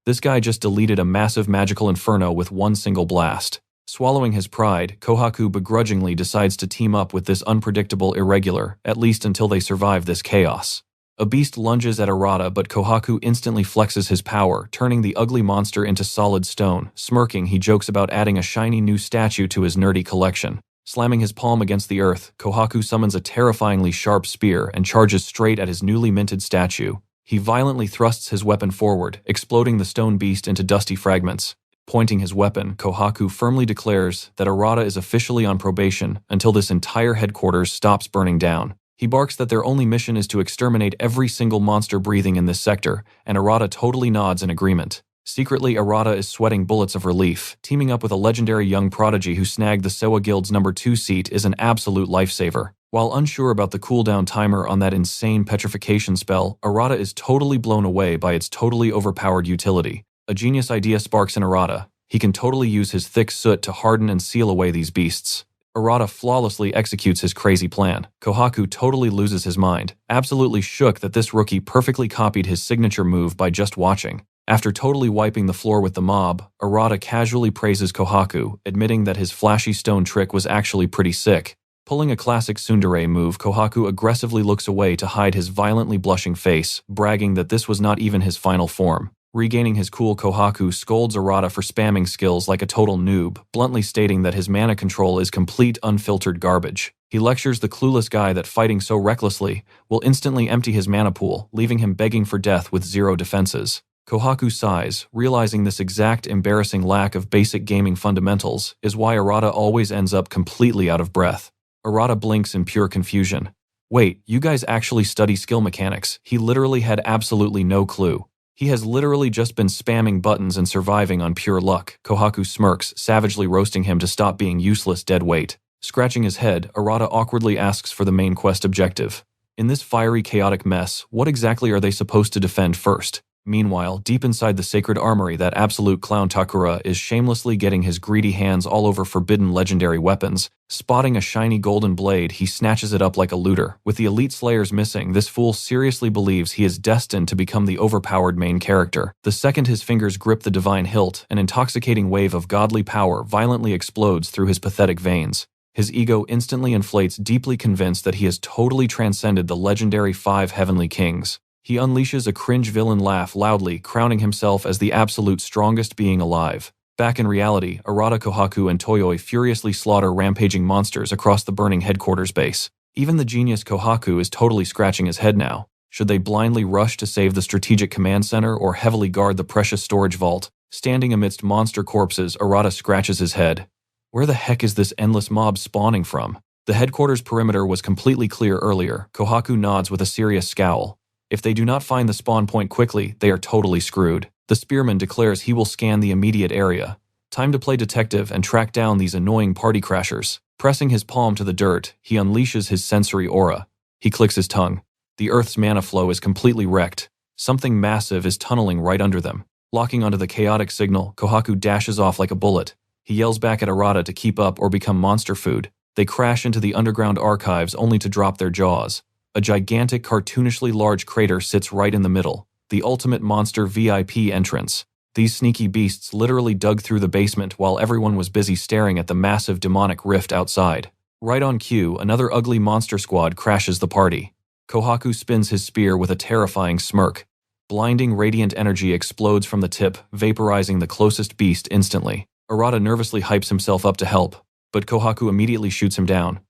This guy just deleted a massive magical inferno with one single blast. Swallowing his pride, Kohaku begrudgingly decides to team up with this unpredictable irregular, at least until they survive this chaos. A beast lunges at Arata, but Kohaku instantly flexes his power, turning the ugly monster into solid stone. Smirking, he jokes about adding a shiny new statue to his nerdy collection. Slamming his palm against the earth, Kohaku summons a terrifyingly sharp spear and charges straight at his newly minted statue. He violently thrusts his weapon forward, exploding the stone beast into dusty fragments. Pointing his weapon, Kohaku firmly declares that Arata is officially on probation until this entire headquarters stops burning down. He barks that their only mission is to exterminate every single monster breathing in this sector, and Arata totally nods in agreement. Secretly, Arata is sweating bullets of relief. Teaming up with a legendary young prodigy who snagged the Sewa Guild's number 2 seat is an absolute lifesaver. While unsure about the cooldown timer on that insane petrification spell, Arata is totally blown away by its totally overpowered utility. A genius idea sparks in Arata. He can totally use his thick soot to harden and seal away these beasts. Arata flawlessly executes his crazy plan. Kohaku totally loses his mind, absolutely shook that this rookie perfectly copied his signature move by just watching. After totally wiping the floor with the mob, Arata casually praises Kohaku, admitting that his flashy stone trick was actually pretty sick. Pulling a classic tsundere move, Kohaku aggressively looks away to hide his violently blushing face, bragging that this was not even his final form. Regaining his cool, Kohaku scolds Arata for spamming skills like a total noob, bluntly stating that his mana control is complete unfiltered garbage. He lectures the clueless guy that fighting so recklessly will instantly empty his mana pool, leaving him begging for death with 0 defenses. Kohaku sighs, realizing this exact embarrassing lack of basic gaming fundamentals is why Arata always ends up completely out of breath. Arata blinks in pure confusion. Wait, you guys actually study skill mechanics? He literally had absolutely no clue. He has literally just been spamming buttons and surviving on pure luck. Kohaku smirks, savagely roasting him to stop being useless dead weight. Scratching his head, Arata awkwardly asks for the main quest objective. In this fiery, chaotic mess, what exactly are they supposed to defend first? Meanwhile, deep inside the sacred armory, that absolute clown Takura is shamelessly getting his greedy hands all over forbidden legendary weapons. Spotting a shiny golden blade, he snatches it up like a looter. With the elite slayers missing, this fool seriously believes he is destined to become the overpowered main character. The second his fingers grip the divine hilt, an intoxicating wave of godly power violently explodes through his pathetic veins. His ego instantly inflates, deeply convinced that he has totally transcended the legendary 5 heavenly kings. He unleashes a cringe villain laugh loudly, crowning himself as the absolute strongest being alive. Back in reality, Arata, Kohaku, and Toyoi furiously slaughter rampaging monsters across the burning headquarters base. Even the genius Kohaku is totally scratching his head now. Should they blindly rush to save the strategic command center or heavily guard the precious storage vault? Standing amidst monster corpses, Arata scratches his head. Where the heck is this endless mob spawning from? The headquarters perimeter was completely clear earlier. Kohaku nods with a serious scowl. If they do not find the spawn point quickly, they are totally screwed. The spearman declares he will scan the immediate area. Time to play detective and track down these annoying party crashers. Pressing his palm to the dirt, he unleashes his sensory aura. He clicks his tongue. The Earth's mana flow is completely wrecked. Something massive is tunneling right under them. Locking onto the chaotic signal, Kohaku dashes off like a bullet. He yells back at Arata to keep up or become monster food. They crash into the underground archives only to drop their jaws. A gigantic, cartoonishly large crater sits right in the middle, the ultimate monster VIP entrance. These sneaky beasts literally dug through the basement while everyone was busy staring at the massive demonic rift outside. Right on cue, another ugly monster squad crashes the party. Kohaku spins his spear with a terrifying smirk. Blinding radiant energy explodes from the tip, vaporizing the closest beast instantly. Arata nervously hypes himself up to help, but Kohaku immediately shoots him down.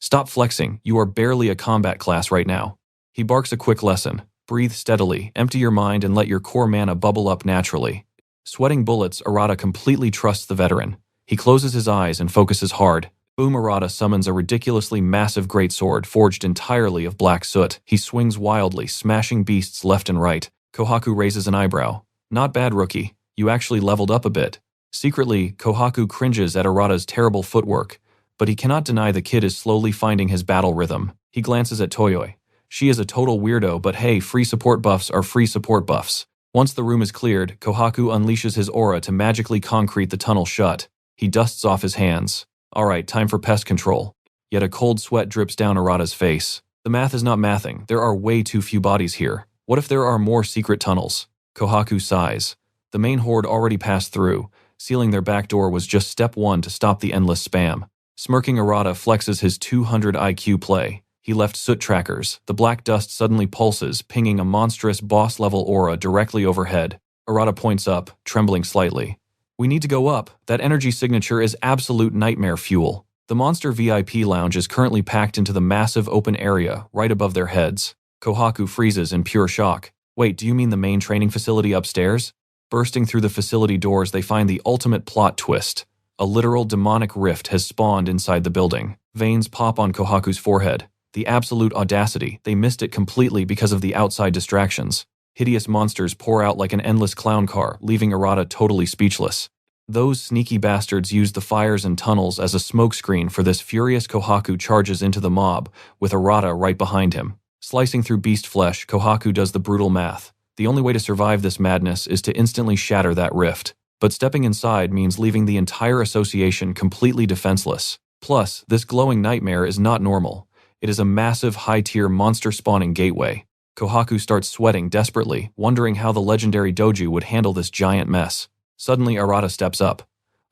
Stop flexing, you are barely a combat class right now. He barks a quick lesson. Breathe steadily, empty your mind, and let your core mana bubble up naturally. Sweating bullets, Arata completely trusts the veteran. He closes his eyes and focuses hard. Boom! Arata summons a ridiculously massive greatsword forged entirely of black soot. He swings wildly, smashing beasts left and right. Kohaku raises an eyebrow. Not bad, rookie. You actually leveled up a bit. Secretly, Kohaku cringes at Arata's terrible footwork, but he cannot deny the kid is slowly finding his battle rhythm. He glances at Toyoi. She is a total weirdo, but hey, free support buffs are free support buffs. Once the room is cleared, Kohaku unleashes his aura to magically concrete the tunnel shut. He dusts off his hands. Alright, time for pest control. yet a cold sweat drips down Arata's face. The math is not mathing. There are way too few bodies here. What if there are more secret tunnels? Kohaku sighs. The main horde already passed through. Sealing their back door was just step one to stop the endless spam. Smirking, Arata flexes his 200 IQ play. He left soot trackers. The black dust suddenly pulses, pinging a monstrous boss-level aura directly overhead. Arata points up, trembling slightly. We need to go up. That energy signature is absolute nightmare fuel. The monster VIP lounge is currently packed into the massive open area right above their heads. Kohaku freezes in pure shock. Wait, do you mean the main training facility upstairs? Bursting through the facility doors, they find the ultimate plot twist. A literal demonic rift has spawned inside the building. Veins pop on Kohaku's forehead. The absolute audacity. They missed it completely because of the outside distractions. Hideous monsters pour out like an endless clown car, leaving Arata totally speechless. Those sneaky bastards used the fires and tunnels as a smokescreen for this. Furious Kohaku charges into the mob, with Arata right behind him. Slicing through beast flesh, Kohaku does the brutal math. The only way to survive this madness is to instantly shatter that rift. But stepping inside means leaving the entire association completely defenseless. Plus, this glowing nightmare is not normal. It is a massive high-tier monster-spawning gateway. Kohaku starts sweating desperately, wondering how the legendary doju would handle this giant mess. Suddenly, Arata steps up.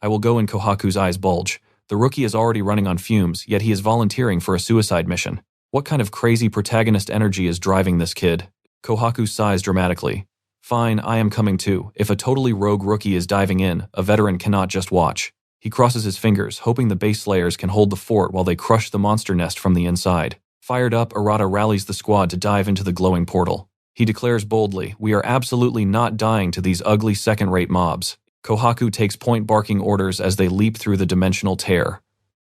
I will go in. Kohaku's eyes bulge. The rookie is already running on fumes, yet he is volunteering for a suicide mission. What kind of crazy protagonist energy is driving this kid? Kohaku sighs dramatically. Fine, I am coming too. If a totally rogue rookie is diving in, a veteran cannot just watch. He crosses his fingers, hoping the base slayers can hold the fort while they crush the monster nest from the inside. Fired up, Arata rallies the squad to dive into the glowing portal. He declares boldly, we are absolutely not dying to these ugly second-rate mobs. Kohaku takes point, barking orders as they leap through the dimensional tear.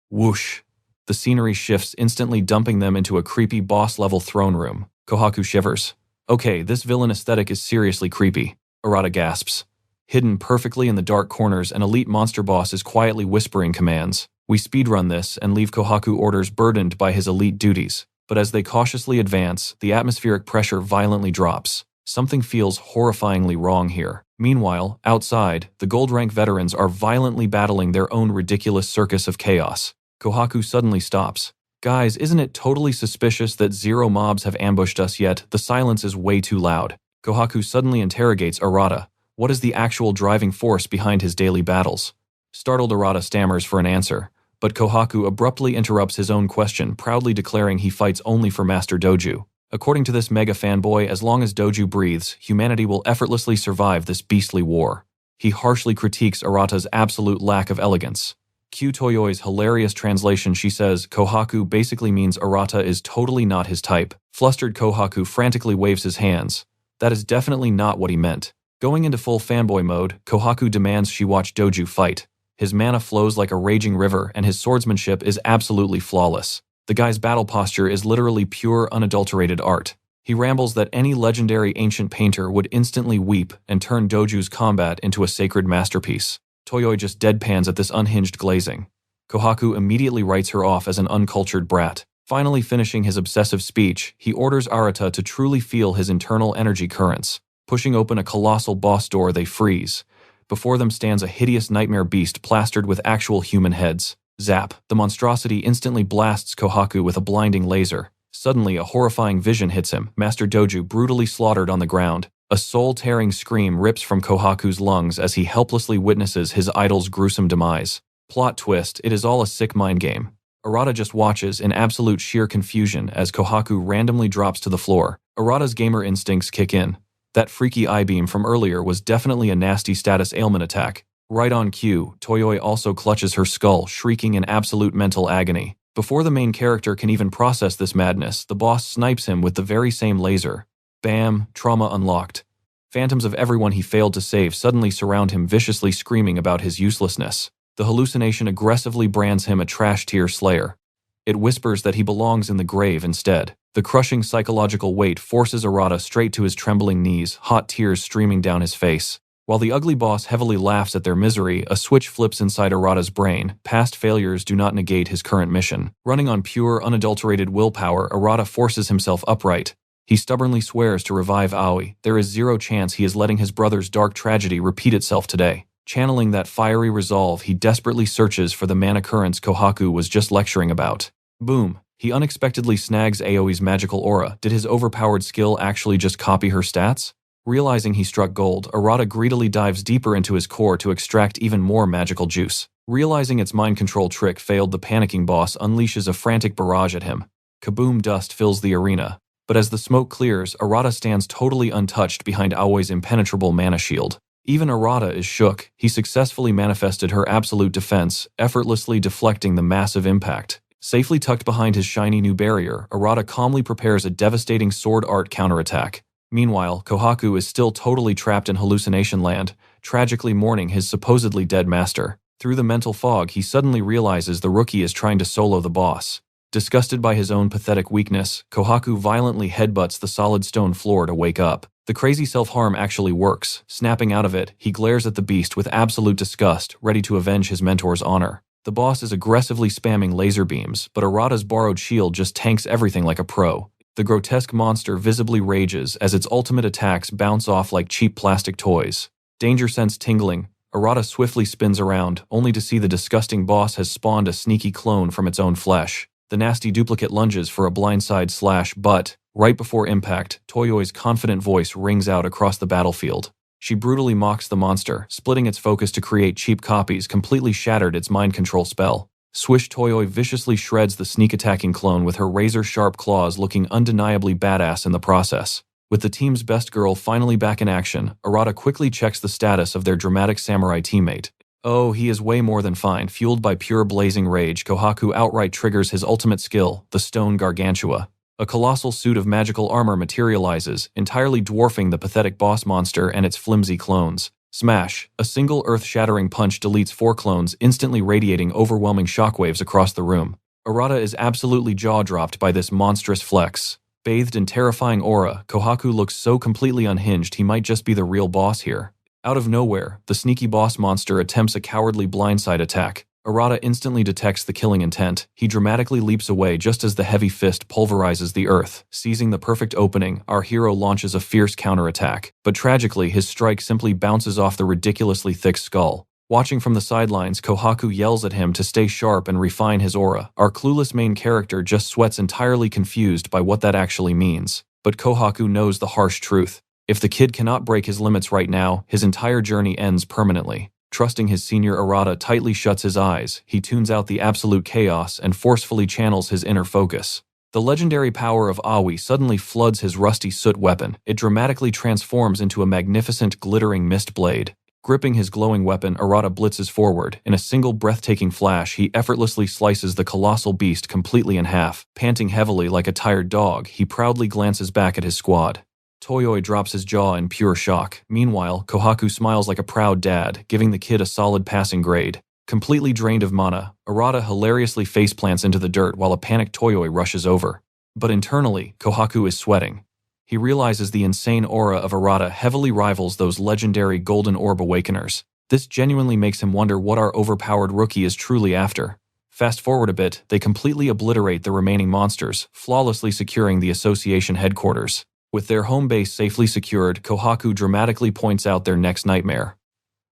Whoosh! The scenery shifts, instantly dumping them into a creepy boss-level throne room. Kohaku shivers. Okay, this villain aesthetic is seriously creepy. Arata gasps. Hidden perfectly in the dark corners, an elite monster boss is quietly whispering commands. We speedrun this and leave Kohaku orders burdened by his elite duties. But as they cautiously advance, the atmospheric pressure violently drops. Something feels horrifyingly wrong here. Meanwhile, outside, the gold-rank veterans are violently battling their own ridiculous circus of chaos. Kohaku suddenly stops. Guys, isn't it totally suspicious that 0 mobs have ambushed us yet? The silence is way too loud. Kohaku suddenly interrogates Arata. What is the actual driving force behind his daily battles? Startled, Arata stammers for an answer, but Kohaku abruptly interrupts his own question, proudly declaring he fights only for Master Doju. According to this mega fanboy, as long as Doju breathes, humanity will effortlessly survive this beastly war. He harshly critiques Arata's absolute lack of elegance. Q Toyoi's hilarious translation, she says, Kohaku basically means Arata is totally not his type. Flustered, Kohaku frantically waves his hands. That is definitely not what he meant. Going into full fanboy mode, Kohaku demands she watch Doju fight. His mana flows like a raging river, and his swordsmanship is absolutely flawless. The guy's battle posture is literally pure, unadulterated art. He rambles that any legendary ancient painter would instantly weep and turn Doju's combat into a sacred masterpiece. Toyoi just deadpans at this unhinged glazing. Kohaku immediately writes her off as an uncultured brat. Finally finishing his obsessive speech, he orders Arata to truly feel his internal energy currents. Pushing open a colossal boss door, they freeze. Before them stands a hideous nightmare beast plastered with actual human heads. Zap! The monstrosity instantly blasts Kohaku with a blinding laser. Suddenly, a horrifying vision hits him. Master Doju brutally slaughtered on the ground. A soul-tearing scream rips from Kohaku's lungs as he helplessly witnesses his idol's gruesome demise. Plot twist, it is all a sick mind game. Arata just watches in absolute sheer confusion as Kohaku randomly drops to the floor. Arata's gamer instincts kick in. That freaky eye-beam from earlier was definitely a nasty status ailment attack. Right on cue, Toyoi also clutches her skull, shrieking in absolute mental agony. Before the main character can even process this madness, the boss snipes him with the very same laser. Bam, trauma unlocked. Phantoms of everyone he failed to save suddenly surround him, viciously screaming about his uselessness. The hallucination aggressively brands him a trash-tier slayer. It whispers that he belongs in the grave instead. The crushing psychological weight forces Arata straight to his trembling knees, hot tears streaming down his face. While the ugly boss heavily laughs at their misery, a switch flips inside Arata's brain. Past failures do not negate his current mission. Running on pure, unadulterated willpower, Arata forces himself upright. He stubbornly swears to revive Aoi. There is zero chance he is letting his brother's dark tragedy repeat itself today. Channeling that fiery resolve, he desperately searches for the mana currents Kohaku was just lecturing about. Boom. He unexpectedly snags Aoi's magical aura. Did his overpowered skill actually just copy her stats? Realizing he struck gold, Arata greedily dives deeper into his core to extract even more magical juice. Realizing its mind control trick failed, the panicking boss unleashes a frantic barrage at him. Kaboom! Dust fills the arena. But as the smoke clears, Arata stands totally untouched behind Aoi's impenetrable mana shield. Even Arata is shook. He successfully manifested her absolute defense, effortlessly deflecting the massive impact. Safely tucked behind his shiny new barrier, Arata calmly prepares a devastating sword art counterattack. Meanwhile, Kohaku is still totally trapped in hallucination land, tragically mourning his supposedly dead master. Through the mental fog, he suddenly realizes the rookie is trying to solo the boss. Disgusted by his own pathetic weakness, Kohaku violently headbutts the solid stone floor to wake up. The crazy self-harm actually works. Snapping out of it, he glares at the beast with absolute disgust, ready to avenge his mentor's honor. The boss is aggressively spamming laser beams, but Arata's borrowed shield just tanks everything like a pro. The grotesque monster visibly rages as its ultimate attacks bounce off like cheap plastic toys. Danger sense tingling, Arata swiftly spins around, only to see the disgusting boss has spawned a sneaky clone from its own flesh. The nasty duplicate lunges for a blindside slash, but, right before impact, Toyoi's confident voice rings out across the battlefield. She brutally mocks the monster, splitting its focus to create cheap copies, completely shattered its mind control spell. Swish! Toyoi viciously shreds the sneak-attacking clone with her razor-sharp claws, looking undeniably badass in the process. With the team's best girl finally back in action, Arata quickly checks the status of their dramatic samurai teammate. Oh, he is way more than fine. Fueled by pure blazing rage, Kohaku outright triggers his ultimate skill, the Stone Gargantua. A colossal suit of magical armor materializes, entirely dwarfing the pathetic boss monster and its flimsy clones. Smash! A single earth-shattering punch deletes 4 clones, instantly radiating overwhelming shockwaves across the room. Arata is absolutely jaw-dropped by this monstrous flex. Bathed in terrifying aura, Kohaku looks so completely unhinged he might just be the real boss here. Out of nowhere, the sneaky boss monster attempts a cowardly blindside attack. Arata instantly detects the killing intent. He dramatically leaps away just as the heavy fist pulverizes the earth. Seizing the perfect opening, our hero launches a fierce counterattack. But tragically, his strike simply bounces off the ridiculously thick skull. Watching from the sidelines, Kohaku yells at him to stay sharp and refine his aura. Our clueless main character just sweats, entirely confused by what that actually means. But Kohaku knows the harsh truth. If the kid cannot break his limits right now, his entire journey ends permanently. Trusting his senior, Arata tightly shuts his eyes. He tunes out the absolute chaos and forcefully channels his inner focus. The legendary power of Aoi suddenly floods his rusty soot weapon. It dramatically transforms into a magnificent glittering mist blade. Gripping his glowing weapon, Arata blitzes forward. In a single breathtaking flash, he effortlessly slices the colossal beast completely in half. Panting heavily like a tired dog, he proudly glances back at his squad. Toyoi drops his jaw in pure shock. Meanwhile, Kohaku smiles like a proud dad, giving the kid a solid passing grade. Completely drained of mana, Arata hilariously faceplants into the dirt while a panicked Toyoi rushes over. But internally, Kohaku is sweating. He realizes the insane aura of Arata heavily rivals those legendary Golden Orb Awakeners. This genuinely makes him wonder what our overpowered rookie is truly after. Fast forward a bit, they completely obliterate the remaining monsters, flawlessly securing the association headquarters. With their home base safely secured, Kohaku dramatically points out their next nightmare.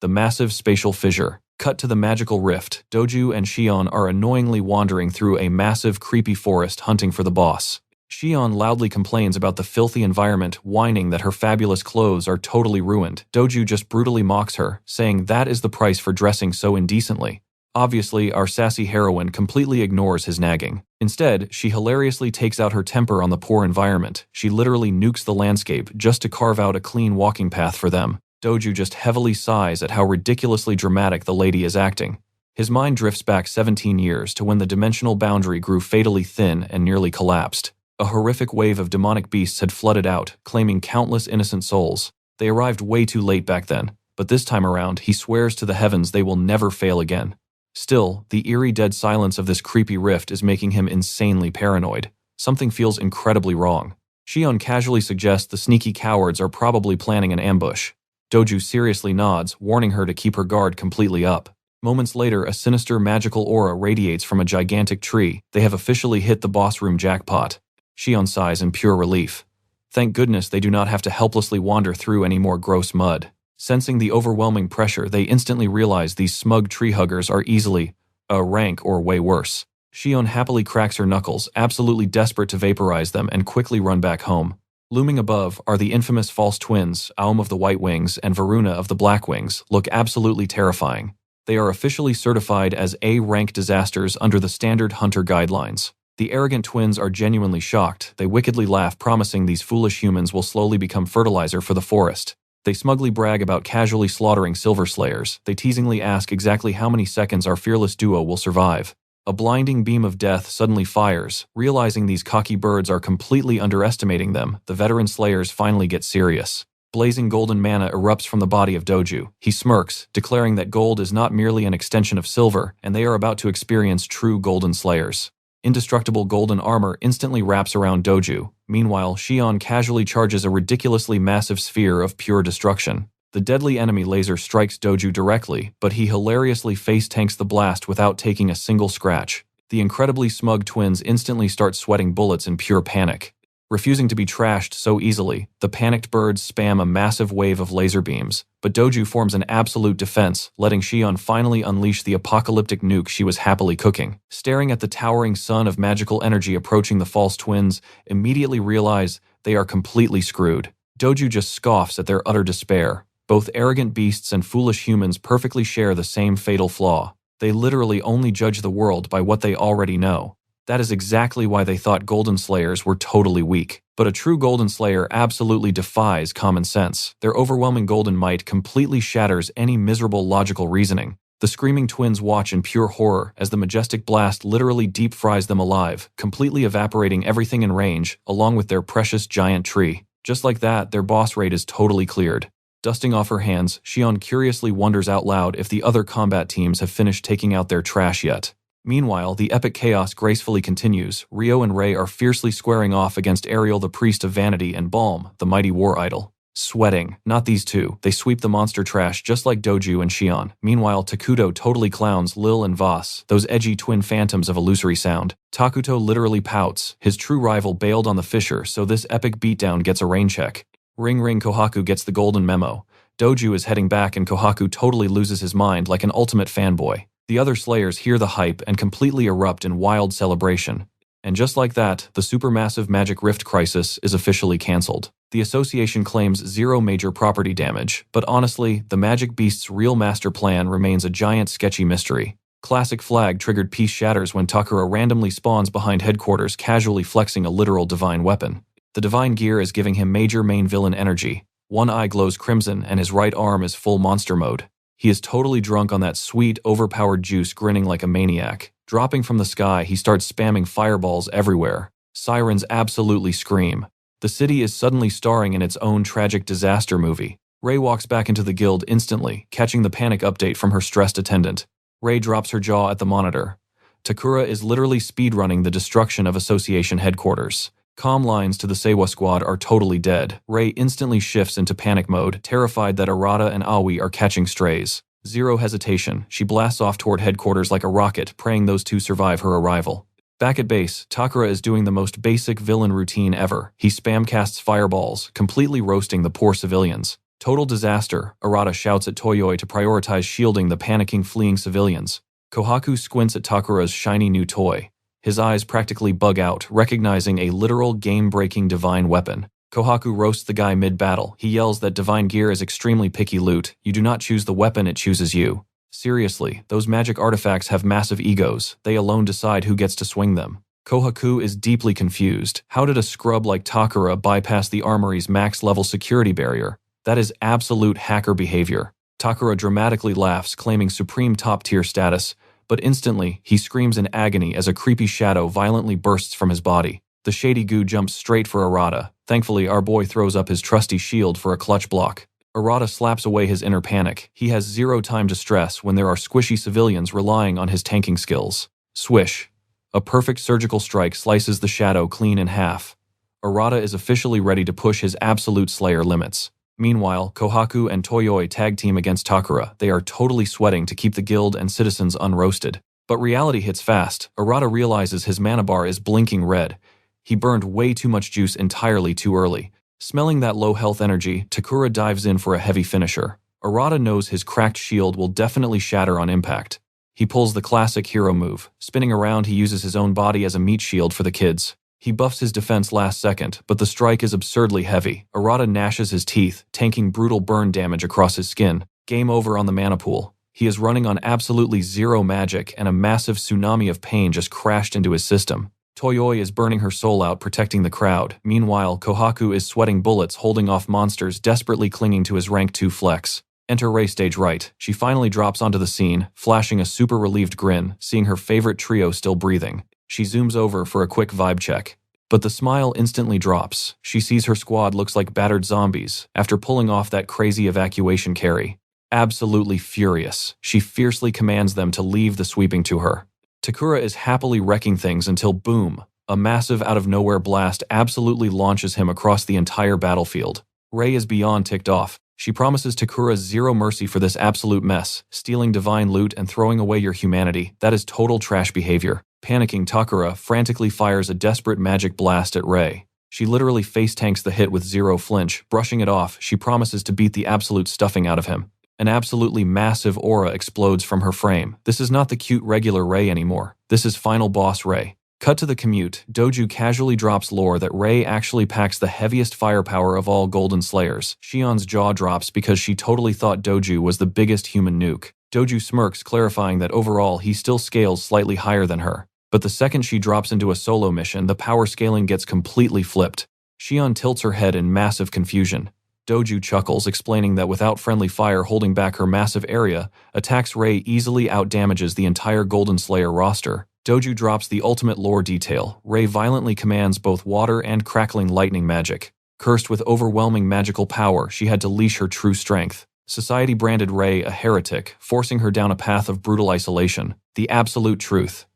The massive spatial fissure. Cut to the magical rift. Doju and Shion are annoyingly wandering through a massive, creepy forest hunting for the boss. Shion loudly complains about the filthy environment, whining that her fabulous clothes are totally ruined. Doju just brutally mocks her, saying that is the price for dressing so indecently. Obviously, our sassy heroine completely ignores his nagging. Instead, she hilariously takes out her temper on the poor environment. She literally nukes the landscape just to carve out a clean walking path for them. Doju just heavily sighs at how ridiculously dramatic the lady is acting. His mind drifts back 17 years to when the dimensional boundary grew fatally thin and nearly collapsed. A horrific wave of demonic beasts had flooded out, claiming countless innocent souls. They arrived way too late back then, but this time around, he swears to the heavens they will never fail again. Still, the eerie dead silence of this creepy rift is making him insanely paranoid. Something feels incredibly wrong. Shion casually suggests the sneaky cowards are probably planning an ambush. Doju seriously nods, warning her to keep her guard completely up. Moments later, a sinister magical aura radiates from a gigantic tree. They have officially hit the boss room jackpot. Shion sighs in pure relief. Thank goodness they do not have to helplessly wander through any more gross mud. Sensing the overwhelming pressure, they instantly realize these smug tree huggers are easily a rank or way worse. Shion happily cracks her knuckles, absolutely desperate to vaporize them and quickly run back home. Looming above are the infamous false twins, Aum of the White Wings and Varuna of the Black Wings, look absolutely terrifying. They are officially certified as A-rank disasters under the standard hunter guidelines. The arrogant twins are genuinely shocked. They wickedly laugh, promising these foolish humans will slowly become fertilizer for the forest. They smugly brag about casually slaughtering Silver Slayers. They teasingly ask exactly how many seconds our fearless duo will survive. A blinding beam of death suddenly fires. Realizing these cocky birds are completely underestimating them, the veteran slayers finally get serious. Blazing golden mana erupts from the body of Doju. He smirks, declaring that gold is not merely an extension of silver, and they are about to experience true golden slayers. Indestructible golden armor instantly wraps around Doju. Meanwhile, Shion casually charges a ridiculously massive sphere of pure destruction. The deadly enemy laser strikes Doju directly, but he hilariously face-tanks the blast without taking a single scratch. The incredibly smug twins instantly start sweating bullets in pure panic. Refusing to be trashed so easily, the panicked birds spam a massive wave of laser beams, but Doju forms an absolute defense, letting Shion finally unleash the apocalyptic nuke she was happily cooking. Staring at the towering sun of magical energy approaching, the false twins immediately realize they are completely screwed. Doju just scoffs at their utter despair. Both arrogant beasts and foolish humans perfectly share the same fatal flaw. They literally only judge the world by what they already know. That is exactly why they thought Golden Slayers were totally weak. But a true Golden Slayer absolutely defies common sense. Their overwhelming golden might completely shatters any miserable logical reasoning. The screaming twins watch in pure horror as the majestic blast literally deep fries them alive, completely evaporating everything in range, along with their precious giant tree. Just like that, their boss raid is totally cleared. Dusting off her hands, Shion curiously wonders out loud if the other combat teams have finished taking out their trash yet. Meanwhile, the epic chaos gracefully continues. Ryo and Rei are fiercely squaring off against Ariel, the priest of vanity, and Balm, the mighty war idol. Sweating. Not these two. They sweep the monster trash just like Doju and Shion. Meanwhile, Takuto totally clowns Lil and Vass, those edgy twin phantoms of illusory sound. Takuto literally pouts. His true rival bailed on the fissure, so this epic beatdown gets a rain check. Ring Kohaku gets the golden memo. Doju is heading back and Kohaku totally loses his mind like an ultimate fanboy. The other Slayers hear the hype and completely erupt in wild celebration. And just like that, the supermassive Magic Rift crisis is officially cancelled. The association claims 0 major property damage, but honestly, the Magic Beast's real master plan remains a giant sketchy mystery. Classic flag-triggered piece shatters when Takura randomly spawns behind headquarters, casually flexing a literal divine weapon. The divine gear is giving him major main villain energy. One eye glows crimson and his right arm is full monster mode. He is totally drunk on that sweet, overpowered juice, grinning like a maniac. Dropping from the sky, he starts spamming fireballs everywhere. Sirens absolutely scream. The city is suddenly starring in its own tragic disaster movie. Rei walks back into the guild instantly, catching the panic update from her stressed attendant. Rei drops her jaw at the monitor. Takura is literally speedrunning the destruction of association headquarters. Comm lines to the Seiwa squad are totally dead. Rei instantly shifts into panic mode, terrified that Arata and Aoi are catching strays. Zero hesitation, she blasts off toward headquarters like a rocket, praying those two survive her arrival. Back at base, Takura is doing the most basic villain routine ever. He spam casts fireballs, completely roasting the poor civilians. Total disaster, Arata shouts at Toyoi to prioritize shielding the panicking, fleeing civilians. Kohaku squints at Takura's shiny new toy. His eyes practically bug out, recognizing a literal game-breaking divine weapon. Kohaku roasts the guy mid-battle. He yells that divine gear is extremely picky loot. You do not choose the weapon, it chooses you. Seriously, those magic artifacts have massive egos. They alone decide who gets to swing them. Kohaku is deeply confused. How did a scrub like Takura bypass the armory's max-level security barrier? That is absolute hacker behavior. Takura dramatically laughs, claiming supreme top-tier status, but instantly, he screams in agony as a creepy shadow violently bursts from his body. The shady goo jumps straight for Arata. Thankfully, our boy throws up his trusty shield for a clutch block. Arata slaps away his inner panic. He has zero time to stress when there are squishy civilians relying on his tanking skills. Swish. A perfect surgical strike slices the shadow clean in half. Arata is officially ready to push his absolute slayer limits. Meanwhile, Kohaku and Toyoi tag team against Takura. They are totally sweating to keep the guild and citizens unroasted. But reality hits fast. Arata realizes his mana bar is blinking red. He burned way too much juice entirely too early. Smelling that low health energy, Takura dives in for a heavy finisher. Arata knows his cracked shield will definitely shatter on impact. He pulls the classic hero move. Spinning around, he uses his own body as a meat shield for the kids. He buffs his defense last second, but the strike is absurdly heavy. Arata gnashes his teeth, tanking brutal burn damage across his skin. Game over on the mana pool. He is running on absolutely zero magic, and a massive tsunami of pain just crashed into his system. Toyoi is burning her soul out, protecting the crowd. Meanwhile, Kohaku is sweating bullets, holding off monsters, desperately clinging to his rank 2 flex. Enter Rei stage right. She finally drops onto the scene, flashing a super relieved grin, seeing her favorite trio still breathing. She zooms over for a quick vibe check. But the smile instantly drops. She sees her squad looks like battered zombies after pulling off that crazy evacuation carry. Absolutely furious, she fiercely commands them to leave the sweeping to her. Takura is happily wrecking things until boom, a massive out-of-nowhere blast absolutely launches him across the entire battlefield. Rei is beyond ticked off. She promises Takura zero mercy for this absolute mess, stealing divine loot and throwing away your humanity. That is total trash behavior. Panicking, Takura frantically fires a desperate magic blast at Rei. She literally face-tanks the hit with zero flinch. Brushing it off, she promises to beat the absolute stuffing out of him. An absolutely massive aura explodes from her frame. This is not the cute regular Rei anymore. This is final boss Rei. Cut to the commute. Doju casually drops lore that Rei actually packs the heaviest firepower of all Golden Slayers. Shion's jaw drops because she totally thought Doju was the biggest human nuke. Doju smirks, clarifying that overall he still scales slightly higher than her. But the second she drops into a solo mission, the power scaling gets completely flipped. Shion tilts her head in massive confusion. Doju chuckles, explaining that without friendly fire holding back her massive area, attacks Rei easily outdamages the entire Golden Slayer roster. Doju drops the ultimate lore detail. Rei violently commands both water and crackling lightning magic. Cursed with overwhelming magical power, she had to leash her true strength. Society branded Rei a heretic, forcing her down a path of brutal isolation. The absolute truth.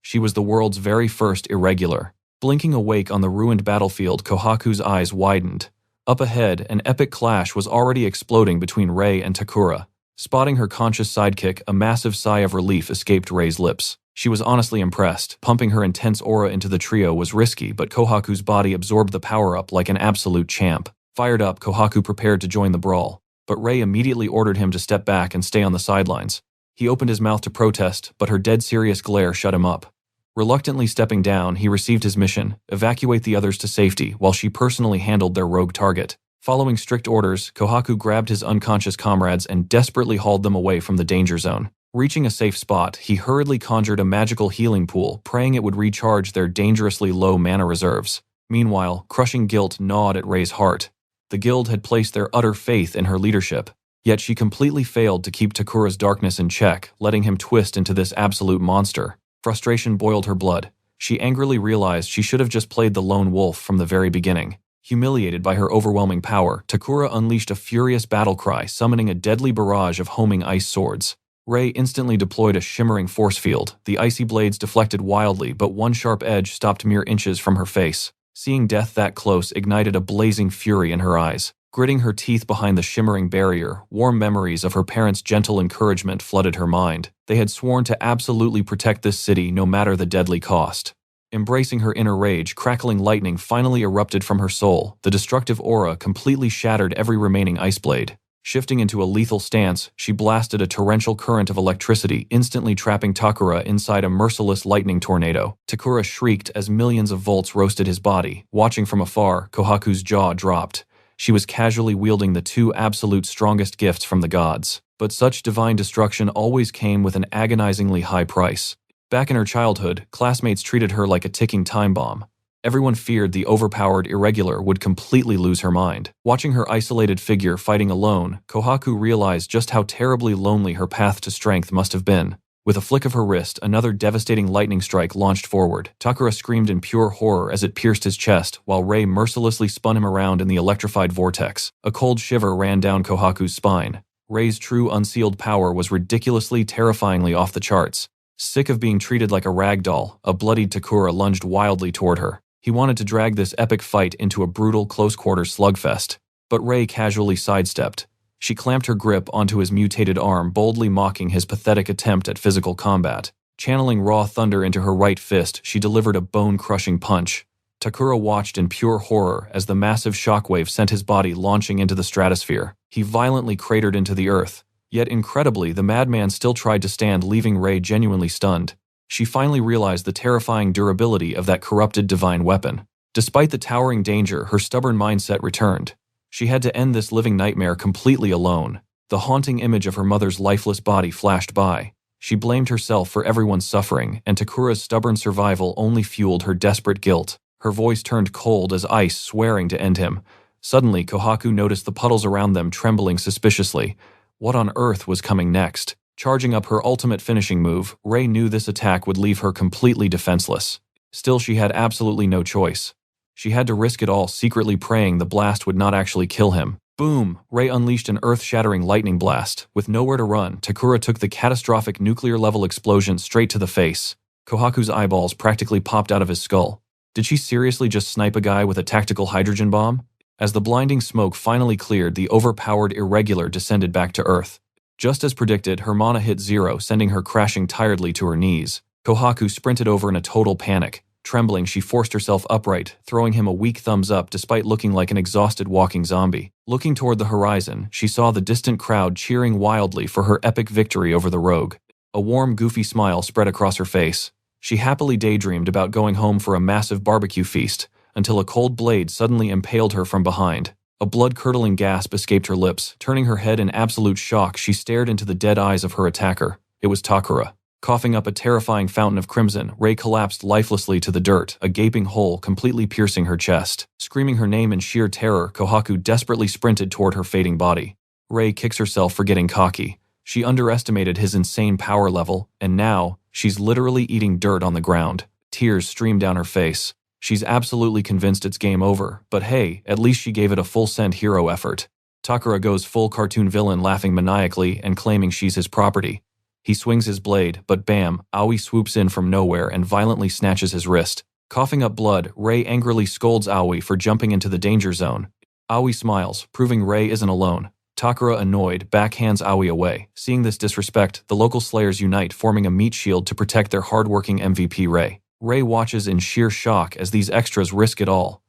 She was the world's very first irregular. Blinking awake on the ruined battlefield, Kohaku's eyes widened. Up ahead, an epic clash was already exploding between Rei and Takura. Spotting her conscious sidekick, a massive sigh of relief escaped Rei's lips. She was honestly impressed. Pumping her intense aura into the trio was risky, but Kohaku's body absorbed the power-up like an absolute champ. Fired up, Kohaku prepared to join the brawl, but Rei immediately ordered him to step back and stay on the sidelines. He opened his mouth to protest, but her dead-serious glare shut him up. Reluctantly stepping down, he received his mission, evacuate the others to safety, while she personally handled their rogue target. Following strict orders, Kohaku grabbed his unconscious comrades and desperately hauled them away from the danger zone. Reaching a safe spot, he hurriedly conjured a magical healing pool, praying it would recharge their dangerously low mana reserves. Meanwhile, crushing guilt gnawed at Rei's heart. The guild had placed their utter faith in her leadership, yet she completely failed to keep Takura's darkness in check, letting him twist into this absolute monster. Frustration boiled her blood. She angrily realized she should have just played the lone wolf from the very beginning. Humiliated by her overwhelming power, Takura unleashed a furious battle cry, summoning a deadly barrage of homing ice swords. Rei instantly deployed a shimmering force field. The icy blades deflected wildly, but one sharp edge stopped mere inches from her face. Seeing death that close ignited a blazing fury in her eyes. Gritting her teeth behind the shimmering barrier, warm memories of her parents' gentle encouragement flooded her mind. They had sworn to absolutely protect this city no matter the deadly cost. Embracing her inner rage, crackling lightning finally erupted from her soul. The destructive aura completely shattered every remaining ice blade. Shifting into a lethal stance, she blasted a torrential current of electricity, instantly trapping Takura inside a merciless lightning tornado. Takura shrieked as millions of volts roasted his body. Watching from afar, Kohaku's jaw dropped. She was casually wielding the two absolute strongest gifts from the gods. But such divine destruction always came with an agonizingly high price. Back in her childhood, classmates treated her like a ticking time bomb. Everyone feared the overpowered irregular would completely lose her mind. Watching her isolated figure fighting alone, Kohaku realized just how terribly lonely her path to strength must have been. With a flick of her wrist, another devastating lightning strike launched forward. Takura screamed in pure horror as it pierced his chest, while Rei mercilessly spun him around in the electrified vortex. A cold shiver ran down Kohaku's spine. Rei's true unsealed power was ridiculously, terrifyingly off the charts. Sick of being treated like a rag doll, a bloodied Takura lunged wildly toward her. He wanted to drag this epic fight into a brutal, close-quarters slugfest, but Rei casually sidestepped. She clamped her grip onto his mutated arm, boldly mocking his pathetic attempt at physical combat. Channeling raw thunder into her right fist, she delivered a bone-crushing punch. Takura watched in pure horror as the massive shockwave sent his body launching into the stratosphere. He violently cratered into the earth, Yet incredibly, the madman still tried to stand, leaving Rei genuinely stunned. She finally realized the terrifying durability of that corrupted divine weapon. Despite the towering danger, her stubborn mindset returned. She had to end this living nightmare completely alone. The haunting image of her mother's lifeless body flashed by. She blamed herself for everyone's suffering, and Takura's stubborn survival only fueled her desperate guilt. Her voice turned cold as ice, swearing to end him. Suddenly, Kohaku noticed the puddles around them trembling suspiciously. What on earth was coming next? Charging up her ultimate finishing move, Rei knew this attack would leave her completely defenseless. Still, she had absolutely no choice. She had to risk it all, secretly praying the blast would not actually kill him. Boom! Rei unleashed an earth-shattering lightning blast. With nowhere to run, Takura took the catastrophic nuclear-level explosion straight to the face. Kohaku's eyeballs practically popped out of his skull. Did she seriously just snipe a guy with a tactical hydrogen bomb? As the blinding smoke finally cleared, the overpowered irregular descended back to Earth. Just as predicted, her mana hit zero, sending her crashing tiredly to her knees. Kohaku sprinted over in a total panic. Trembling, she forced herself upright, throwing him a weak thumbs up despite looking like an exhausted walking zombie. Looking toward the horizon, she saw the distant crowd cheering wildly for her epic victory over the rogue. A warm, goofy smile spread across her face. She happily daydreamed about going home for a massive barbecue feast, until a cold blade suddenly impaled her from behind. A blood-curdling gasp escaped her lips. Turning her head in absolute shock, she stared into the dead eyes of her attacker. It was Takura. Coughing up a terrifying fountain of crimson, Rei collapsed lifelessly to the dirt, a gaping hole completely piercing her chest. Screaming her name in sheer terror, Kohaku desperately sprinted toward her fading body. Rei kicks herself for getting cocky. She underestimated his insane power level, and now, she's literally eating dirt on the ground. Tears stream down her face. She's absolutely convinced it's game over, but hey, at least she gave it a full-send hero effort. Takura goes full cartoon villain, laughing maniacally and claiming she's his property. He swings his blade, but bam, Aoi swoops in from nowhere and violently snatches his wrist. Coughing up blood, Rei angrily scolds Aoi for jumping into the danger zone. Aoi smiles, proving Rei isn't alone. Takura, annoyed, backhands Aoi away. Seeing this disrespect, the local Slayers unite, forming a meat shield to protect their hardworking MVP Rei. Rei watches in sheer shock as these extras risk it all.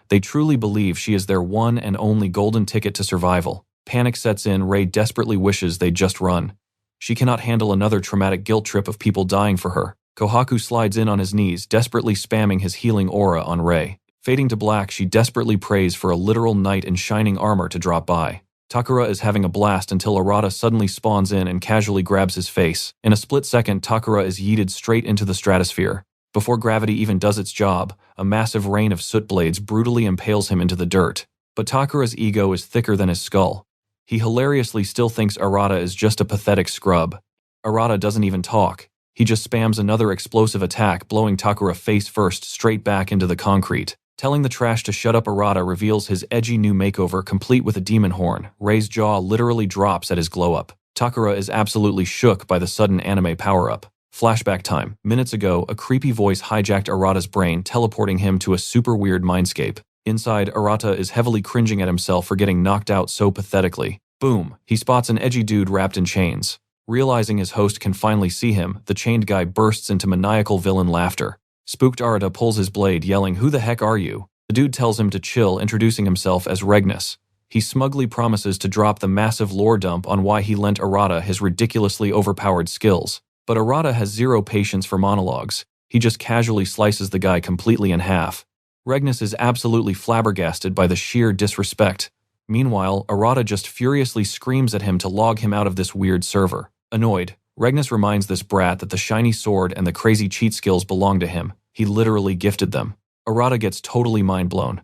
They truly believe she is their one and only golden ticket to survival. Panic sets in. Rei desperately wishes they'd just run. She cannot handle another traumatic guilt trip of people dying for her. Kohaku slides in on his knees, desperately spamming his healing aura on Rei. Fading to black, she desperately prays for a literal knight in shining armor to drop by. Takura is having a blast until Arata suddenly spawns in and casually grabs his face. In a split second, Takura is yeeted straight into the stratosphere. Before gravity even does its job, a massive rain of soot blades brutally impales him into the dirt. But Takura's ego is thicker than his skull. He hilariously still thinks Arata is just a pathetic scrub. Arata doesn't even talk. He just spams another explosive attack, blowing Takura face first straight back into the concrete. Telling the trash to shut up, Arata reveals his edgy new makeover complete with a demon horn. Rei's jaw literally drops at his glow-up. Takura is absolutely shook by the sudden anime power-up. Flashback time. Minutes ago, a creepy voice hijacked Arata's brain, teleporting him to a super weird mindscape. Inside, Arata is heavily cringing at himself for getting knocked out so pathetically. Boom! He spots an edgy dude wrapped in chains. Realizing his host can finally see him, the chained guy bursts into maniacal villain laughter. Spooked Arata pulls his blade, yelling, "Who the heck are you?" The dude tells him to chill, introducing himself as Regnus. He smugly promises to drop the massive lore dump on why he lent Arata his ridiculously overpowered skills. But Arata has zero patience for monologues. He just casually slices the guy completely in half. Regnus is absolutely flabbergasted by the sheer disrespect. Meanwhile, Arata just furiously screams at him to log him out of this weird server. Annoyed, Regnus reminds this brat that the shiny sword and the crazy cheat skills belong to him. He literally gifted them. Arata gets totally mind-blown.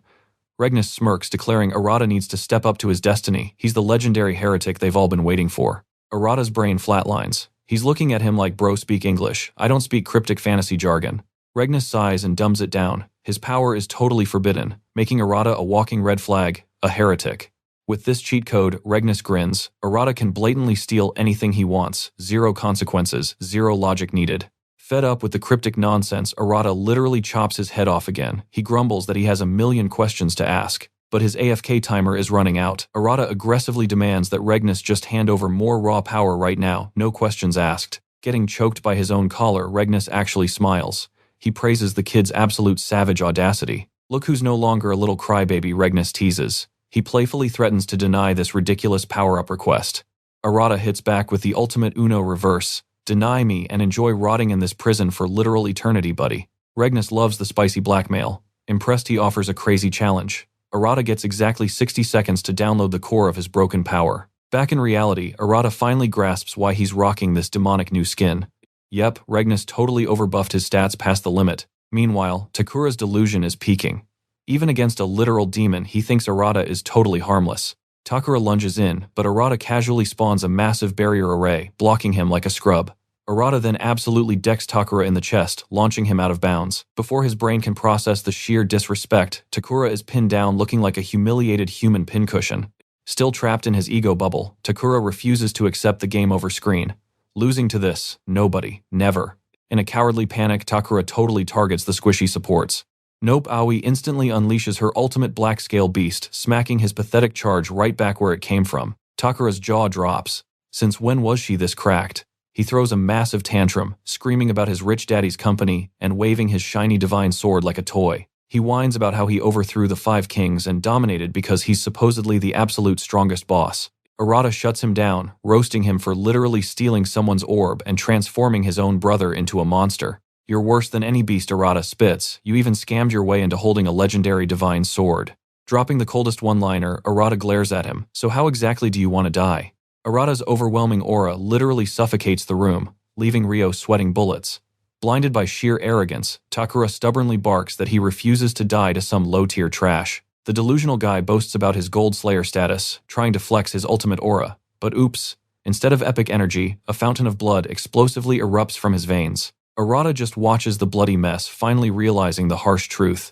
Regnus smirks, declaring Arata needs to step up to his destiny. He's the legendary heretic they've all been waiting for. Arata's brain flatlines. He's looking at him like, "Bro, speak English. I don't speak cryptic fantasy jargon." Regnus sighs and dumbs it down. His power is totally forbidden, making Arata a walking red flag, a heretic. With this cheat code, Regnus grins. Arata can blatantly steal anything he wants. Zero consequences, zero logic needed. Fed up with the cryptic nonsense, Arata literally chops his head off again. He grumbles that he has a million questions to ask. But his AFK timer is running out. Arata aggressively demands that Regnus just hand over more raw power right now, no questions asked. Getting choked by his own collar, Regnus actually smiles. He praises the kid's absolute savage audacity. "Look who's no longer a little crybaby," Regnus teases. He playfully threatens to deny this ridiculous power-up request. Arata hits back with the ultimate Uno reverse. Deny me and enjoy rotting in this prison for literal eternity, buddy. Regnus loves the spicy blackmail. Impressed, he offers a crazy challenge. Arata gets exactly 60 seconds to download the core of his broken power. Back in reality, Arata finally grasps why he's rocking this demonic new skin. Yep, Regnus totally overbuffed his stats past the limit. Meanwhile, Takura's delusion is peaking. Even against a literal demon, he thinks Arata is totally harmless. Takura lunges in, but Arata casually spawns a massive barrier array, blocking him like a scrub. Arata then absolutely decks Takura in the chest, launching him out of bounds. Before his brain can process the sheer disrespect, Takura is pinned down looking like a humiliated human pincushion. Still trapped in his ego bubble, Takura refuses to accept the game over screen. Losing to this, nobody, never. In a cowardly panic, Takura totally targets the squishy supports. Nope, Aoi instantly unleashes her ultimate black scale beast, smacking his pathetic charge right back where it came from. Takura's jaw drops. Since when was she this cracked? He throws a massive tantrum, screaming about his rich daddy's company and waving his shiny divine sword like a toy. He whines about how he overthrew the 5 kings and dominated because he's supposedly the absolute strongest boss. Arata shuts him down, roasting him for literally stealing someone's orb and transforming his own brother into a monster. You're worse than any beast, Arata spits. You even scammed your way into holding a legendary divine sword. Dropping the coldest one-liner, Arata glares at him. So how exactly do you want to die? Arata's overwhelming aura literally suffocates the room, leaving Ryo sweating bullets. Blinded by sheer arrogance, Takura stubbornly barks that he refuses to die to some low-tier trash. The delusional guy boasts about his Gold Slayer status, trying to flex his ultimate aura. But oops, instead of epic energy, a fountain of blood explosively erupts from his veins. Arata just watches the bloody mess, finally realizing the harsh truth.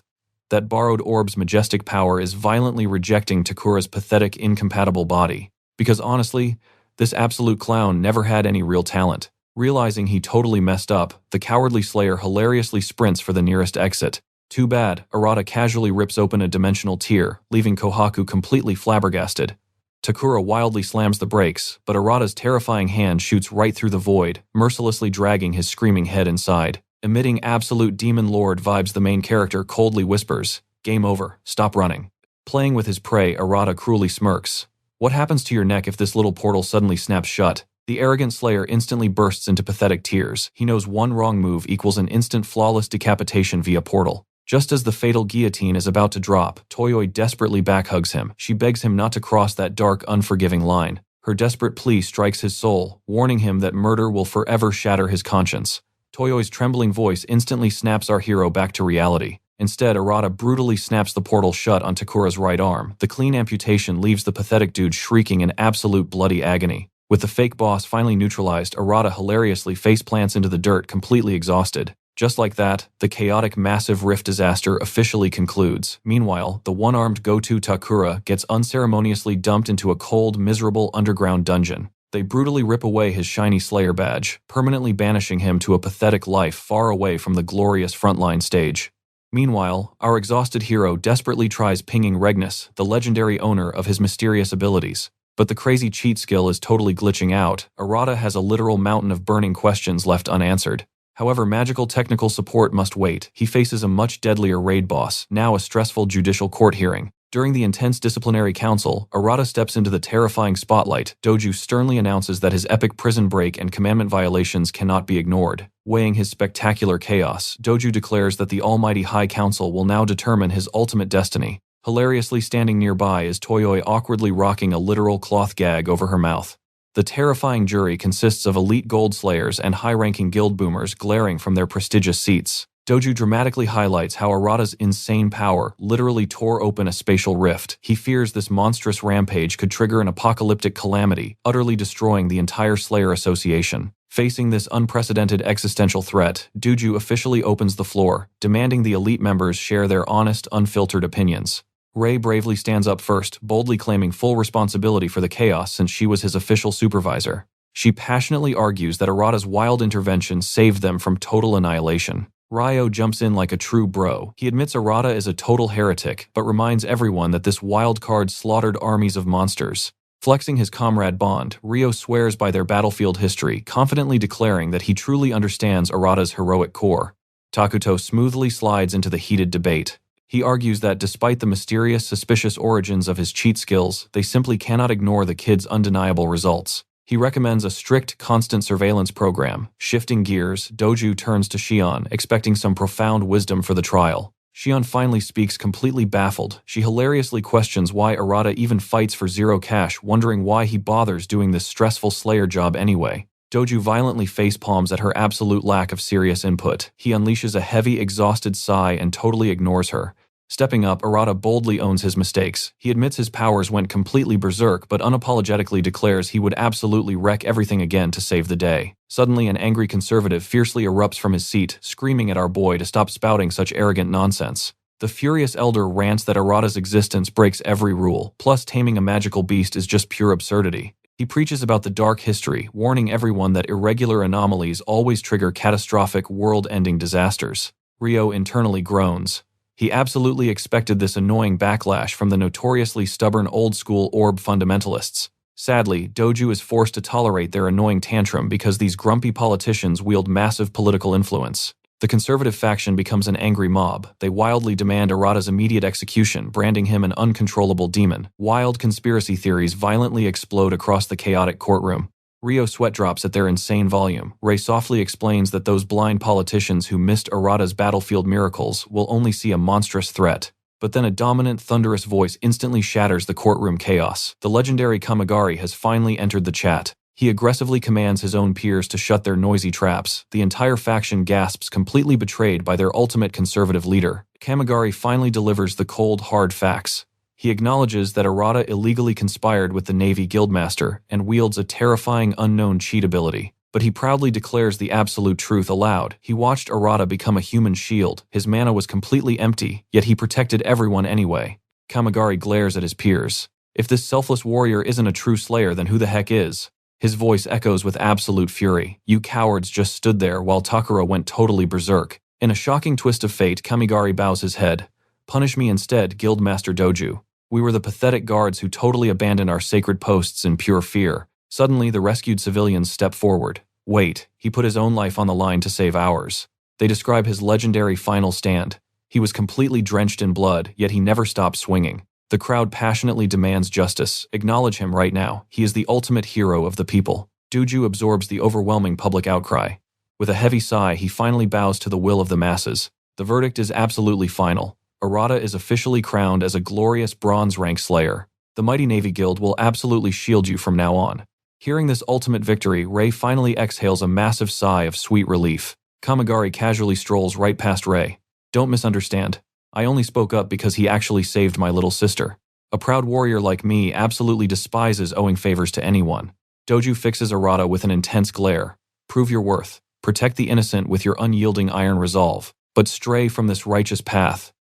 That borrowed orb's majestic power is violently rejecting Takura's pathetic, incompatible body. Because honestly, this absolute clown never had any real talent. Realizing he totally messed up, the cowardly Slayer hilariously sprints for the nearest exit. Too bad, Arata casually rips open a dimensional tear, leaving Kohaku completely flabbergasted. Takura wildly slams the brakes, but Arata's terrifying hand shoots right through the void, mercilessly dragging his screaming head inside. Emitting absolute demon lord vibes, the main character coldly whispers, "Game over, stop running." Playing with his prey, Arata cruelly smirks. What happens to your neck if this little portal suddenly snaps shut? The arrogant Slayer instantly bursts into pathetic tears. He knows one wrong move equals an instant flawless decapitation via portal. Just as the fatal guillotine is about to drop, Toyoi desperately backhugs him. She begs him not to cross that dark, unforgiving line. Her desperate plea strikes his soul, warning him that murder will forever shatter his conscience. Toyoi's trembling voice instantly snaps our hero back to reality. Instead, Arata brutally snaps the portal shut on Takura's right arm. The clean amputation leaves the pathetic dude shrieking in absolute bloody agony. With the fake boss finally neutralized, Arata hilariously faceplants into the dirt, completely exhausted. Just like that, the chaotic massive rift disaster officially concludes. Meanwhile, the one-armed Goto Takura gets unceremoniously dumped into a cold, miserable underground dungeon. They brutally rip away his shiny Slayer badge, permanently banishing him to a pathetic life far away from the glorious frontline stage. Meanwhile, our exhausted hero desperately tries pinging Regnus, the legendary owner of his mysterious abilities. But the crazy cheat skill is totally glitching out. Arata has a literal mountain of burning questions left unanswered. However, magical technical support must wait. He faces a much deadlier raid boss, now a stressful judicial court hearing. During the intense disciplinary council, Arata steps into the terrifying spotlight. Doju sternly announces that his epic prison break and commandment violations cannot be ignored. Weighing his spectacular chaos, Doju declares that the almighty High Council will now determine his ultimate destiny. Hilariously standing nearby is Toyoi awkwardly rocking a literal cloth gag over her mouth. The terrifying jury consists of elite gold slayers and high-ranking guild boomers glaring from their prestigious seats. Doju dramatically highlights how Arata's insane power literally tore open a spatial rift. He fears this monstrous rampage could trigger an apocalyptic calamity, utterly destroying the entire Slayer Association. Facing this unprecedented existential threat, Doju officially opens the floor, demanding the elite members share their honest, unfiltered opinions. Rei bravely stands up first, boldly claiming full responsibility for the chaos since she was his official supervisor. She passionately argues that Arata's wild intervention saved them from total annihilation. Ryo jumps in like a true bro. He admits Arata is a total heretic, but reminds everyone that this wild card slaughtered armies of monsters. Flexing his comrade bond, Ryo swears by their battlefield history, confidently declaring that he truly understands Arata's heroic core. Takuto smoothly slides into the heated debate. He argues that despite the mysterious, suspicious origins of his cheat skills, they simply cannot ignore the kid's undeniable results. He recommends a strict, constant surveillance program. Shifting gears, Doju turns to Shion, expecting some profound wisdom for the trial. Shion finally speaks, completely baffled. She hilariously questions why Arata even fights for zero cash, wondering why he bothers doing this stressful slayer job anyway. Doju violently facepalms at her absolute lack of serious input. He unleashes a heavy, exhausted sigh and totally ignores her. Stepping up, Arata boldly owns his mistakes. He admits his powers went completely berserk, but unapologetically declares he would absolutely wreck everything again to save the day. Suddenly, an angry conservative fiercely erupts from his seat, screaming at our boy to stop spouting such arrogant nonsense. The furious elder rants that Arata's existence breaks every rule, plus taming a magical beast is just pure absurdity. He preaches about the dark history, warning everyone that irregular anomalies always trigger catastrophic, world-ending disasters. Ryo internally groans. He absolutely expected this annoying backlash from the notoriously stubborn old-school orb fundamentalists. Sadly, Doju is forced to tolerate their annoying tantrum because these grumpy politicians wield massive political influence. The conservative faction becomes an angry mob. They wildly demand Arata's immediate execution, branding him an uncontrollable demon. Wild conspiracy theories violently explode across the chaotic courtroom. Ryo sweat drops at their insane volume. Ray softly explains that those blind politicians who missed Arata's battlefield miracles will only see a monstrous threat. But then a dominant, thunderous voice instantly shatters the courtroom chaos. The legendary Kamigari has finally entered the chat. He aggressively commands his own peers to shut their noisy traps. The entire faction gasps, completely betrayed by their ultimate conservative leader. Kamigari finally delivers the cold, hard facts. He acknowledges that Arata illegally conspired with the Navy Guildmaster and wields a terrifying unknown cheat ability. But he proudly declares the absolute truth aloud. He watched Arata become a human shield. His mana was completely empty, yet he protected everyone anyway. Kamigari glares at his peers. If this selfless warrior isn't a true slayer, then who the heck is? His voice echoes with absolute fury. You cowards just stood there while Takura went totally berserk. In a shocking twist of fate, Kamigari bows his head. Punish me instead, Guildmaster Doju. We were the pathetic guards who totally abandoned our sacred posts in pure fear. Suddenly, the rescued civilians step forward. Wait, he put his own life on the line to save ours. They describe his legendary final stand. He was completely drenched in blood, yet he never stopped swinging. The crowd passionately demands justice. Acknowledge him right now. He is the ultimate hero of the people. Doju absorbs the overwhelming public outcry. With a heavy sigh, he finally bows to the will of the masses. The verdict is absolutely final. Arata is officially crowned as a glorious bronze rank slayer. The mighty Navy Guild will absolutely shield you from now on. Hearing this ultimate victory, Ray finally exhales a massive sigh of sweet relief. Kamigari casually strolls right past Ray. Don't misunderstand. I only spoke up because he actually saved my little sister. A proud warrior like me absolutely despises owing favors to anyone. Doju fixes Arata with an intense glare. Prove your worth. Protect the innocent with your unyielding iron resolve. But stray from this righteous path,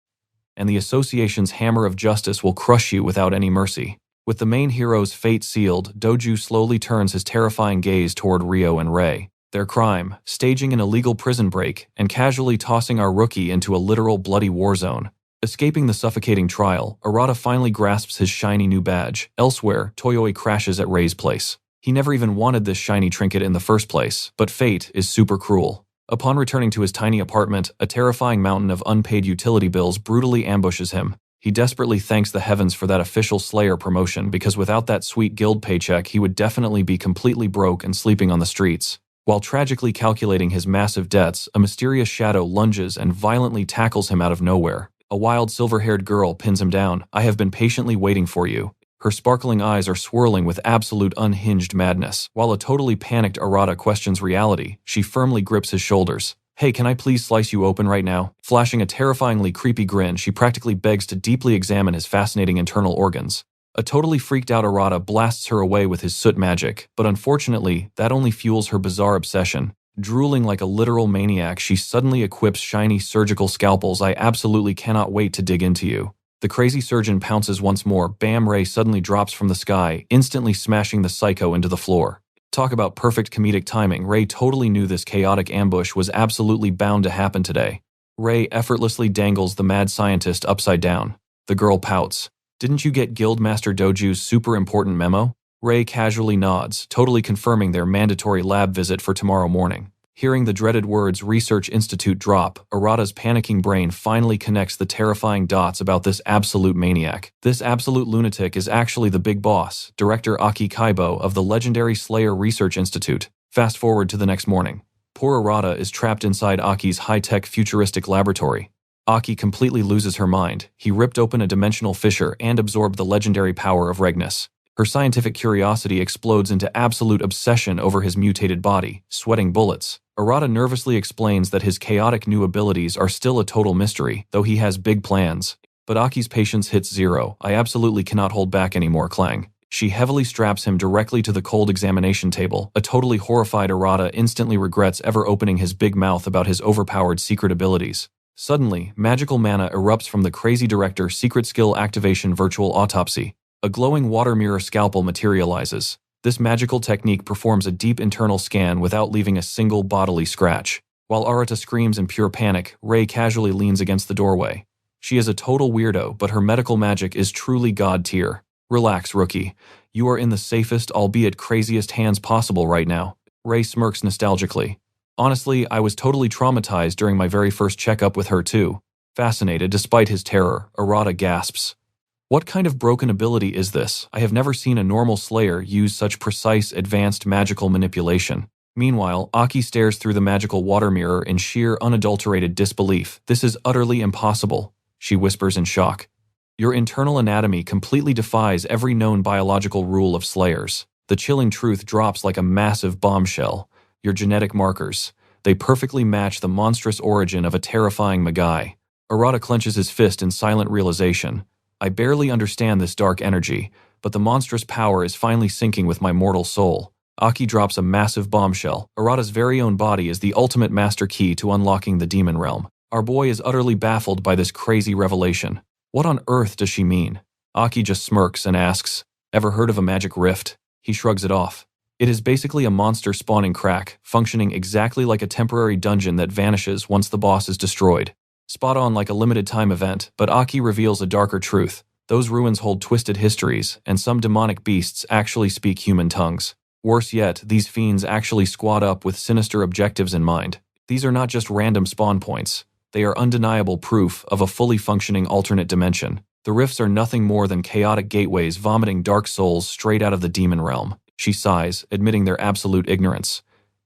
and the Association's hammer of justice will crush you without any mercy. With the main hero's fate sealed, Doju slowly turns his terrifying gaze toward Ryo and Ray. Their crime, staging an illegal prison break and casually tossing our rookie into a literal bloody war zone. Escaping the suffocating trial, Arata finally grasps his shiny new badge. Elsewhere, Toyoi crashes at Ray's place. He never even wanted this shiny trinket in the first place, but fate is super cruel. Upon returning to his tiny apartment, a terrifying mountain of unpaid utility bills brutally ambushes him. He desperately thanks the heavens for that official Slayer promotion, because without that sweet guild paycheck he would definitely be completely broke and sleeping on the streets. While tragically calculating his massive debts, a mysterious shadow lunges and violently tackles him out of nowhere. A wild silver-haired girl pins him down. I have been patiently waiting for you. Her sparkling eyes are swirling with absolute unhinged madness. While a totally panicked Arata questions reality, she firmly grips his shoulders. Hey, can I please slice you open right now? Flashing a terrifyingly creepy grin, she practically begs to deeply examine his fascinating internal organs. A totally freaked out Arata blasts her away with his soot magic, but unfortunately, that only fuels her bizarre obsession. Drooling like a literal maniac, she suddenly equips shiny surgical scalpels. I absolutely cannot wait to dig into you. The crazy surgeon pounces once more. Bam! Ray suddenly drops from the sky, instantly smashing the psycho into the floor. Talk about perfect comedic timing. Ray totally knew this chaotic ambush was absolutely bound to happen today. Ray effortlessly dangles the mad scientist upside down. The girl pouts. Didn't you get Guildmaster Doju's super important memo? Ray casually nods, totally confirming their mandatory lab visit for tomorrow morning. Hearing the dreaded words Research Institute drop, Arata's panicking brain finally connects the terrifying dots about this absolute maniac. This absolute lunatic is actually the big boss, Director Aki Kaibo of the legendary Slayer Research Institute. Fast forward to the next morning. Poor Arata is trapped inside Aki's high-tech futuristic laboratory. Aki completely loses her mind. He ripped open a dimensional fissure and absorbed the legendary power of Regnus. Her scientific curiosity explodes into absolute obsession over his mutated body, sweating bullets. Arata nervously explains that his chaotic new abilities are still a total mystery, though he has big plans. But Aki's patience hits zero. I absolutely cannot hold back anymore, clang. She heavily straps him directly to the cold examination table. A totally horrified Arata instantly regrets ever opening his big mouth about his overpowered secret abilities. Suddenly, magical mana erupts from the crazy director's secret skill activation virtual autopsy. A glowing water mirror scalpel materializes. This magical technique performs a deep internal scan without leaving a single bodily scratch. While Arata screams in pure panic, Rei casually leans against the doorway. She is a total weirdo, but her medical magic is truly god tier. Relax, rookie. You are in the safest, albeit craziest hands possible right now. Rei smirks nostalgically. Honestly, I was totally traumatized during my very first checkup with her too. Fascinated despite his terror, Arata gasps. What kind of broken ability is this? I have never seen a normal Slayer use such precise, advanced magical manipulation. Meanwhile, Aki stares through the magical water mirror in sheer, unadulterated disbelief. This is utterly impossible, she whispers in shock. Your internal anatomy completely defies every known biological rule of Slayers. The chilling truth drops like a massive bombshell. Your genetic markers. They perfectly match the monstrous origin of a terrifying Magai. Arata clenches his fist in silent realization. I barely understand this dark energy, but the monstrous power is finally sinking with my mortal soul. Aki drops a massive bombshell. Arata's very own body is the ultimate master key to unlocking the demon realm. Our boy is utterly baffled by this crazy revelation. What on earth does she mean? Aki just smirks and asks, ever heard of a magic rift? He shrugs it off. It is basically a monster spawning crack, functioning exactly like a temporary dungeon that vanishes once the boss is destroyed. Spot on like a limited time event, but Aki reveals a darker truth. Those ruins hold twisted histories, and some demonic beasts actually speak human tongues. Worse yet, these fiends actually squad up with sinister objectives in mind. These are not just random spawn points. They are undeniable proof of a fully functioning alternate dimension. The rifts are nothing more than chaotic gateways vomiting dark souls straight out of the demon realm. She sighs, admitting their absolute ignorance.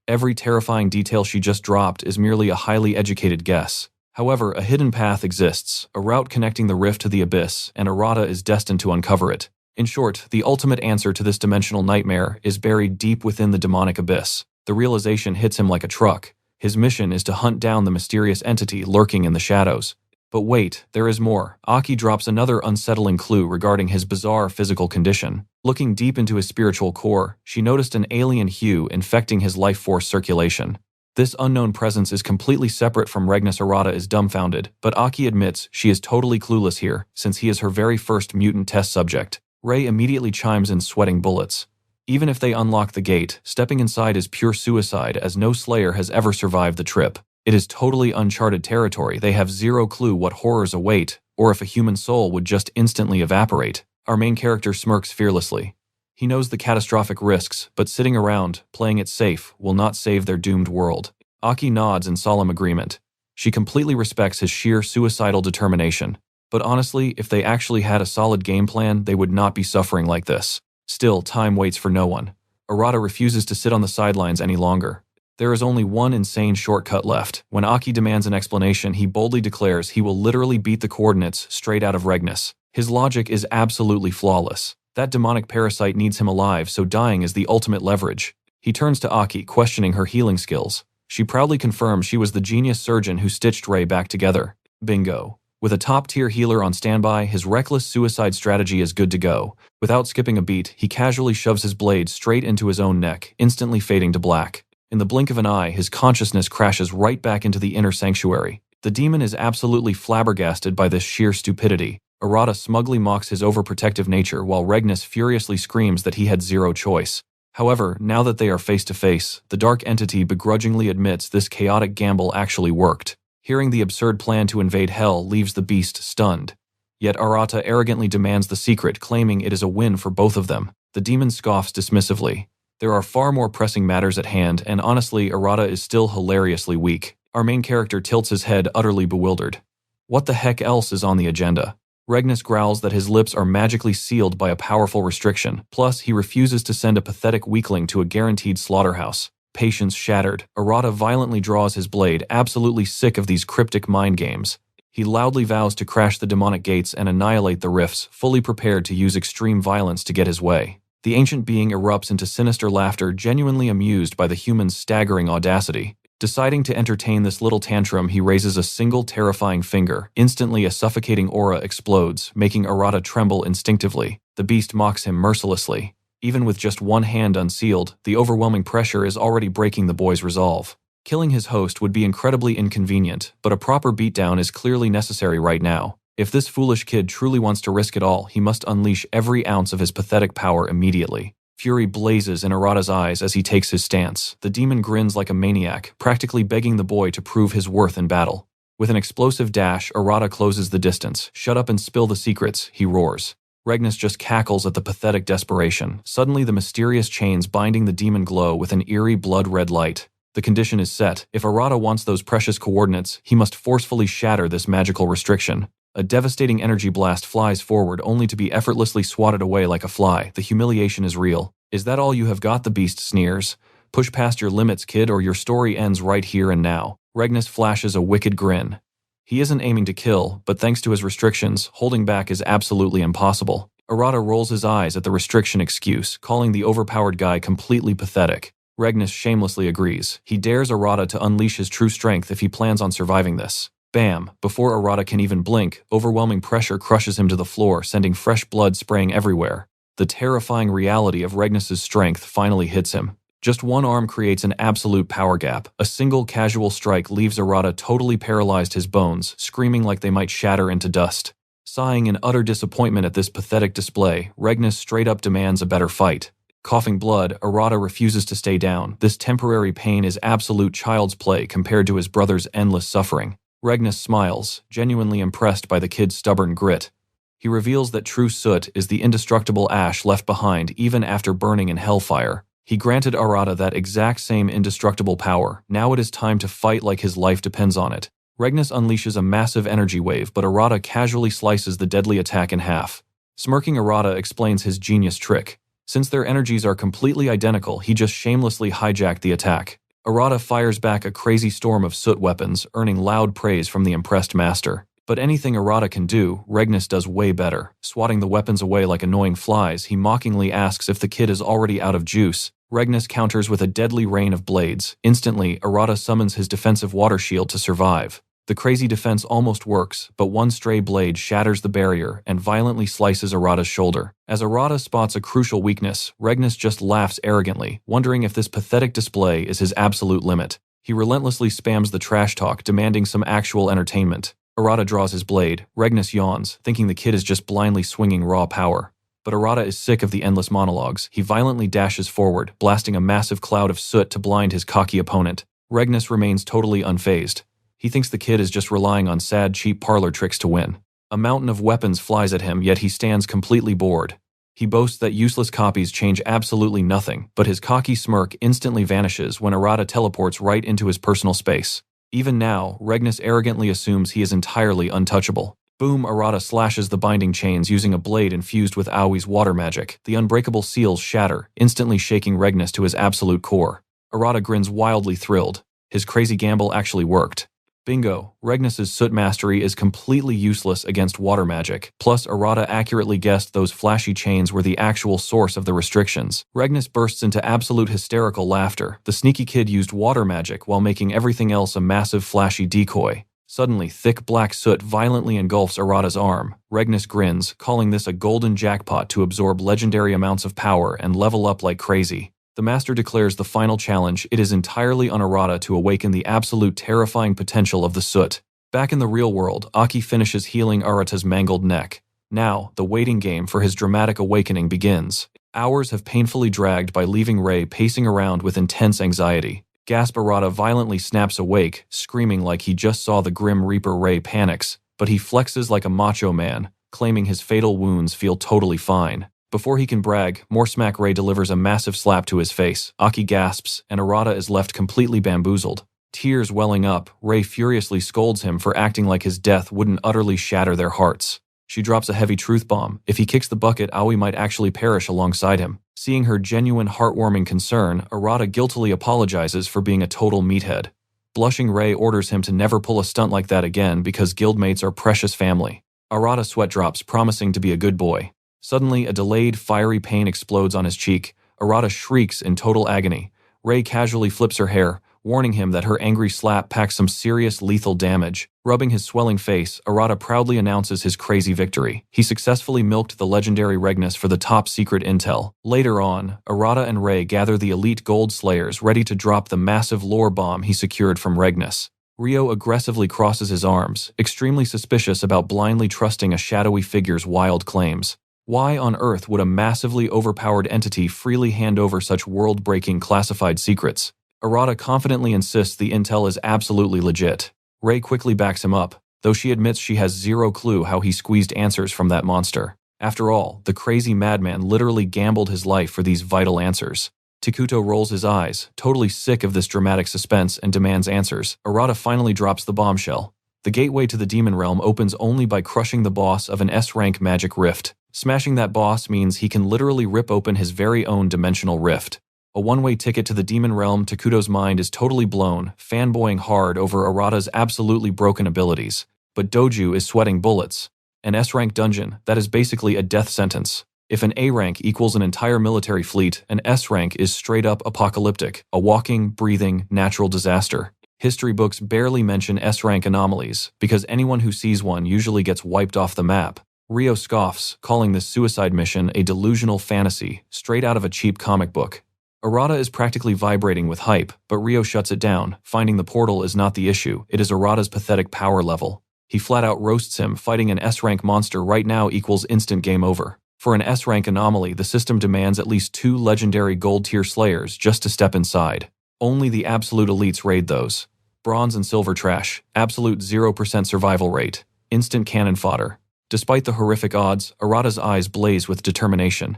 Every terrifying detail she just dropped is merely a highly educated guess. However, a hidden path exists, a route connecting the rift to the abyss, and Arata is destined to uncover it. In short, the ultimate answer to this dimensional nightmare is buried deep within the demonic abyss. The realization hits him like a truck. His mission is to hunt down the mysterious entity lurking in the shadows. But wait, there is more. Aki drops another unsettling clue regarding his bizarre physical condition. Looking deep into his spiritual core, she noticed an alien hue infecting his life force circulation. This unknown presence is completely separate from Regnus. Arata is dumbfounded, but Aki admits she is totally clueless here, since he is her very first mutant test subject. Rei immediately chimes in, sweating bullets. Even if they unlock the gate, stepping inside is pure suicide, as no Slayer has ever survived the trip. It is totally uncharted territory. They have zero clue what horrors await, or if a human soul would just instantly evaporate. Our main character smirks fearlessly. He knows the catastrophic risks, but sitting around, playing it safe, will not save their doomed world. Aki nods in solemn agreement. She completely respects his sheer suicidal determination. But honestly, if they actually had a solid game plan, they would not be suffering like this. Still, time waits for no one. Arata refuses to sit on the sidelines any longer. There is only one insane shortcut left. When Aki demands an explanation, he boldly declares he will literally beat the coordinates straight out of Regnus. His logic is absolutely flawless. That demonic parasite needs him alive, so dying is the ultimate leverage. He turns to Aki, questioning her healing skills. She proudly confirms she was the genius surgeon who stitched Rei back together. Bingo. With a top-tier healer on standby, his reckless suicide strategy is good to go. Without skipping a beat, he casually shoves his blade straight into his own neck, instantly fading to black. In the blink of an eye, his consciousness crashes right back into the inner sanctuary. The demon is absolutely flabbergasted by this sheer stupidity. Arata smugly mocks his overprotective nature while Regnus furiously screams that he had zero choice. However, now that they are face to face, the dark entity begrudgingly admits this chaotic gamble actually worked. Hearing the absurd plan to invade hell leaves the beast stunned. Yet Arata arrogantly demands the secret, claiming it is a win for both of them. The demon scoffs dismissively. There are far more pressing matters at hand, and honestly, Arata is still hilariously weak. Our main character tilts his head, utterly bewildered. What the heck else is on the agenda? Regnus growls that his lips are magically sealed by a powerful restriction, plus he refuses to send a pathetic weakling to a guaranteed slaughterhouse. Patience shattered, Arata violently draws his blade, absolutely sick of these cryptic mind games. He loudly vows to crash the demonic gates and annihilate the rifts, fully prepared to use extreme violence to get his way. The ancient being erupts into sinister laughter, genuinely amused by the human's staggering audacity. Deciding to entertain this little tantrum, he raises a single terrifying finger. Instantly, a suffocating aura explodes, making Arata tremble instinctively. The beast mocks him mercilessly. Even with just one hand unsealed, the overwhelming pressure is already breaking the boy's resolve. Killing his host would be incredibly inconvenient, but a proper beatdown is clearly necessary right now. If this foolish kid truly wants to risk it all, he must unleash every ounce of his pathetic power immediately. Fury blazes in Arata's eyes as he takes his stance. The demon grins like a maniac, practically begging the boy to prove his worth in battle. With an explosive dash, Arata closes the distance. "Shut up and spill the secrets," he roars. Regnus just cackles at the pathetic desperation. Suddenly, the mysterious chains binding the demon glow with an eerie blood-red light. The condition is set. If Arata wants those precious coordinates, he must forcefully shatter this magical restriction. A devastating energy blast flies forward, only to be effortlessly swatted away like a fly. The humiliation is real. "Is that all you have got?" the beast sneers. "Push past your limits, kid, or your story ends right here and now." Regnus flashes a wicked grin. He isn't aiming to kill, but thanks to his restrictions, holding back is absolutely impossible. Arata rolls his eyes at the restriction excuse, calling the overpowered guy completely pathetic. Regnus shamelessly agrees. He dares Arata to unleash his true strength if he plans on surviving this. Bam! Before Arata can even blink, overwhelming pressure crushes him to the floor, sending fresh blood spraying everywhere. The terrifying reality of Regnus's strength finally hits him. Just one arm creates an absolute power gap. A single casual strike leaves Arata totally paralyzed, his bones screaming like they might shatter into dust. Sighing in utter disappointment at this pathetic display, Regnus straight up demands a better fight. Coughing blood, Arata refuses to stay down. This temporary pain is absolute child's play compared to his brother's endless suffering. Regnus smiles, genuinely impressed by the kid's stubborn grit. He reveals that true soot is the indestructible ash left behind even after burning in hellfire. He granted Arata that exact same indestructible power. Now it is time to fight like his life depends on it. Regnus unleashes a massive energy wave, but Arata casually slices the deadly attack in half. Smirking, Arata explains his genius trick. Since their energies are completely identical, he just shamelessly hijacked the attack. Arata fires back a crazy storm of soot weapons, earning loud praise from the impressed master. But anything Arata can do, Regnus does way better. Swatting the weapons away like annoying flies, he mockingly asks if the kid is already out of juice. Regnus counters with a deadly rain of blades. Instantly, Arata summons his defensive water shield to survive. The crazy defense almost works, but one stray blade shatters the barrier and violently slices Arata's shoulder. As Arata spots a crucial weakness, Regnus just laughs arrogantly, wondering if this pathetic display is his absolute limit. He relentlessly spams the trash talk, demanding some actual entertainment. Arata draws his blade. Regnus yawns, thinking the kid is just blindly swinging raw power. But Arata is sick of the endless monologues. He violently dashes forward, blasting a massive cloud of soot to blind his cocky opponent. Regnus remains totally unfazed. He thinks the kid is just relying on sad, cheap parlor tricks to win. A mountain of weapons flies at him, yet he stands completely bored. He boasts that useless copies change absolutely nothing, but his cocky smirk instantly vanishes when Arata teleports right into his personal space. Even now, Regnus arrogantly assumes he is entirely untouchable. Boom! Arata slashes the binding chains using a blade infused with Aoi's water magic. The unbreakable seals shatter, instantly shaking Regnus to his absolute core. Arata grins wildly thrilled. His crazy gamble actually worked. Bingo! Regnus's soot mastery is completely useless against water magic. Plus, Arata accurately guessed those flashy chains were the actual source of the restrictions. Regnus bursts into absolute hysterical laughter. The sneaky kid used water magic while making everything else a massive flashy decoy. Suddenly, thick black soot violently engulfs Arata's arm. Regnus grins, calling this a golden jackpot to absorb legendary amounts of power and level up like crazy. The master declares the final challenge. It is entirely on Arata to awaken the absolute terrifying potential of the soot. Back in the real world, Aki finishes healing Arata's mangled neck. Now, the waiting game for his dramatic awakening begins. Hours have painfully dragged by, leaving Ray pacing around with intense anxiety. Gasp! Arata violently snaps awake, screaming like he just saw the Grim Reaper. Ray panics, but he flexes like a macho man, claiming his fatal wounds feel totally fine. Before he can brag, more smack. Ray delivers a massive slap to his face. Aki gasps, and Arata is left completely bamboozled. Tears welling up, Ray furiously scolds him for acting like his death wouldn't utterly shatter their hearts. She drops a heavy truth bomb. If he kicks the bucket, Aoi might actually perish alongside him. Seeing her genuine heartwarming concern, Arata guiltily apologizes for being a total meathead. Blushing, Ray orders him to never pull a stunt like that again because guildmates are precious family. Arata sweat drops, promising to be a good boy. Suddenly, a delayed, fiery pain explodes on his cheek. Arata shrieks in total agony. Ray casually flips her hair, warning him that her angry slap packs some serious lethal damage. Rubbing his swelling face, Arata proudly announces his crazy victory. He successfully milked the legendary Regnus for the top-secret intel. Later on, Arata and Ray gather the elite gold slayers ready to drop the massive lore bomb he secured from Regnus. Rio aggressively crosses his arms, extremely suspicious about blindly trusting a shadowy figure's wild claims. Why on earth would a massively overpowered entity freely hand over such world-breaking classified secrets? Arata confidently insists the intel is absolutely legit. Ray quickly backs him up, though she admits she has zero clue how he squeezed answers from that monster. After all, the crazy madman literally gambled his life for these vital answers. Takuto rolls his eyes, totally sick of this dramatic suspense, and demands answers. Arata finally drops the bombshell. The gateway to the demon realm opens only by crushing the boss of an S-rank magic rift. Smashing that boss means he can literally rip open his very own dimensional rift. A one-way ticket to the demon realm. Takuto's mind is totally blown, fanboying hard over Arata's absolutely broken abilities. But Doju is sweating bullets. An S-rank dungeon, that is basically a death sentence. If an A rank equals an entire military fleet, an S rank is straight up apocalyptic, a walking, breathing, natural disaster. History books barely mention S rank anomalies, because anyone who sees one usually gets wiped off the map. Rio scoffs, calling this suicide mission a delusional fantasy, straight out of a cheap comic book. Arata is practically vibrating with hype, but Rio shuts it down, finding the portal is not the issue, it is Arata's pathetic power level. He flat out roasts him. Fighting an S-rank monster right now equals instant game over. For an S-rank anomaly, the system demands at least 2 legendary gold-tier slayers just to step inside. Only the absolute elites raid those. Bronze and silver trash, absolute 0% survival rate, instant cannon fodder. Despite the horrific odds, Arata's eyes blaze with determination.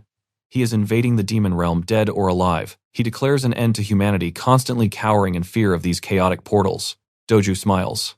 He is invading the demon realm, dead or alive. He declares an end to humanity, constantly cowering in fear of these chaotic portals. Doju smiles.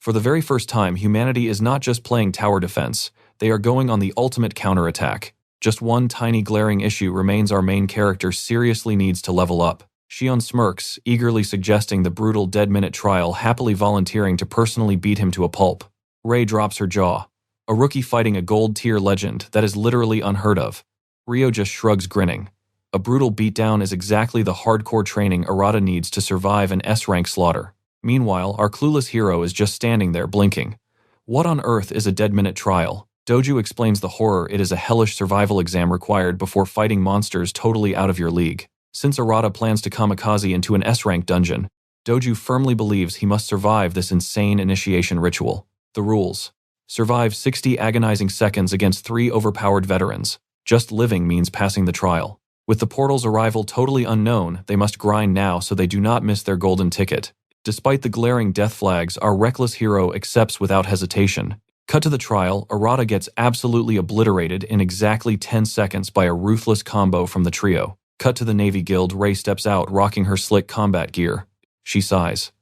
For the very first time, humanity is not just playing tower defense, they are going on the ultimate counterattack. Just one tiny glaring issue remains: our main character seriously needs to level up. Shion smirks, eagerly suggesting the brutal dead-minute trial, happily volunteering to personally beat him to a pulp. Ray drops her jaw. A rookie fighting a gold-tier legend, that is literally unheard of. Rio just shrugs, grinning. A brutal beatdown is exactly the hardcore training Arata needs to survive an S-rank slaughter. Meanwhile, our clueless hero is just standing there, blinking. What on earth is a dead-minute trial? Doju explains the horror: it is a hellish survival exam required before fighting monsters totally out of your league. Since Arata plans to kamikaze into an S-rank dungeon, Doju firmly believes he must survive this insane initiation ritual. The rules: survive 60 agonizing seconds against 3 overpowered veterans. Just living means passing the trial. With the portal's arrival totally unknown, they must grind now so they do not miss their golden ticket. Despite the glaring death flags, our reckless hero accepts without hesitation. Cut to the trial, Arata gets absolutely obliterated in exactly 10 seconds by a ruthless combo from the trio. Cut to the Navy Guild. Ray steps out, rocking her slick combat gear. She sighs.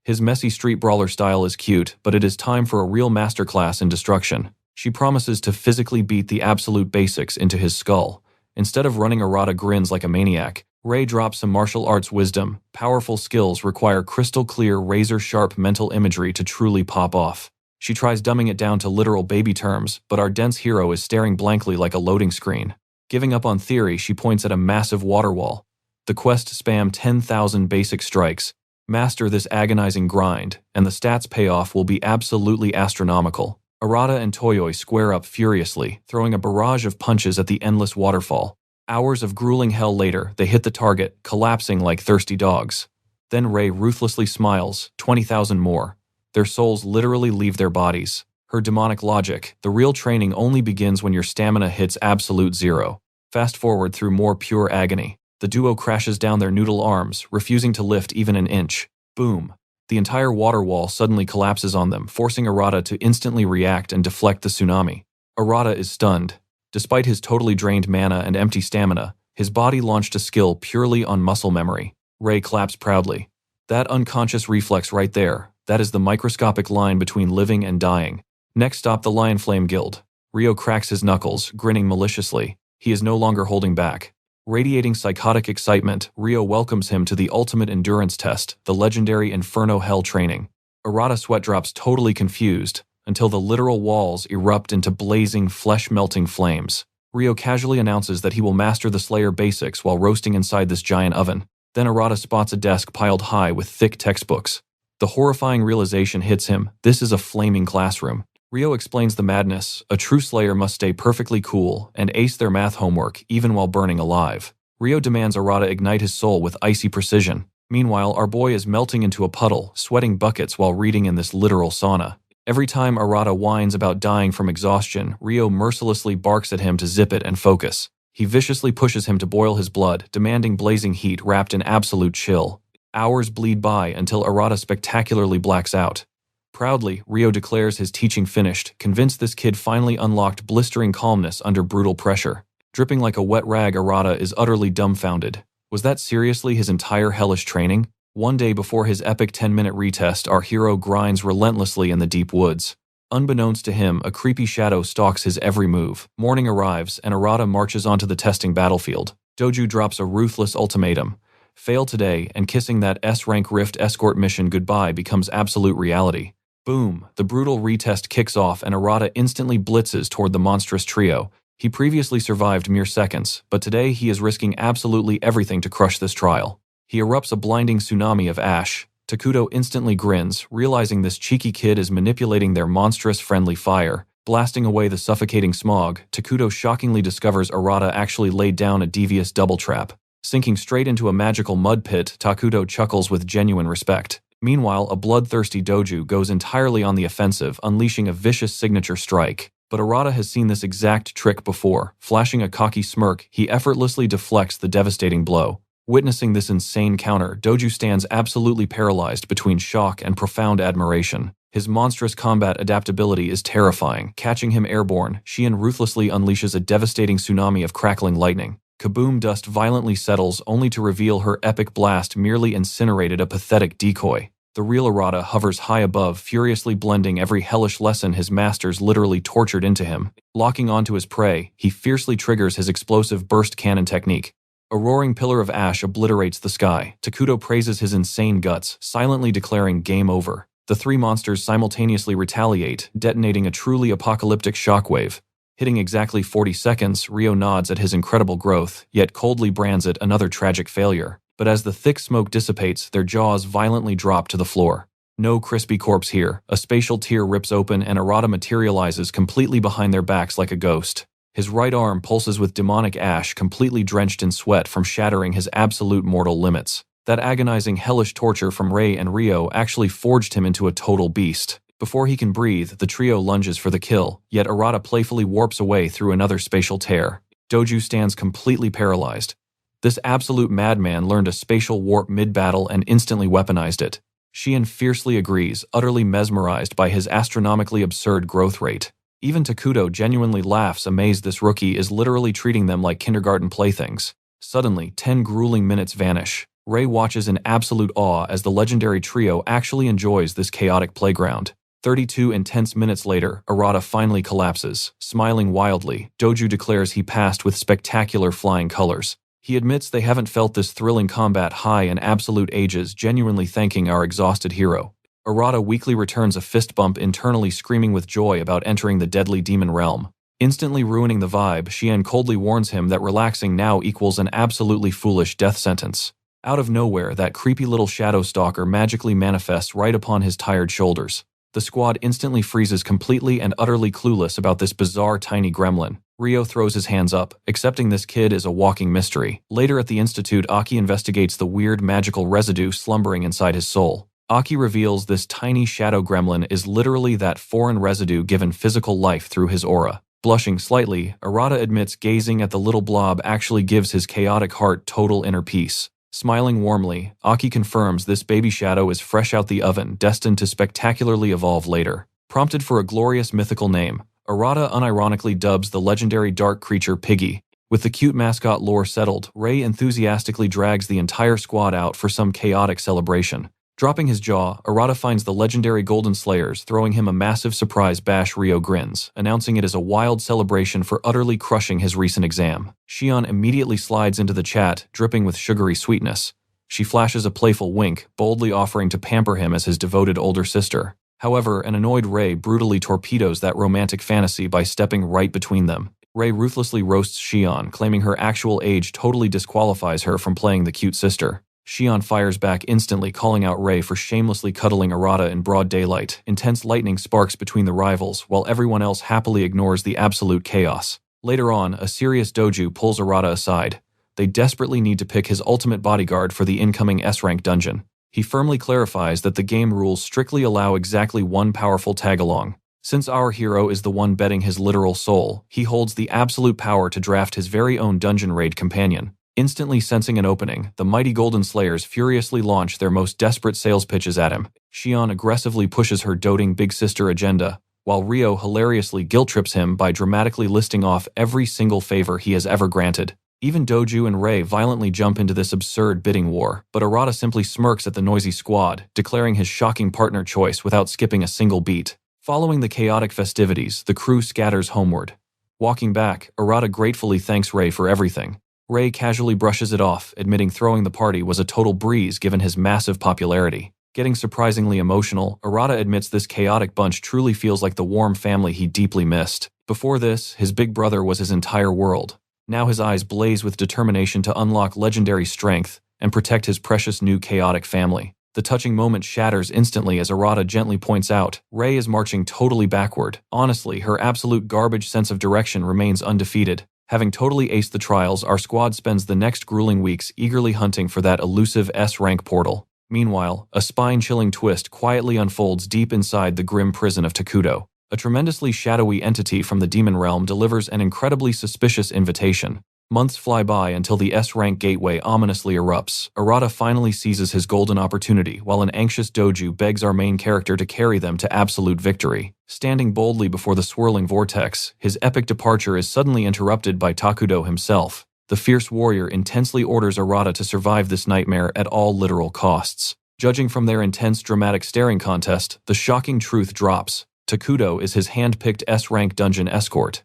His messy street brawler style is cute, but it is time for a real masterclass in destruction. She promises to physically beat the absolute basics into his skull. Instead of running, Arata grins like a maniac. Ray drops some martial arts wisdom. Powerful skills require crystal-clear, razor-sharp mental imagery to truly pop off. She tries dumbing it down to literal baby terms, but our dense hero is staring blankly like a loading screen. Giving up on theory, she points at a massive water wall. The quest: spam 10,000 basic strikes. Master this agonizing grind, and the stats payoff will be absolutely astronomical. Arata and Toyoi square up furiously, throwing a barrage of punches at the endless waterfall. Hours of grueling hell later, they hit the target, collapsing like thirsty dogs. Then Ray ruthlessly smiles, 20,000 more. Their souls literally leave their bodies. Her demonic logic: the real training only begins when your stamina hits absolute zero. Fast forward through more pure agony. The duo crashes down their noodle arms, refusing to lift even an inch. Boom. The entire water wall suddenly collapses on them, forcing Arata to instantly react and deflect the tsunami. Arata is stunned. Despite his totally drained mana and empty stamina, his body launched a skill purely on muscle memory. Ray claps proudly. That unconscious reflex right there, that is the microscopic line between living and dying. Next stop, the Lion Flame Guild. Rio cracks his knuckles, grinning maliciously. He is no longer holding back. Radiating psychotic excitement, Rio welcomes him to the ultimate endurance test, the legendary Inferno Hell training. Arata sweat drops, totally confused, until the literal walls erupt into blazing, flesh-melting flames. Rio casually announces that he will master the Slayer basics while roasting inside this giant oven. Then Arata spots a desk piled high with thick textbooks. The horrifying realization hits him: this is a flaming classroom. Rio explains the madness. A true Slayer must stay perfectly cool and ace their math homework even while burning alive. Rio demands Arata ignite his soul with icy precision. Meanwhile, our boy is melting into a puddle, sweating buckets while reading in this literal sauna. Every time Arata whines about dying from exhaustion, Rio mercilessly barks at him to zip it and focus. He viciously pushes him to boil his blood, demanding blazing heat wrapped in absolute chill. Hours bleed by until Arata spectacularly blacks out. Proudly, Rio declares his teaching finished, convinced this kid finally unlocked blistering calmness under brutal pressure. Dripping like a wet rag, Arata is utterly dumbfounded. Was that seriously his entire hellish training? One day before his epic 10-minute retest, our hero grinds relentlessly in the deep woods. Unbeknownst to him, a creepy shadow stalks his every move. Morning arrives, and Arata marches onto the testing battlefield. Doju drops a ruthless ultimatum. Fail today, and kissing that S-rank Rift escort mission goodbye becomes absolute reality. Boom! The brutal retest kicks off, and Arata instantly blitzes toward the monstrous trio. He previously survived mere seconds, but today he is risking absolutely everything to crush this trial. He erupts a blinding tsunami of ash. Takuto instantly grins, realizing this cheeky kid is manipulating their monstrous friendly fire. Blasting away the suffocating smog, Takuto shockingly discovers Arata actually laid down a devious double trap. Sinking straight into a magical mud pit, Takuto chuckles with genuine respect. Meanwhile, a bloodthirsty Doju goes entirely on the offensive, unleashing a vicious signature strike. But Arata has seen this exact trick before. Flashing a cocky smirk, he effortlessly deflects the devastating blow. Witnessing this insane counter, Doju stands absolutely paralyzed between shock and profound admiration. His monstrous combat adaptability is terrifying. Catching him airborne, Xian ruthlessly unleashes a devastating tsunami of crackling lightning. Kaboom! Dust violently settles, only to reveal her epic blast merely incinerated a pathetic decoy. The real Arata hovers high above, furiously blending every hellish lesson his masters literally tortured into him. Locking onto his prey, he fiercely triggers his explosive burst cannon technique. A roaring pillar of ash obliterates the sky. Takuto praises his insane guts, silently declaring game over. The three monsters simultaneously retaliate, detonating a truly apocalyptic shockwave. Hitting exactly 40 seconds, Rio nods at his incredible growth, yet coldly brands it another tragic failure. But as the thick smoke dissipates, their jaws violently drop to the floor. No crispy corpse here. A spatial tear rips open and Arata materializes completely behind their backs like a ghost. His right arm pulses with demonic ash, completely drenched in sweat from shattering his absolute mortal limits. That agonizing hellish torture from Ray and Rio actually forged him into a total beast. Before he can breathe, the trio lunges for the kill, yet Arata playfully warps away through another spatial tear. Doju stands completely paralyzed. This absolute madman learned a spatial warp mid-battle and instantly weaponized it. Xian fiercely agrees, utterly mesmerized by his astronomically absurd growth rate. Even Takuto genuinely laughs, amazed this rookie is literally treating them like kindergarten playthings. Suddenly, 10 grueling minutes vanish. Ray watches in absolute awe as the legendary trio actually enjoys this chaotic playground. 32 intense minutes later, Arata finally collapses. Smiling wildly, Doju declares he passed with spectacular flying colors. He admits they haven't felt this thrilling combat high in absolute ages, genuinely thanking our exhausted hero. Arata weakly returns a fist bump, internally screaming with joy about entering the deadly demon realm. Instantly ruining the vibe, Xian coldly warns him that relaxing now equals an absolutely foolish death sentence. Out of nowhere, that creepy little shadow stalker magically manifests right upon his tired shoulders. The squad instantly freezes, completely and utterly clueless about this bizarre tiny gremlin. Rio throws his hands up, accepting this kid is a walking mystery. Later at the Institute, Aki investigates the weird magical residue slumbering inside his soul. Aki reveals this tiny shadow gremlin is literally that foreign residue given physical life through his aura. Blushing slightly, Arata admits gazing at the little blob actually gives his chaotic heart total inner peace. Smiling warmly, Aki confirms this baby shadow is fresh out the oven, destined to spectacularly evolve later. Prompted for a glorious mythical name, Arata unironically dubs the legendary dark creature Piggy. With the cute mascot lore settled, Ray enthusiastically drags the entire squad out for some chaotic celebration. Dropping his jaw, Arata finds the legendary Golden Slayers, throwing him a massive surprise bash. Rio grins, announcing it is a wild celebration for utterly crushing his recent exam. Shion immediately slides into the chat, dripping with sugary sweetness. She flashes a playful wink, boldly offering to pamper him as his devoted older sister. However, an annoyed Ray brutally torpedoes that romantic fantasy by stepping right between them. Ray ruthlessly roasts Shion, claiming her actual age totally disqualifies her from playing the cute sister. Shion fires back instantly, calling out Ray for shamelessly cuddling Arata in broad daylight. Intense lightning sparks between the rivals, while everyone else happily ignores the absolute chaos. Later on, a serious doju pulls Arata aside. They desperately need to pick his ultimate bodyguard for the incoming S-rank dungeon. He firmly clarifies that the game rules strictly allow exactly one powerful tag-along. Since our hero is the one betting his literal soul, he holds the absolute power to draft his very own dungeon raid companion. Instantly sensing an opening, the mighty Golden Slayers furiously launch their most desperate sales pitches at him. Shion aggressively pushes her doting big sister agenda, while Rio hilariously guilt-trips him by dramatically listing off every single favor he has ever granted. Even Doju and Ray violently jump into this absurd bidding war, but Arata simply smirks at the noisy squad, declaring his shocking partner choice without skipping a single beat. Following the chaotic festivities, the crew scatters homeward. Walking back, Arata gratefully thanks Ray for everything. Ray casually brushes it off, admitting throwing the party was a total breeze given his massive popularity. Getting surprisingly emotional, Arata admits this chaotic bunch truly feels like the warm family he deeply missed. Before this, his big brother was his entire world. Now his eyes blaze with determination to unlock legendary strength and protect his precious new chaotic family. The touching moment shatters instantly as Arata gently points out, Ray is marching totally backward. Honestly, her absolute garbage sense of direction remains undefeated. Having totally aced the trials, our squad spends the next grueling weeks eagerly hunting for that elusive S-rank portal. Meanwhile, a spine-chilling twist quietly unfolds deep inside the grim prison of Takudo. A tremendously shadowy entity from the demon realm delivers an incredibly suspicious invitation. Months fly by until the S-rank gateway ominously erupts. Arata finally seizes his golden opportunity, while an anxious doju begs our main character to carry them to absolute victory. Standing boldly before the swirling vortex, his epic departure is suddenly interrupted by Takudo himself. The fierce warrior intensely orders Arata to survive this nightmare at all literal costs. Judging from their intense dramatic staring contest, the shocking truth drops. Takudo is his hand-picked S-rank dungeon escort.